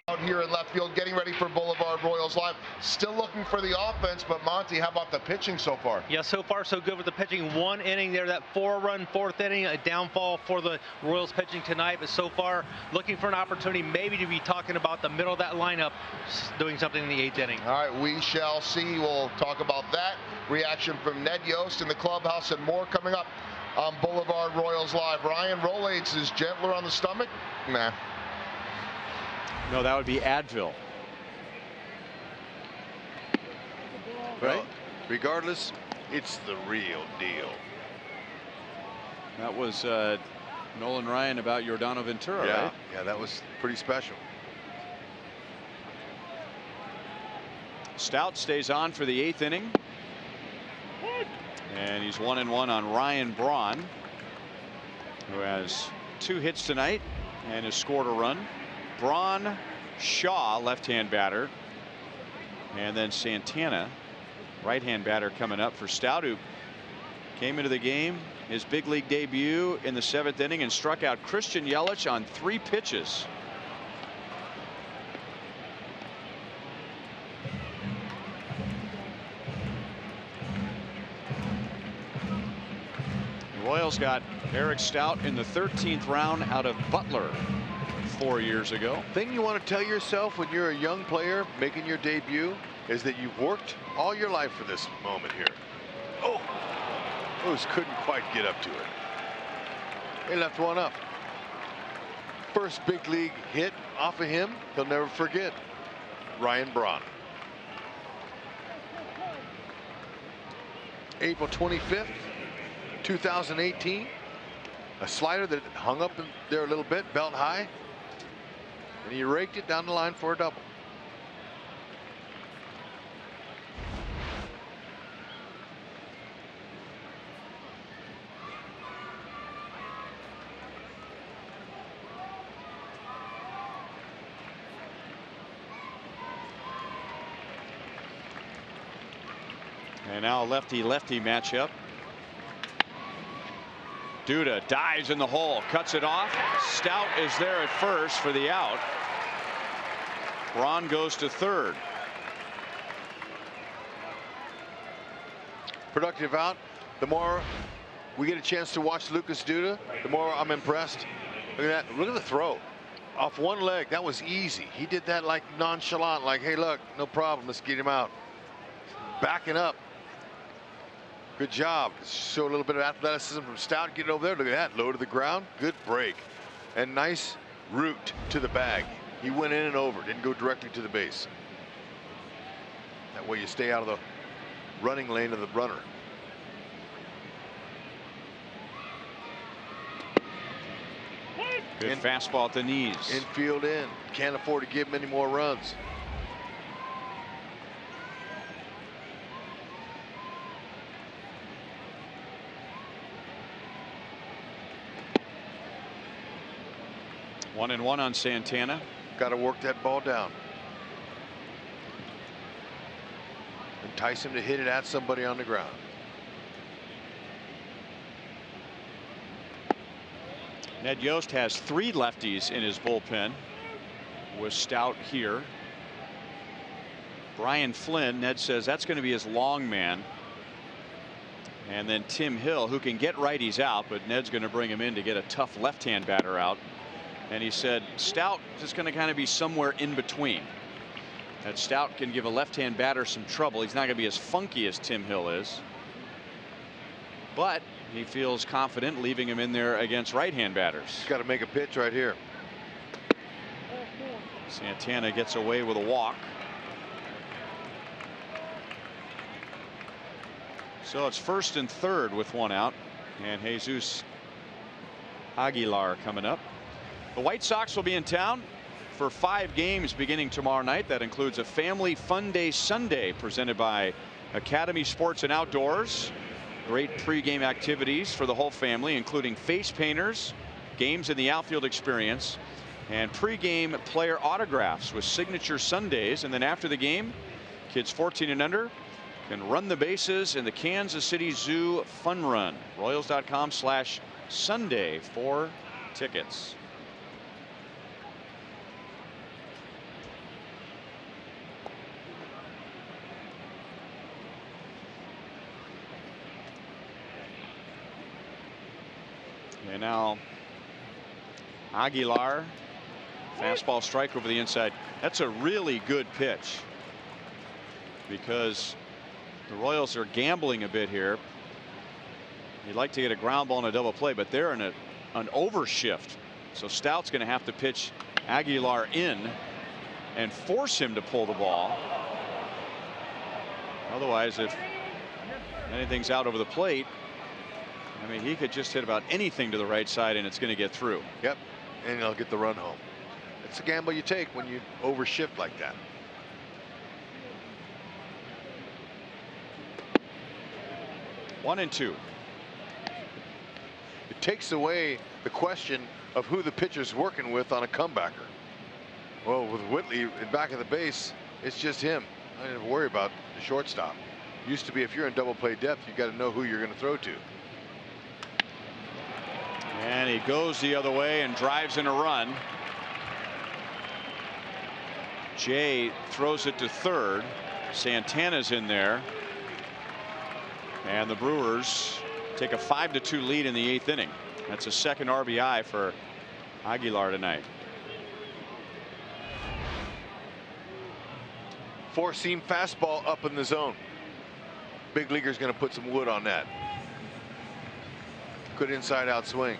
out here in left field, getting ready for Boulevard Royals Live. Still looking for the offense, but Monty, how about the pitching so far? Yeah, so far so good with the pitching. One inning there, that 4-run fourth inning, a downfall for the Royals pitching tonight, but so far looking for an opportunity maybe to be talking about the middle of that lineup doing something in the 8th inning. All right, we shall see. We'll talk about that. Reaction from Ned Yost in the clubhouse and more coming up on Boulevard Royals Live. Ryan, Rolaids is gentler on the stomach? Nah. No, that would be Advil. Right? Regardless, it's the real deal. That was Nolan Ryan about Yordano Ventura, Yeah, right? yeah, that was pretty special. Stout stays on for the 8th inning. And he's 1-1 on Ryan Braun, who has 2 hits tonight and has scored a run. Braun, Shaw, left-hand batter, and then Santana, right-hand batter, coming up for Stout, who came into the game his big league debut in the 7th inning and struck out Christian Yelich on 3 pitches. The Royals got Eric Stout in the 13th round out of Butler 4 years ago. Thing you want to tell yourself when you're a young player making your debut is that you've worked all your life for this moment here. Oh, those couldn't quite get up to it. They left one up. First big league hit off of him, he'll never forget. Ryan Braun. April 25th, 2018. A slider that hung up in there a little bit, belt high, and he raked it down the line for a double. And now a lefty-lefty matchup. Duda dives in the hole, cuts it off. Stout is there at first for the out. Braun goes to third. Productive out. The more we get a chance to watch Lucas Duda, the more I'm impressed. Look at that. Look at the throw. Off one leg. That was easy. He did that like nonchalant, like, hey, look, no problem. Let's get him out. Backing up. Good job. Show a little bit of athleticism from Stout. Get it over there. Look at that. Low to the ground. Good break. And nice route to the bag. He went in and over. Didn't go directly to the base. That way you stay out of the running lane of the runner. Good fastball at the knees. Infield in. Can't afford to give him any more runs. 1-1 on Santana. Got to work that ball down. Entice him to hit it at somebody on the ground. Ned Yost has 3 lefties in his bullpen with Stout here. Brian Flynn, Ned says that's going to be his long man. And then Tim Hill, who can get righties out, but Ned's going to bring him in to get a tough left-hand batter out. And he said Stout is going to kind of be somewhere in between. That Stout can give a left-hand batter some trouble. He's not going to be as funky as Tim Hill is, but he feels confident leaving him in there against right-hand batters. Got to make a pitch right here. Santana gets away with a walk. So it's first and third with one out, and Jesus Aguilar coming up. The White Sox will be in town for 5 games beginning tomorrow night. That includes a family fun day Sunday presented by Academy Sports and Outdoors. Great pregame activities for the whole family, including face painters, games in the outfield experience, and pregame player autographs with signature Sundays. And then after the game, kids 14 and under can run the bases in the Kansas City Zoo Fun Run. Royals.com/Sunday for tickets. And now Aguilar, fastball strike over the inside. That's a really good pitch, because the Royals are gambling a bit here. You'd like to get a ground ball and a double play, but they're in an overshift. So Stout's going to have to pitch Aguilar in and force him to pull the ball. Otherwise, if anything's out over the plate, I mean, he could just hit about anything to the right side and it's going to get through. Yep, and he'll get the run home. It's a gamble you take when you overshift like that. One and two. It takes away the question of who the pitcher's working with on a comebacker. Well, with Whitley in back of the base, it's just him. I didn't have to worry about the shortstop. Used to be, if you're in double play depth, you got to know who you're going to throw to. And he goes the other way and drives in a run. Jay throws it to third. Santana's in there. And the Brewers take a 5-2 lead in the 8th inning. That's a second RBI for Aguilar tonight. Four-seam fastball up in the zone. Big leaguer's going to put some wood on that. Good inside-out swing.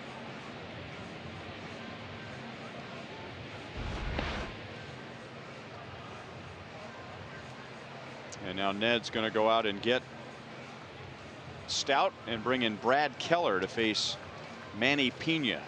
And now Ned's going to go out and get Stout and bring in Brad Keller to face Manny Pena.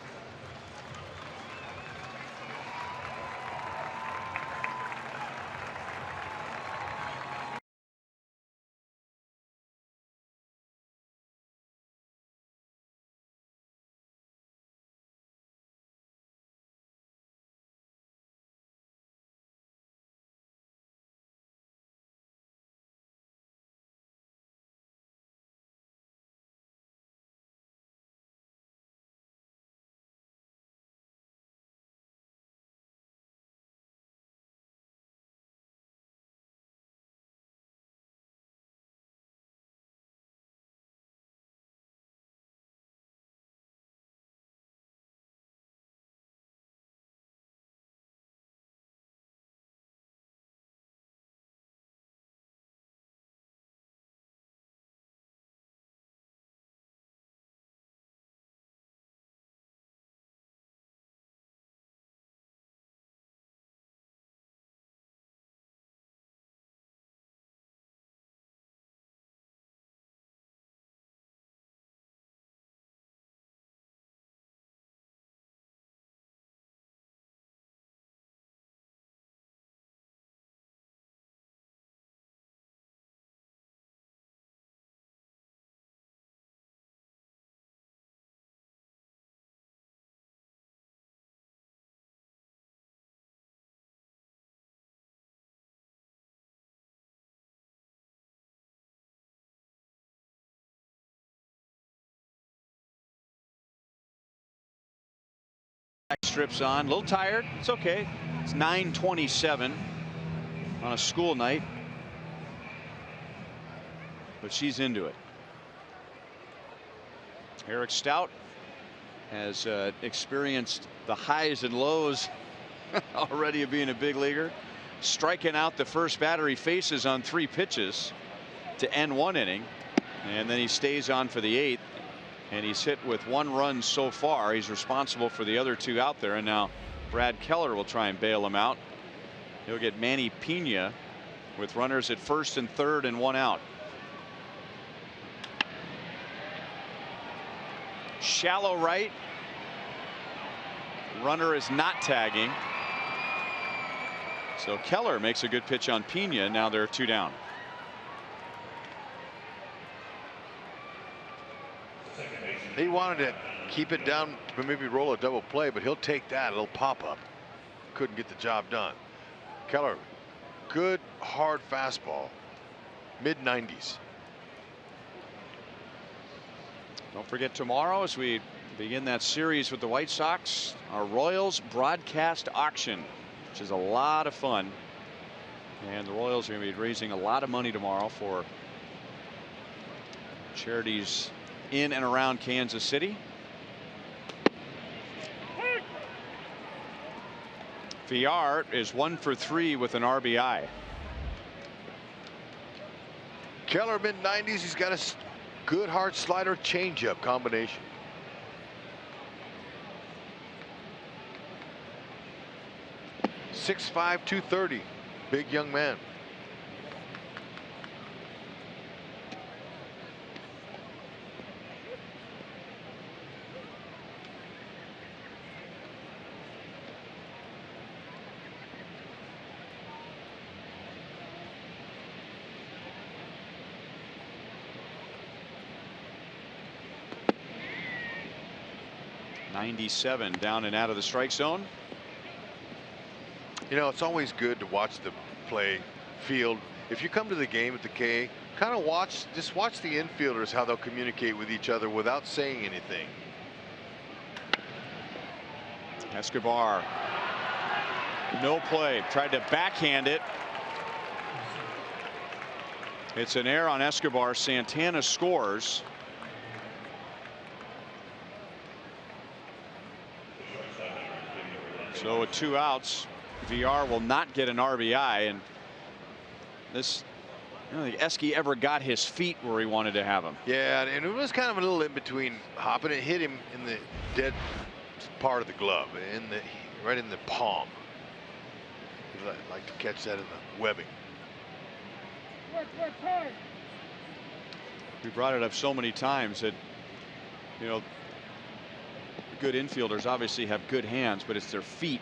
Strips on, a little tired. It's okay. It's 9:27 on a school night, but she's into it. Eric Stout has experienced the highs and lows already of being a big leaguer, striking out the first batter he faces on 3 pitches to end 1 inning, and then he stays on for the 8th. And he's hit with 1 run so far. He's responsible for the other 2 out there. And now Brad Keller will try and bail him out. He'll get Manny Pena with runners at first and third and 1 out. Shallow right. Runner is not tagging. So Keller makes a good pitch on Pena. Now there are 2 down. He wanted to keep it down, maybe roll a double play, but he'll take that. It'll pop up. Couldn't get the job done. Keller, good hard fastball, mid-90s. Don't forget, tomorrow as we begin that series with the White Sox, our Royals broadcast auction, which is a lot of fun. And the Royals are going to be raising a lot of money tomorrow for charities in and around Kansas City. VR is 1 for 3 with an RBI. Keller mid-90s. He's got a good hard slider changeup combination. .65, 230. Big young man. .97 down and out of the strike zone. You know, it's always good to watch the play field. If you come to the game at the K, kind of just watch the infielders, how they'll communicate with each other without saying anything. Escobar, no play, tried to backhand it. It's an error on Escobar. Santana scores. So with 2 outs, VR will not get an RBI, and this, I don't think Esky ever got his feet where he wanted to have them. Yeah, and it was kind of a little in between hopping. It hit him in the dead part of the glove, right in the palm. I'd like to catch that in the webbing. We brought it up so many times that, you know, good infielders obviously have good hands, but it's their feet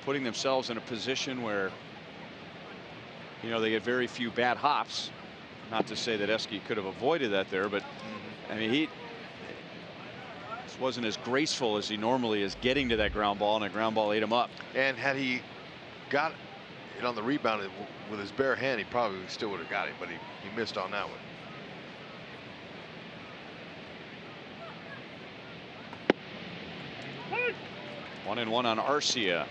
putting themselves in a position where, you know, they get very few bad hops. Not to say that Esky could have avoided that there, but I mean, he wasn't as graceful as he normally is getting to that ground ball, and a ground ball ate him up. And had he got it on the rebound with his bare hand, he probably still would have got it, but he missed on that one. One and one on Arcia.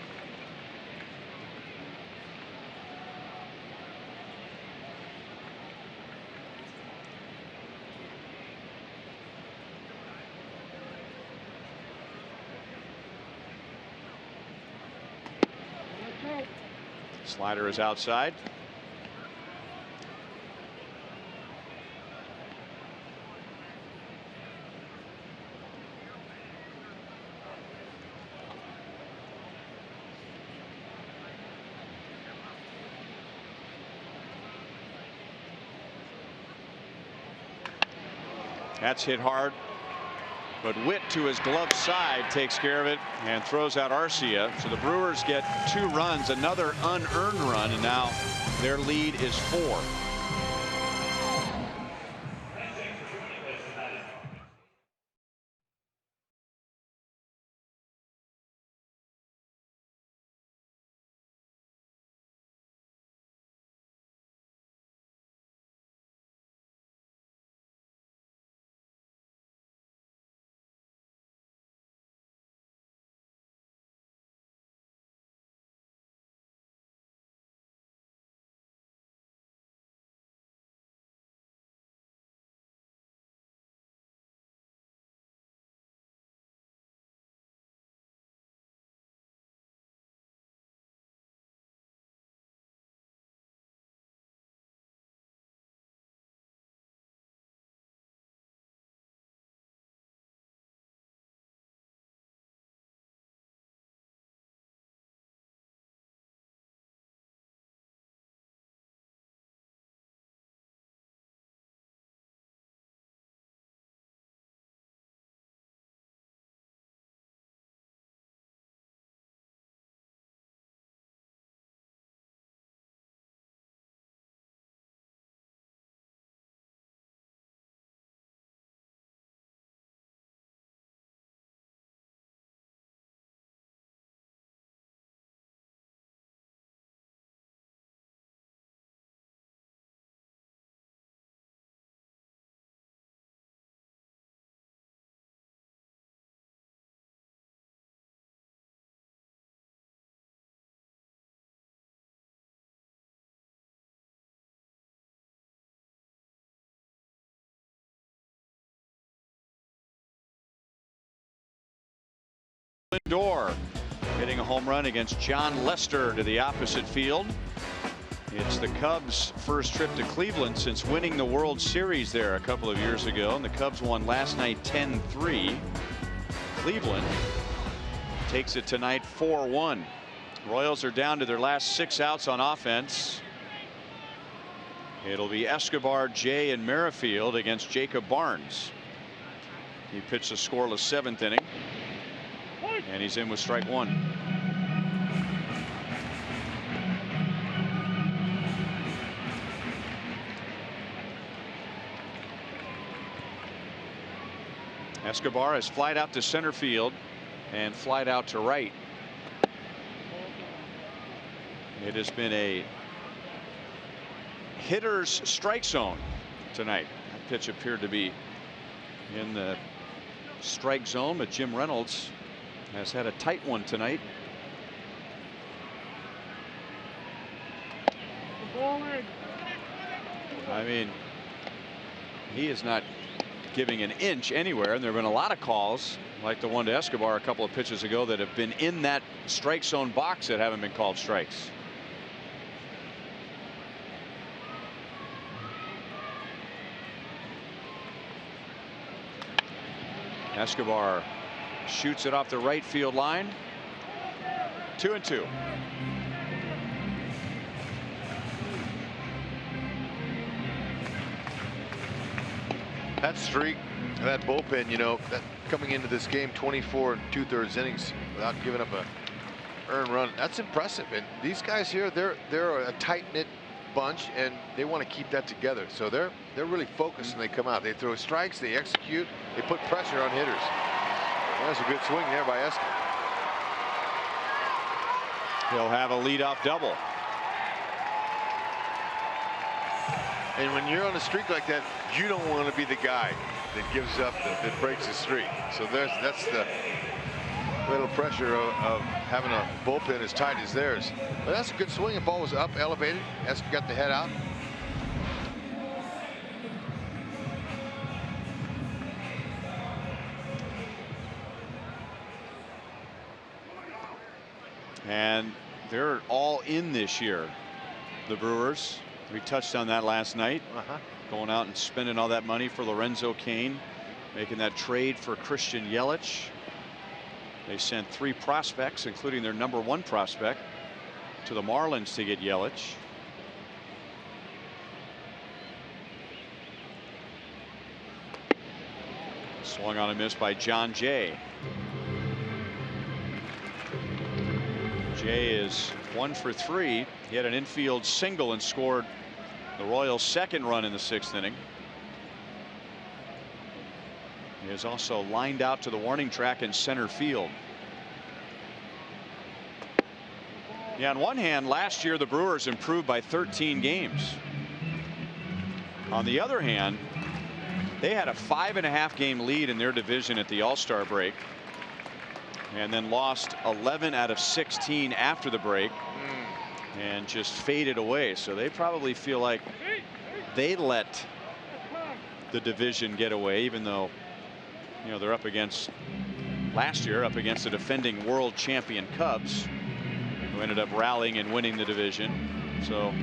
Slider is outside. That's hit hard, but Witt to his glove side takes care of it and throws out Arcia. So the Brewers get 2 runs, another unearned run, and now their lead is 4. Lindor hitting a a home run against John Lester to the opposite field. It's the Cubs' first trip to Cleveland since winning the World Series there a couple of years ago, and the Cubs won last night 10-3. Cleveland takes it tonight 4-1. Royals are down to their last 6 outs on offense. It'll be Escobar, Jay, and Merrifield against Jacob Barnes. He pitched a scoreless 7th inning, and he's in with strike 1. Escobar has flied out to center field and flied out to right. It has been a hitter's strike zone tonight. That pitch appeared to be in the strike zone, but Jim Reynolds has had a tight one tonight. I mean, he is not giving an inch anywhere, and there have been a lot of calls like the one to Escobar a couple of pitches ago that have been in that strike zone box that haven't been called strikes. Escobar shoots it off the right field line. 2-2. That streak, that bullpen, you know, that coming into this game 24 2/3 innings without giving up a earned run, that's impressive. And these guys here, they're a tight-knit bunch, and they want to keep that together. So they're really focused when they come out. They throw strikes, they execute, they put pressure on hitters. That's a good swing there by Escobar. He'll have a leadoff double. And when you're on a streak like that, you don't want to be the guy that gives up, that breaks the streak. So that's the little pressure of having a bullpen as tight as theirs. But that's a good swing. The ball was up, elevated. Escobar got the head out. And they're all in this year, the Brewers. We touched on that last night. Going out and spending all that money for Lorenzo Cain, making that trade for Christian Yelich. They sent 3 prospects, including their #1 prospect, to the Marlins to get Yelich. Swung on a miss by John Jay. Jay is 1 for 3. He had an infield single and scored the Royals' 2nd run in the 6th inning. He is also lined out to the warning track in center field. Yeah, on one hand, last year the Brewers improved by 13 games. On the other hand, they had a 5.5 game lead in their division at the All-Star break, and then lost 11 out of 16 after the break and just faded away. So they probably feel like they let the division get away, even though, you know, they're up against last year up against the defending world champion Cubs, who ended up rallying and winning the division. So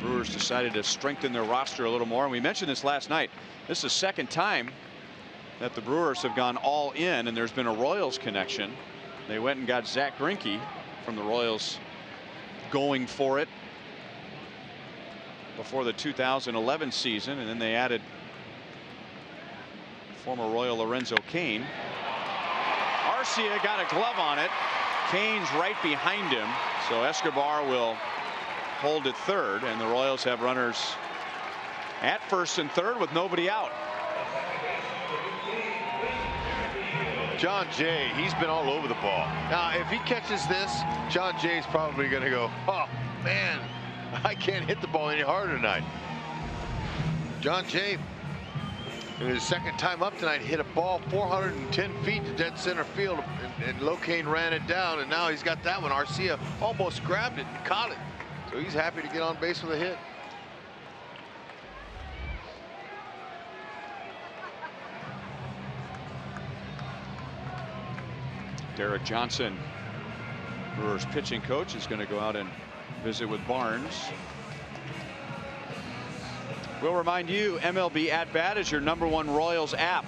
Brewers decided to strengthen their roster a little more, and we mentioned this last night. This is the 2nd time that the Brewers have gone all in, and there's been a Royals connection. They went and got Zach Greinke from the Royals, going for it before the 2011 season, and then they added former Royal Lorenzo Cain. Arcia got a glove on it. Cain's right behind him, so Escobar will hold at third, and the Royals have runners at first and third with nobody out. John Jay, he's been all over the ball. Now, if he catches this, John Jay's probably going to go, oh, man, I can't hit the ball any harder tonight. John Jay, in his 2nd time up tonight, hit a ball 410 feet to dead center field, and Locaine ran it down, and now he's got that one. Arcia almost grabbed it and caught it. So he's happy to get on base with a hit. Derek Johnson, Brewers pitching coach, is going to go out and visit with Barnes. We'll remind you, MLB At Bat is your #1 Royals app.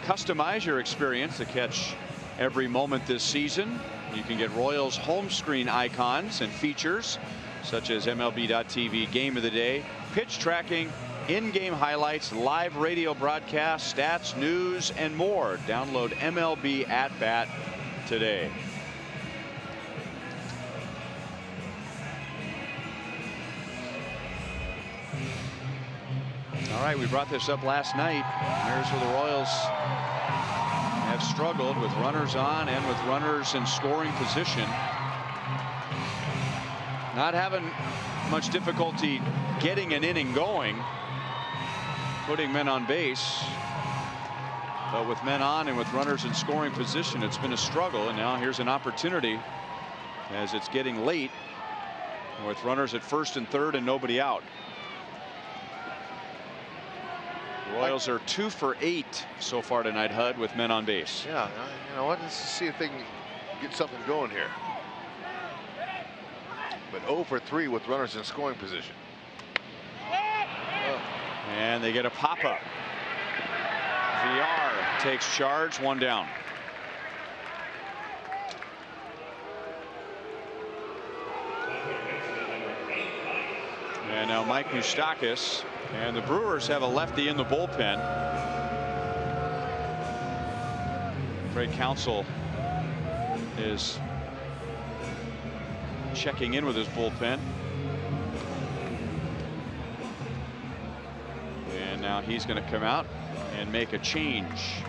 Customize your experience to catch every moment this season. You can get Royals home screen icons and features such as MLB.TV Game of the Day, pitch tracking, in-game highlights, live radio broadcasts, stats, news, and more. Download MLB At Bat today. All right, we brought this up last night. Here's where the Royals have struggled with runners on and with runners in scoring position. Not having much difficulty getting an inning going, putting men on base. But with men on and with runners in scoring position, it's been a struggle. And now here's an opportunity as it's getting late with runners at first and third and nobody out. Royals are 2 for 8 so far tonight, Hud, with men on base. Yeah, you know what? Let's see if they can get something going here. But 0 for 3 with runners in scoring position. And they get a pop-up. VR takes charge, 1 down. And now Mike Moustakas, and the Brewers have a lefty in the bullpen. Craig Counsell is checking in with his bullpen. And now he's going to come out and make a change.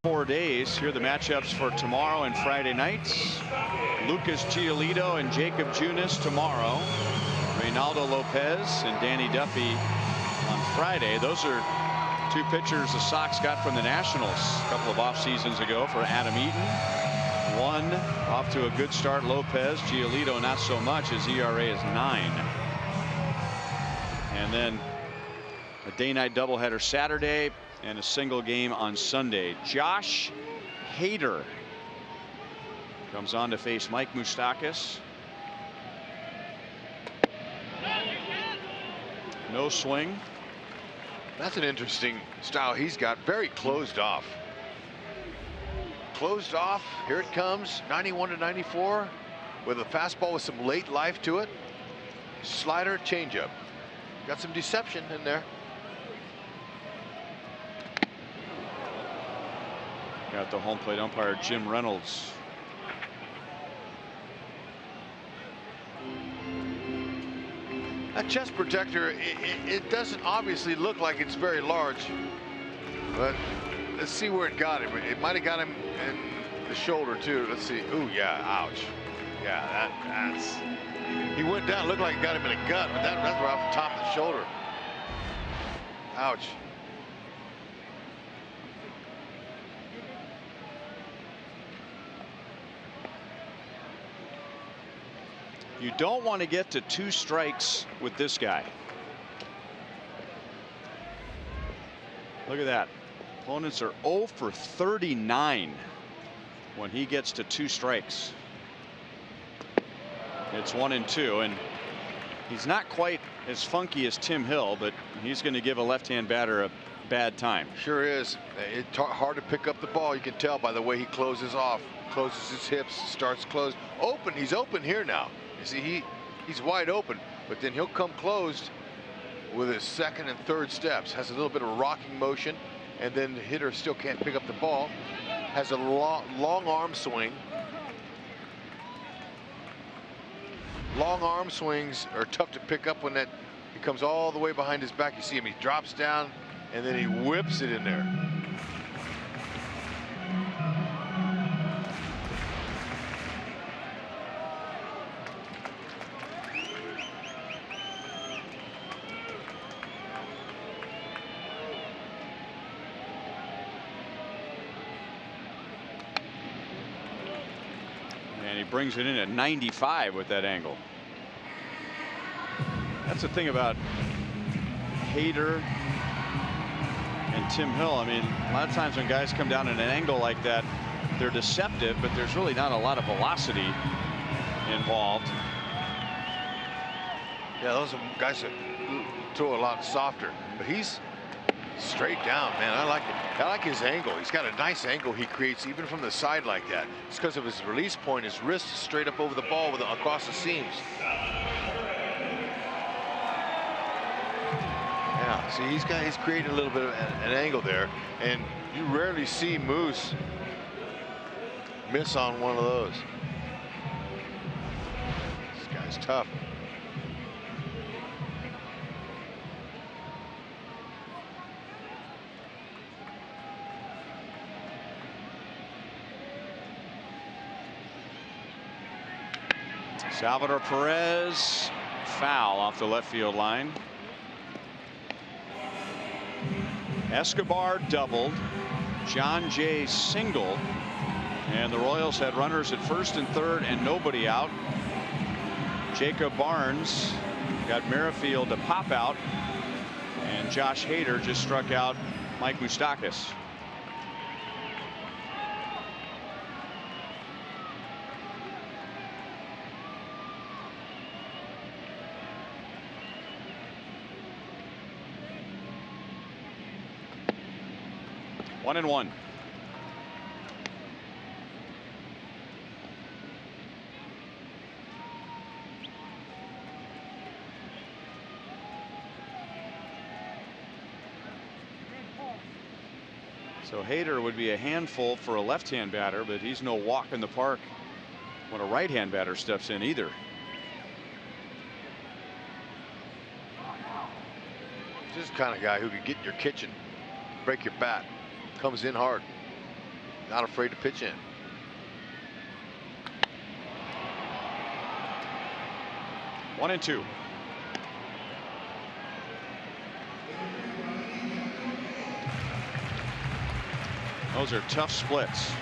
"4 days. Here are the matchups for tomorrow and Friday nights. Lucas Giolito and Jacob Junis tomorrow. Reynaldo Lopez and Danny Duffy on Friday. Those are 2 pitchers the Sox got from the Nationals a couple of off seasons ago for Adam Eaton. One off to a good start, Lopez. Giolito not so much. His ERA is 9. And then a day-night doubleheader Saturday and a single game on Sunday. Josh Hader comes on to face Mike Moustakas. No swing. That's an interesting style he's got. Very closed off. Closed off. Here it comes. 91 to 94 with a fastball with some late life to it. Slider, changeup. Got some deception in there. Got the home plate umpire Jim Reynolds. That chest protector, it doesn't obviously look like it's very large, but let's see where it got him. It might have got him in the shoulder too. Let's see. Ooh, yeah, ouch. Yeah, that's. He went down, looked like it got him in the gut, but that's right off the top of the shoulder. Ouch. You don't want to get to 2 strikes with this guy. Look at that. Opponents are 0 for 39 when he gets to 2 strikes. It's 1-2, and he's not quite as funky as Tim Hill, but he's going to give a left-hand batter a bad time. Sure is. It's hard to pick up the ball. You can tell by the way he closes off, closes his hips, starts closed. Open. He's open here now. You see, he's wide open, but then he'll come closed with his second and third steps. Has a little bit of rocking motion, and then the hitter still can't pick up the ball. Has a long arm swing. Long arm swings are tough to pick up when that he comes all the way behind his back. You see him, he drops down, and then he whips it in there. Brings it in at 95 with that angle. That's the thing about Hader and Tim Hill. I mean, a lot of times when guys come down at an angle like that, they're deceptive, but there's really not a lot of velocity involved. Yeah, those are guys that throw a lot softer, but he's straight down, man. I like it. I like his angle. He's got a nice angle he creates even from the side like that. It's because of his release point. His wrist is straight up over the ball with across the seams. Yeah, see, he's creating a little bit of an angle there, and you rarely see Moose miss on one of those. This guy's tough. Salvador Perez, foul off the left field line. Escobar doubled. John Jay singled. And the Royals had runners at first and third and nobody out. Jacob Barnes got Merrifield to pop out. And Josh Hader just struck out Mike Moustakas. One and one. So Hader would be a handful for a left-hand batter, but he's no walk in the park when a right-hand batter steps in either. This is the kind of guy who could get in your kitchen, break your bat. Comes in hard, not afraid to pitch in. One and two. Those are tough splits.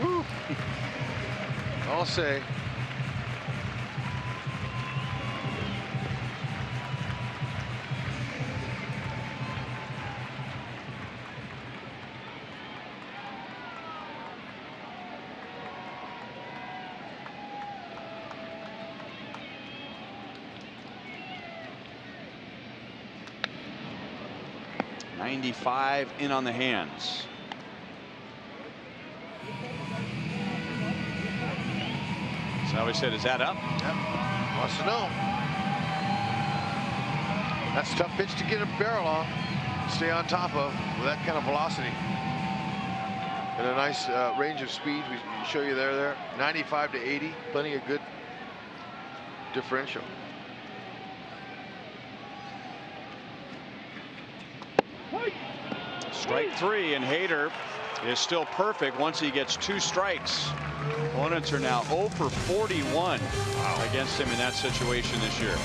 Woo. I'll say. .95 in on the hands. So we said, is that up? Yep. Wants to know. That's a tough pitch to get a barrel on. Stay on top of with that kind of velocity. And a nice range of speed we show you there. 95 to 80, plenty of good differential. Strike 3, and Hader is still perfect once he gets 2 strikes. Opponents are now 0 for 41 against him in that situation this year.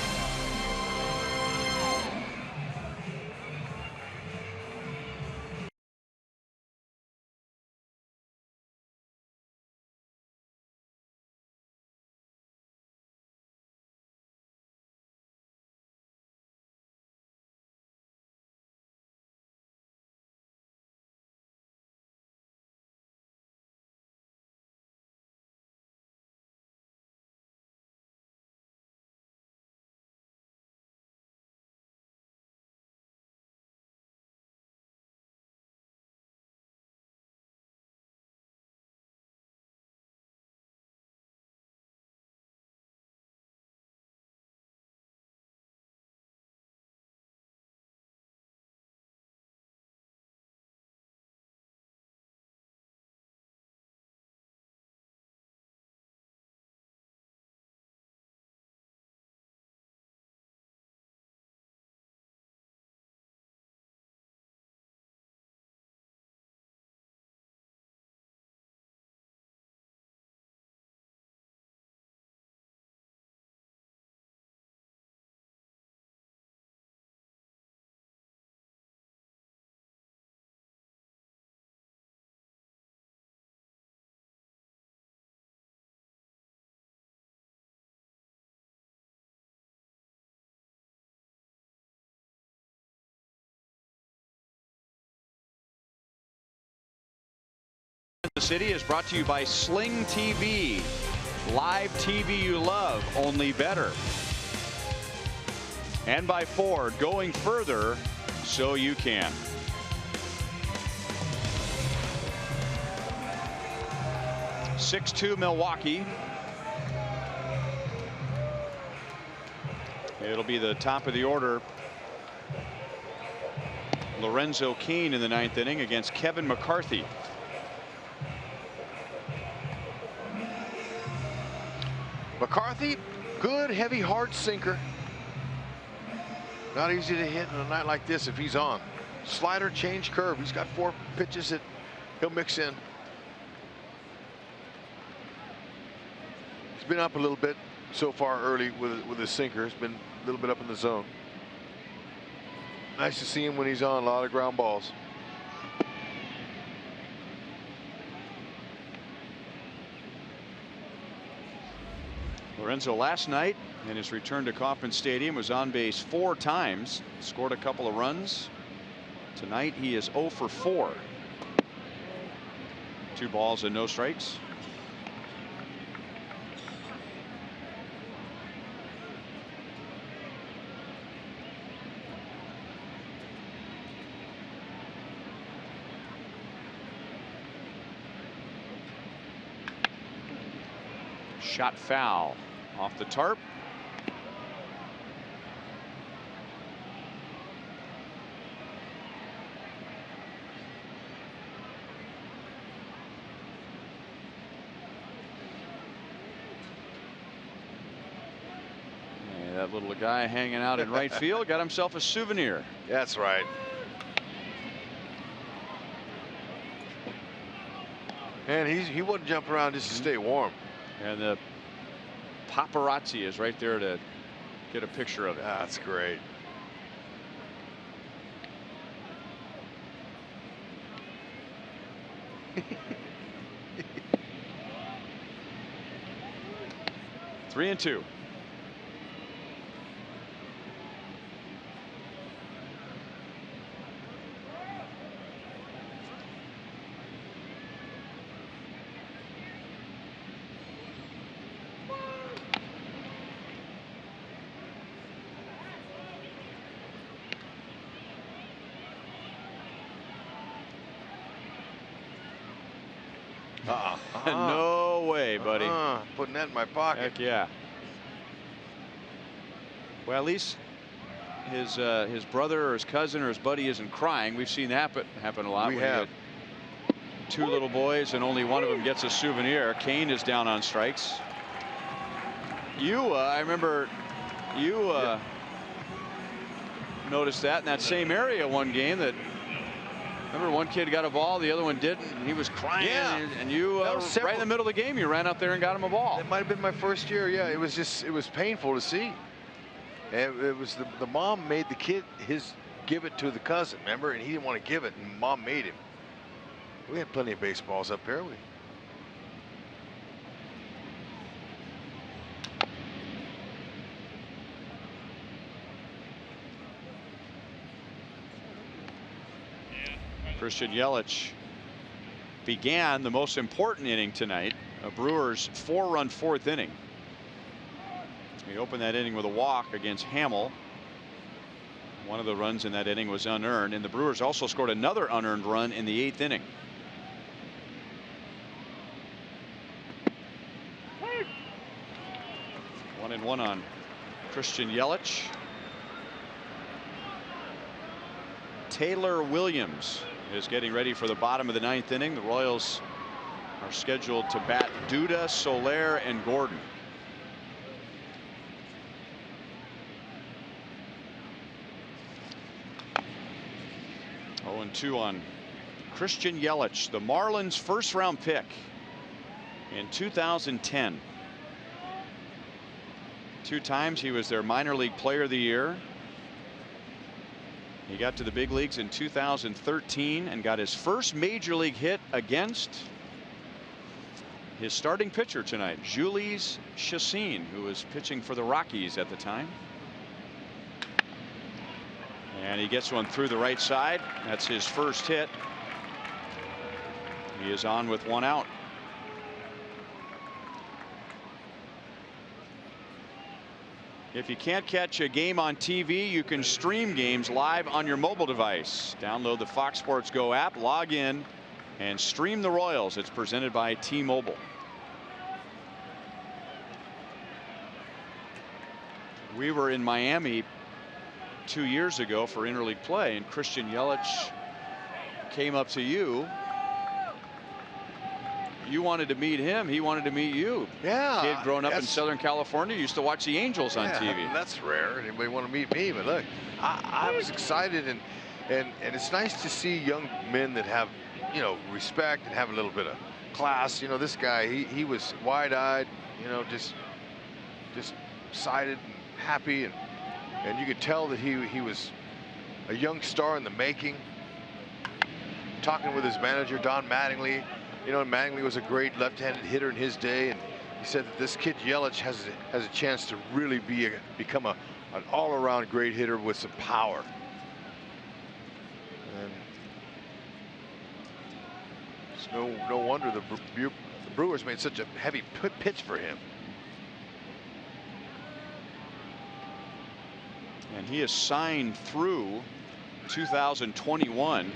The City is brought to you by Sling TV. Live TV you love, only better. And by Ford, going further so you can. (6-2) Milwaukee. It'll be the top of the order. Lorenzo Cain in the 9th inning against Kevin McCarthy. McCarthy, good, heavy, hard sinker. Not easy to hit on a night like this if he's on. Slider, change, curve. He's got 4 pitches that he'll mix in. He's been up a little bit so far early with his sinker. He's been a little bit up in the zone. Nice to see him when he's on. A lot of ground balls. Lorenzo last night in his return to Kauffman Stadium was on base 4 times, scored a couple of runs. Tonight he is 0 for 4. 2 balls and no strikes. Shot foul off the tarp. And that little guy hanging out in right field got himself a souvenir. That's right. And he wouldn't jump around just to stay warm. And the paparazzi is right there to get a picture of it. That's great. Three and two. No way, buddy. Putting that in my pocket. Heck yeah. Well, at least his brother or his cousin or his buddy isn't crying. We've seen that happen a lot. We have. 2 little boys and only one of them gets a souvenir. Kane is down on strikes. I remember you noticed that in that same area one game. That remember one kid got a ball, the other one didn't, and he was crying. Yeah. And you right in the middle of the game, you ran out there and got him a ball. It might have been my first year. Yeah, it was painful to see. And it was the mom made the kid give it to the cousin, remember, and he didn't want to give it, and mom made him. We had plenty of baseballs up here. Christian Yelich began the most important inning tonight, a Brewers 4-run 4th inning. He opened that inning with a walk against Hamill. One of the runs in that inning was unearned, and the Brewers also scored another unearned run in the 8th inning. One and one on Christian Yelich. Taylor Williams is getting ready for the bottom of the 9th inning. The Royals are scheduled to bat Duda, Soler, and Gordon. Oh, and 2 on Christian Yelich, the Marlins' first-round pick in 2010. 2 times he was their minor league player of the year. He got to the big leagues in 2013 and got his first major league hit against his starting pitcher tonight, Jhoulys Chacin, who was pitching for the Rockies at the time. And he gets one through the right side. That's his first hit. He is on with 1 out. If you can't catch a game on TV, you can stream games live on your mobile device. Download the Fox Sports Go app, log in, and stream the Royals. It's presented by T-Mobile. We were in Miami 2 years ago for interleague play, and Christian Yelich came up to you. You wanted to meet him. He wanted to meet you. Yeah. Kid growing up in Southern California, used to watch the Angels on TV. That's rare. Anybody want to meet me? But look, I was excited, and it's nice to see young men that have, respect and have a little bit of class. This guy, he was wide-eyed, just excited and happy, and you could tell that he was a young star in the making. Talking with his manager, Don Mattingly. Mattingly was a great left-handed hitter in his day, and he said that this kid Yelich has a chance to really become an all-around great hitter with some power. And it's no wonder the Brewers made such a heavy pitch for him. And he is signed through 2021.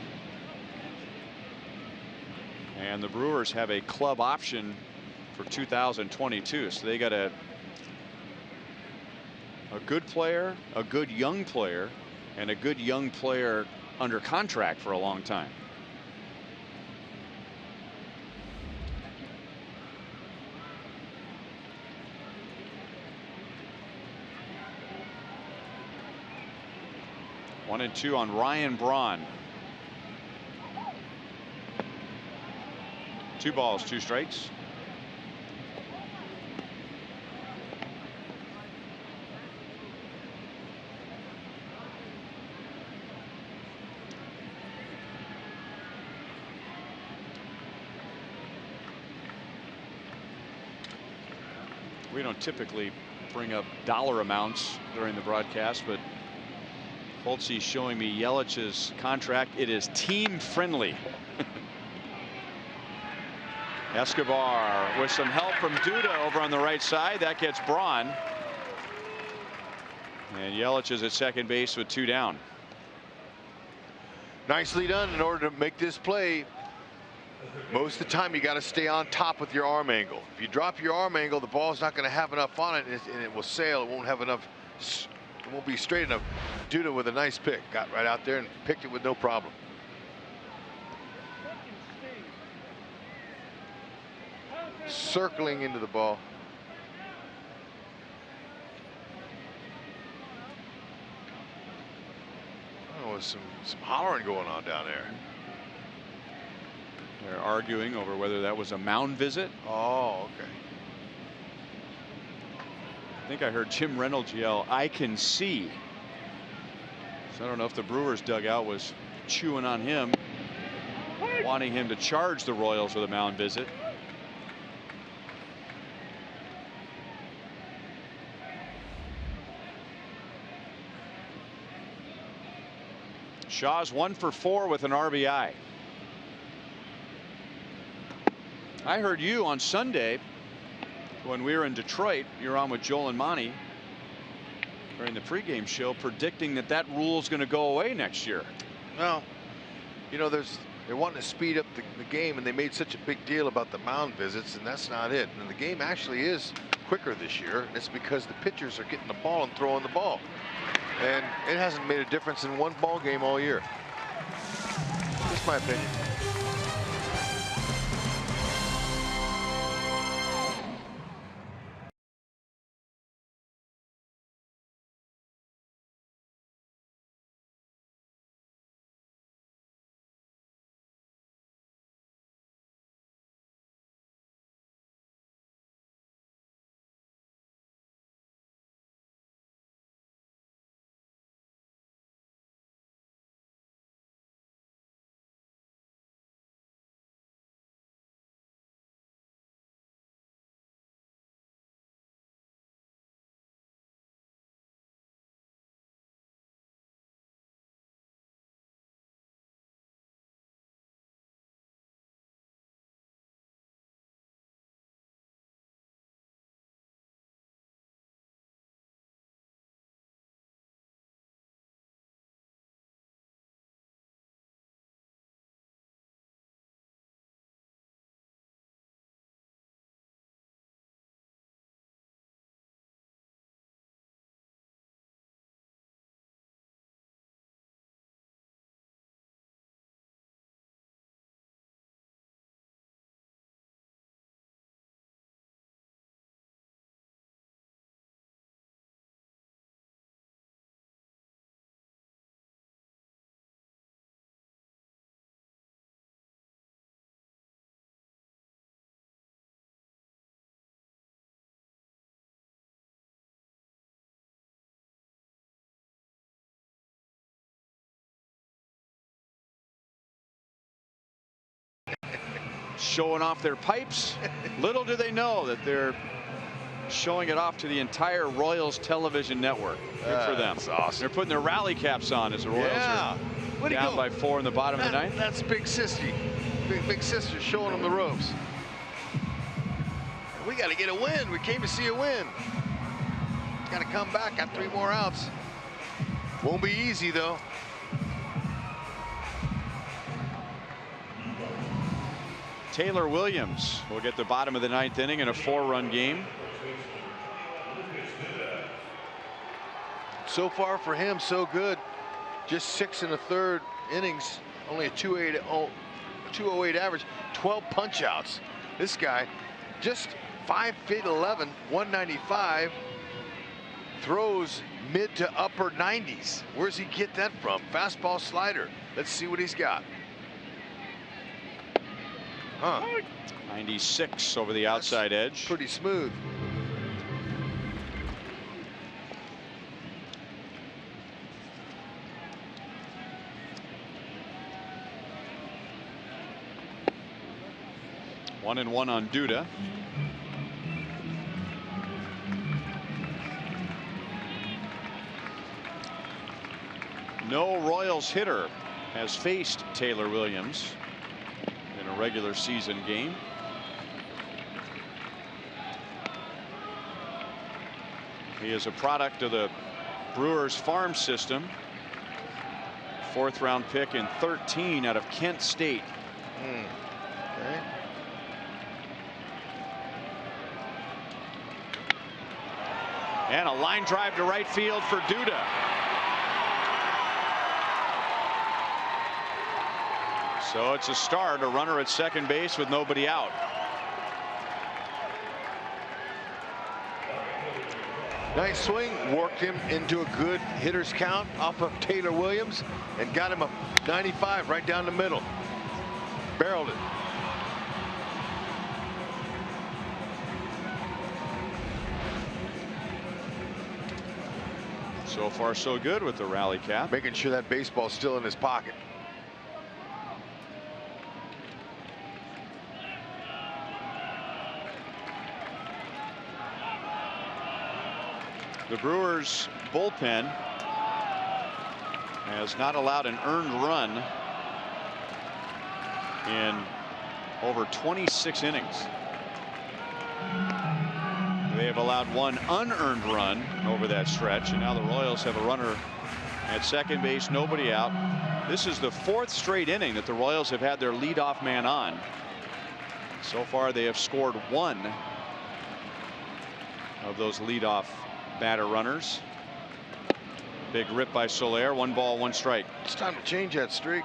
And the Brewers have a club option for 2022. So they got a good player, a good young player, and a good young player under contract for a long time. One and 2 on Ryan Braun. 2 balls, 2 strikes. We don't typically bring up dollar amounts during the broadcast, but Holtze's showing me Yelich's contract. It is team friendly. Escobar with some help from Duda over on the right side. That gets Braun. And Yelich is at second base with 2 down. Nicely done. In order to make this play, most of the time you got to stay on top with your arm angle. If you drop your arm angle, the ball's not going to have enough on it, and it will sail. It won't have enough. It won't be straight enough. Duda with a nice pick. Got right out there and picked it with no problem. circling into the ball. Oh, some hollering going on down there. They're arguing over whether that was a mound visit. Oh, okay. I think I heard Jim Reynolds yell, "I can see." So I don't know if the Brewers dugout was chewing on him, wanting him to charge the Royals with a mound visit. Shaw's 1 for 4 with an RBI. I heard you on Sunday when we were in Detroit. You're on with Joel and Monty during the pregame show, predicting that that rule is going to go away next year. Well, you know, they're wanting to speed up the game, and they made such a big deal about the mound visits, and that's not it. And the game actually is quicker this year, and it's because the pitchers are getting the ball and throwing the ball. And it hasn't made a difference in one ball game all year. Just my opinion. Showing off their pipes. Little do they know that they're showing it off to the entire Royals television network. Good for them. That's awesome. They're putting their rally caps on as the Royals are down by 4 in the bottom of the ninth. That's Big Sissy. Big Sister showing them the ropes. We got to get a win. We came to see a win. Got to come back. Got 3 more outs. Won't be easy, though. Taylor Williams will get the bottom of the 9th inning in a 4-run game. So far for him, so good. Just 6 1/3 innings, only a 208 average, 12 punch outs. This guy, just 5 feet 11, 195, throws mid to upper 90s. Where's he get that from? Fastball, slider. Let's see what he's got. 96 over the outside edge. Pretty smooth. One and one on Duda. No Royals hitter has faced Taylor Williams in a regular season game. He is a product of the Brewers farm system. 4th round pick in 13 out of Kent State. Okay. And a line drive to right field for Duda. So it's a start, a runner at second base with nobody out. Nice swing, worked him into a good hitter's count off of Taylor Williams and got him a 95 right down the middle. Barreled it. So far, so good with the rally cap. Making sure that baseball's still in his pocket. The Brewers bullpen has not allowed an earned run in over 26 innings. They have allowed one unearned run over that stretch, and now the Royals have a runner at second base, nobody out. This is the 4th straight inning that the Royals have had their leadoff man on. So far, they have scored 1 of those leadoff batter runners. Big rip by Soler. 1 ball, 1 strike. It's time to change that streak.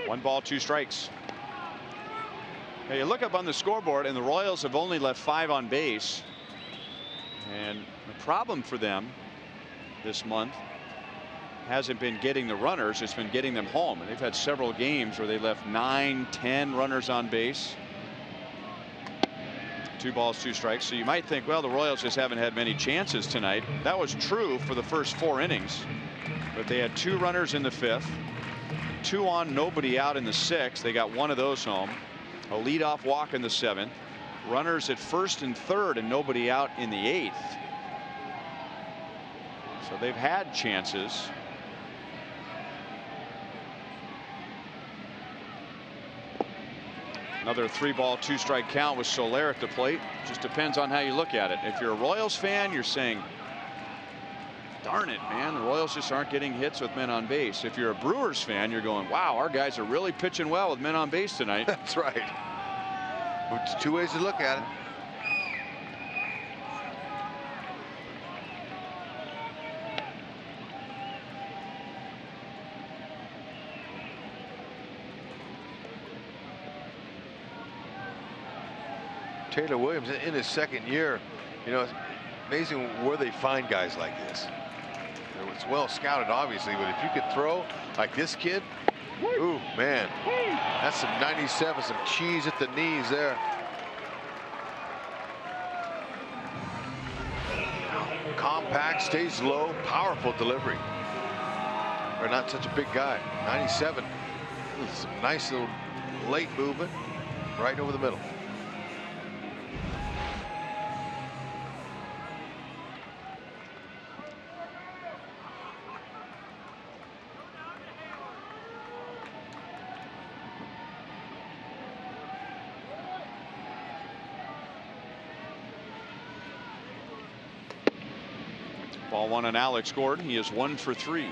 One ball, 2 strikes. Now you look up on the scoreboard, and the Royals have only left 5 on base. And the problem for them this month hasn't been getting the runners, it's been getting them home. And they've had several games where they left 9, 10 runners on base. 2 balls, 2 strikes. So you might think, well, the Royals just haven't had many chances tonight. That was true for the first 4 innings. But they had 2 runners in the 5th. 2 on, nobody out in the 6th. They got 1 of those home. A leadoff walk in the 7th. Runners at 1st and 3rd and nobody out in the 8th. So they've had chances. Another 3 ball, 2 strike count with Soler at the plate. Just depends on how you look at it. If you're a Royals fan, you're saying, darn it, man, the Royals just aren't getting hits with men on base. If you're a Brewers fan, you're going, wow, our guys are really pitching well with men on base tonight. That's right. It's 2 ways to look at it. Taylor Williams in his 2nd year, you know, it's amazing where they find guys like this. It's well scouted, obviously, but if you could throw like this kid, ooh, man, that's some 97, some cheese at the knees there. Compact, stays low, powerful delivery. Or not such a big guy. 97. Some nice little late movement right over the middle. Ball 1 on Alex Gordon. He is 1 for 3.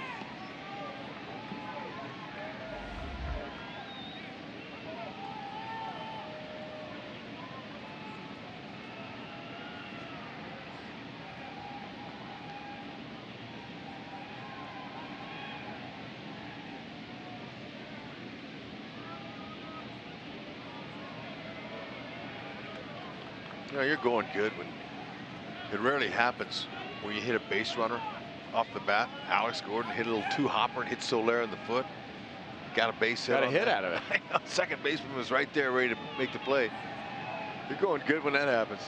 You know, you're going good when it rarely happens. When you hit a base runner off the bat. Alex Gordon hit a little 2-hopper and hit Soler in the foot. Got a base hit. Got a hit out of it. Second baseman was right there ready to make the play. You're going good when that happens.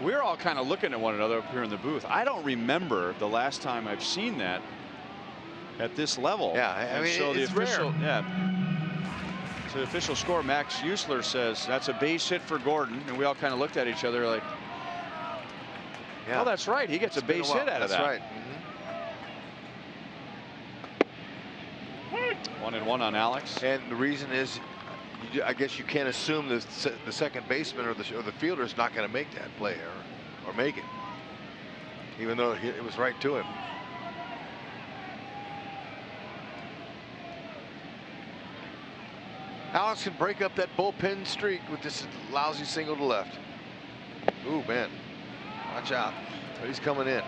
We're all kind of looking at one another up here in the booth. I don't remember the last time I've seen that at this level. Yeah, I mean, so it's the official, rare. yeah. So the official score, Max Usler says that's a base hit for Gordon, and we all kind of looked at each other like, yeah. oh, that's right. He gets a base hit out of that. That's right. 1-1 on Alex. And the reason is, I guess you can't assume the second baseman or the fielder is not going to make that play or make it, even though it was right to him. Alex can break up that bullpen streak with this lousy single to left. Ooh, man. Watch out. But he's coming in.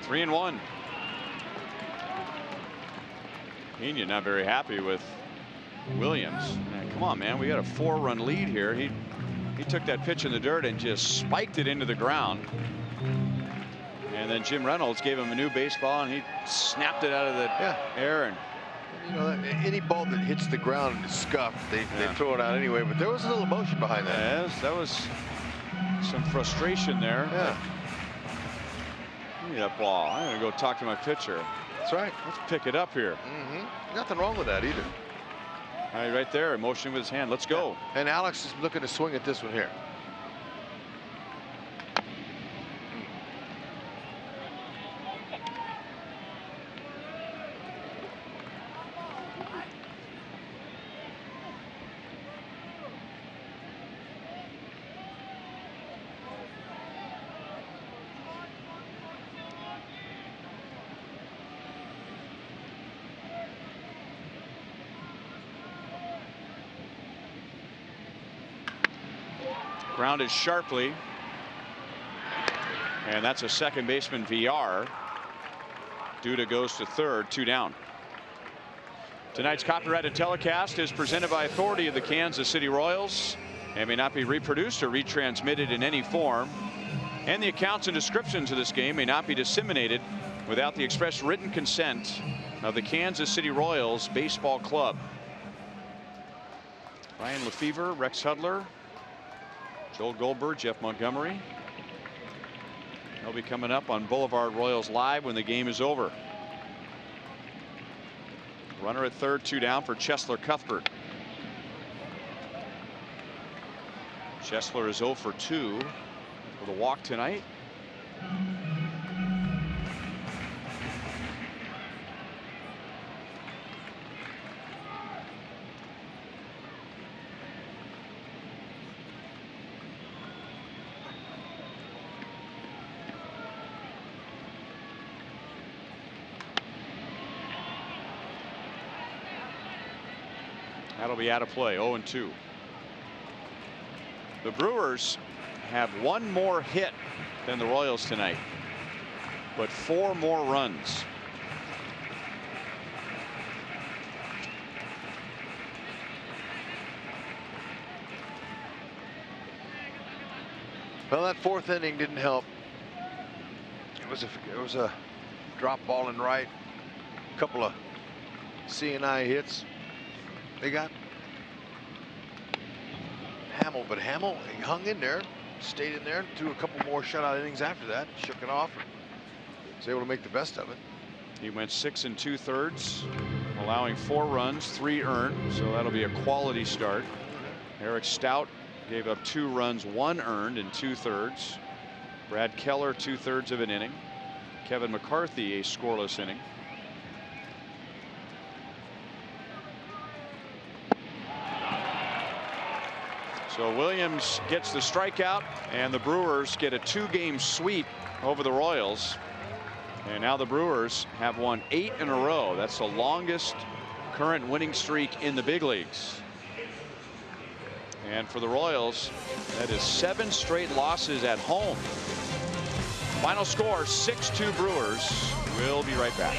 Three and one. Pena not very happy with Williams. Man, come on, man. We got a 4-run lead here. He took that pitch in the dirt and just spiked it into the ground. And then Jim Reynolds gave him a new baseball, and he snapped it out of the air. And you know, any ball that hits the ground and is scuffed, they throw it out anyway. But there was a little emotion behind that. Yes, that was some frustration there. Yeah. Give me that ball. I'm going to go talk to my pitcher. That's right. Let's pick it up here. Nothing wrong with that either. All right, right there, motioning with his hand. Let's go. Yeah. And Alex is looking to swing at this one here. Grounded sharply. And that's a second baseman VR. Duda goes to third, 2 down. Tonight's copyrighted telecast is presented by authority of the Kansas City Royals and may not be reproduced or retransmitted in any form. And the accounts and descriptions of this game may not be disseminated without the express written consent of the Kansas City Royals Baseball Club. Ryan Lefevre, Rex Hudler, Joel Goldberg, Jeff Montgomery. They'll be coming up on Boulevard Royals Live when the game is over. Runner at third, 2 down for Chesler Cuthbert. Chesler is 0 for 2 with a walk tonight. That'll be out of play, 0-2. The Brewers have 1 more hit than the Royals tonight, but 4 more runs. Well, that 4th inning didn't help. It was a drop ball in right, a couple of CNI hits. They got Hamill, but Hamill, he hung in there, stayed in there, threw a couple more shutout innings after that, shook it off, and was able to make the best of it. He went 6 2/3, allowing 4 runs, 3 earned, so that'll be a quality start. Eric Stout gave up 2 runs, 1 earned in 2/3. Brad Keller 2/3 of an inning. Kevin McCarthy a scoreless inning. So Williams gets the strikeout, and the Brewers get a 2-game sweep over the Royals. And now the Brewers have won 8 in a row. That's the longest current winning streak in the big leagues. And for the Royals, that is 7 straight losses at home. Final score 6-2 Brewers. We'll be right back.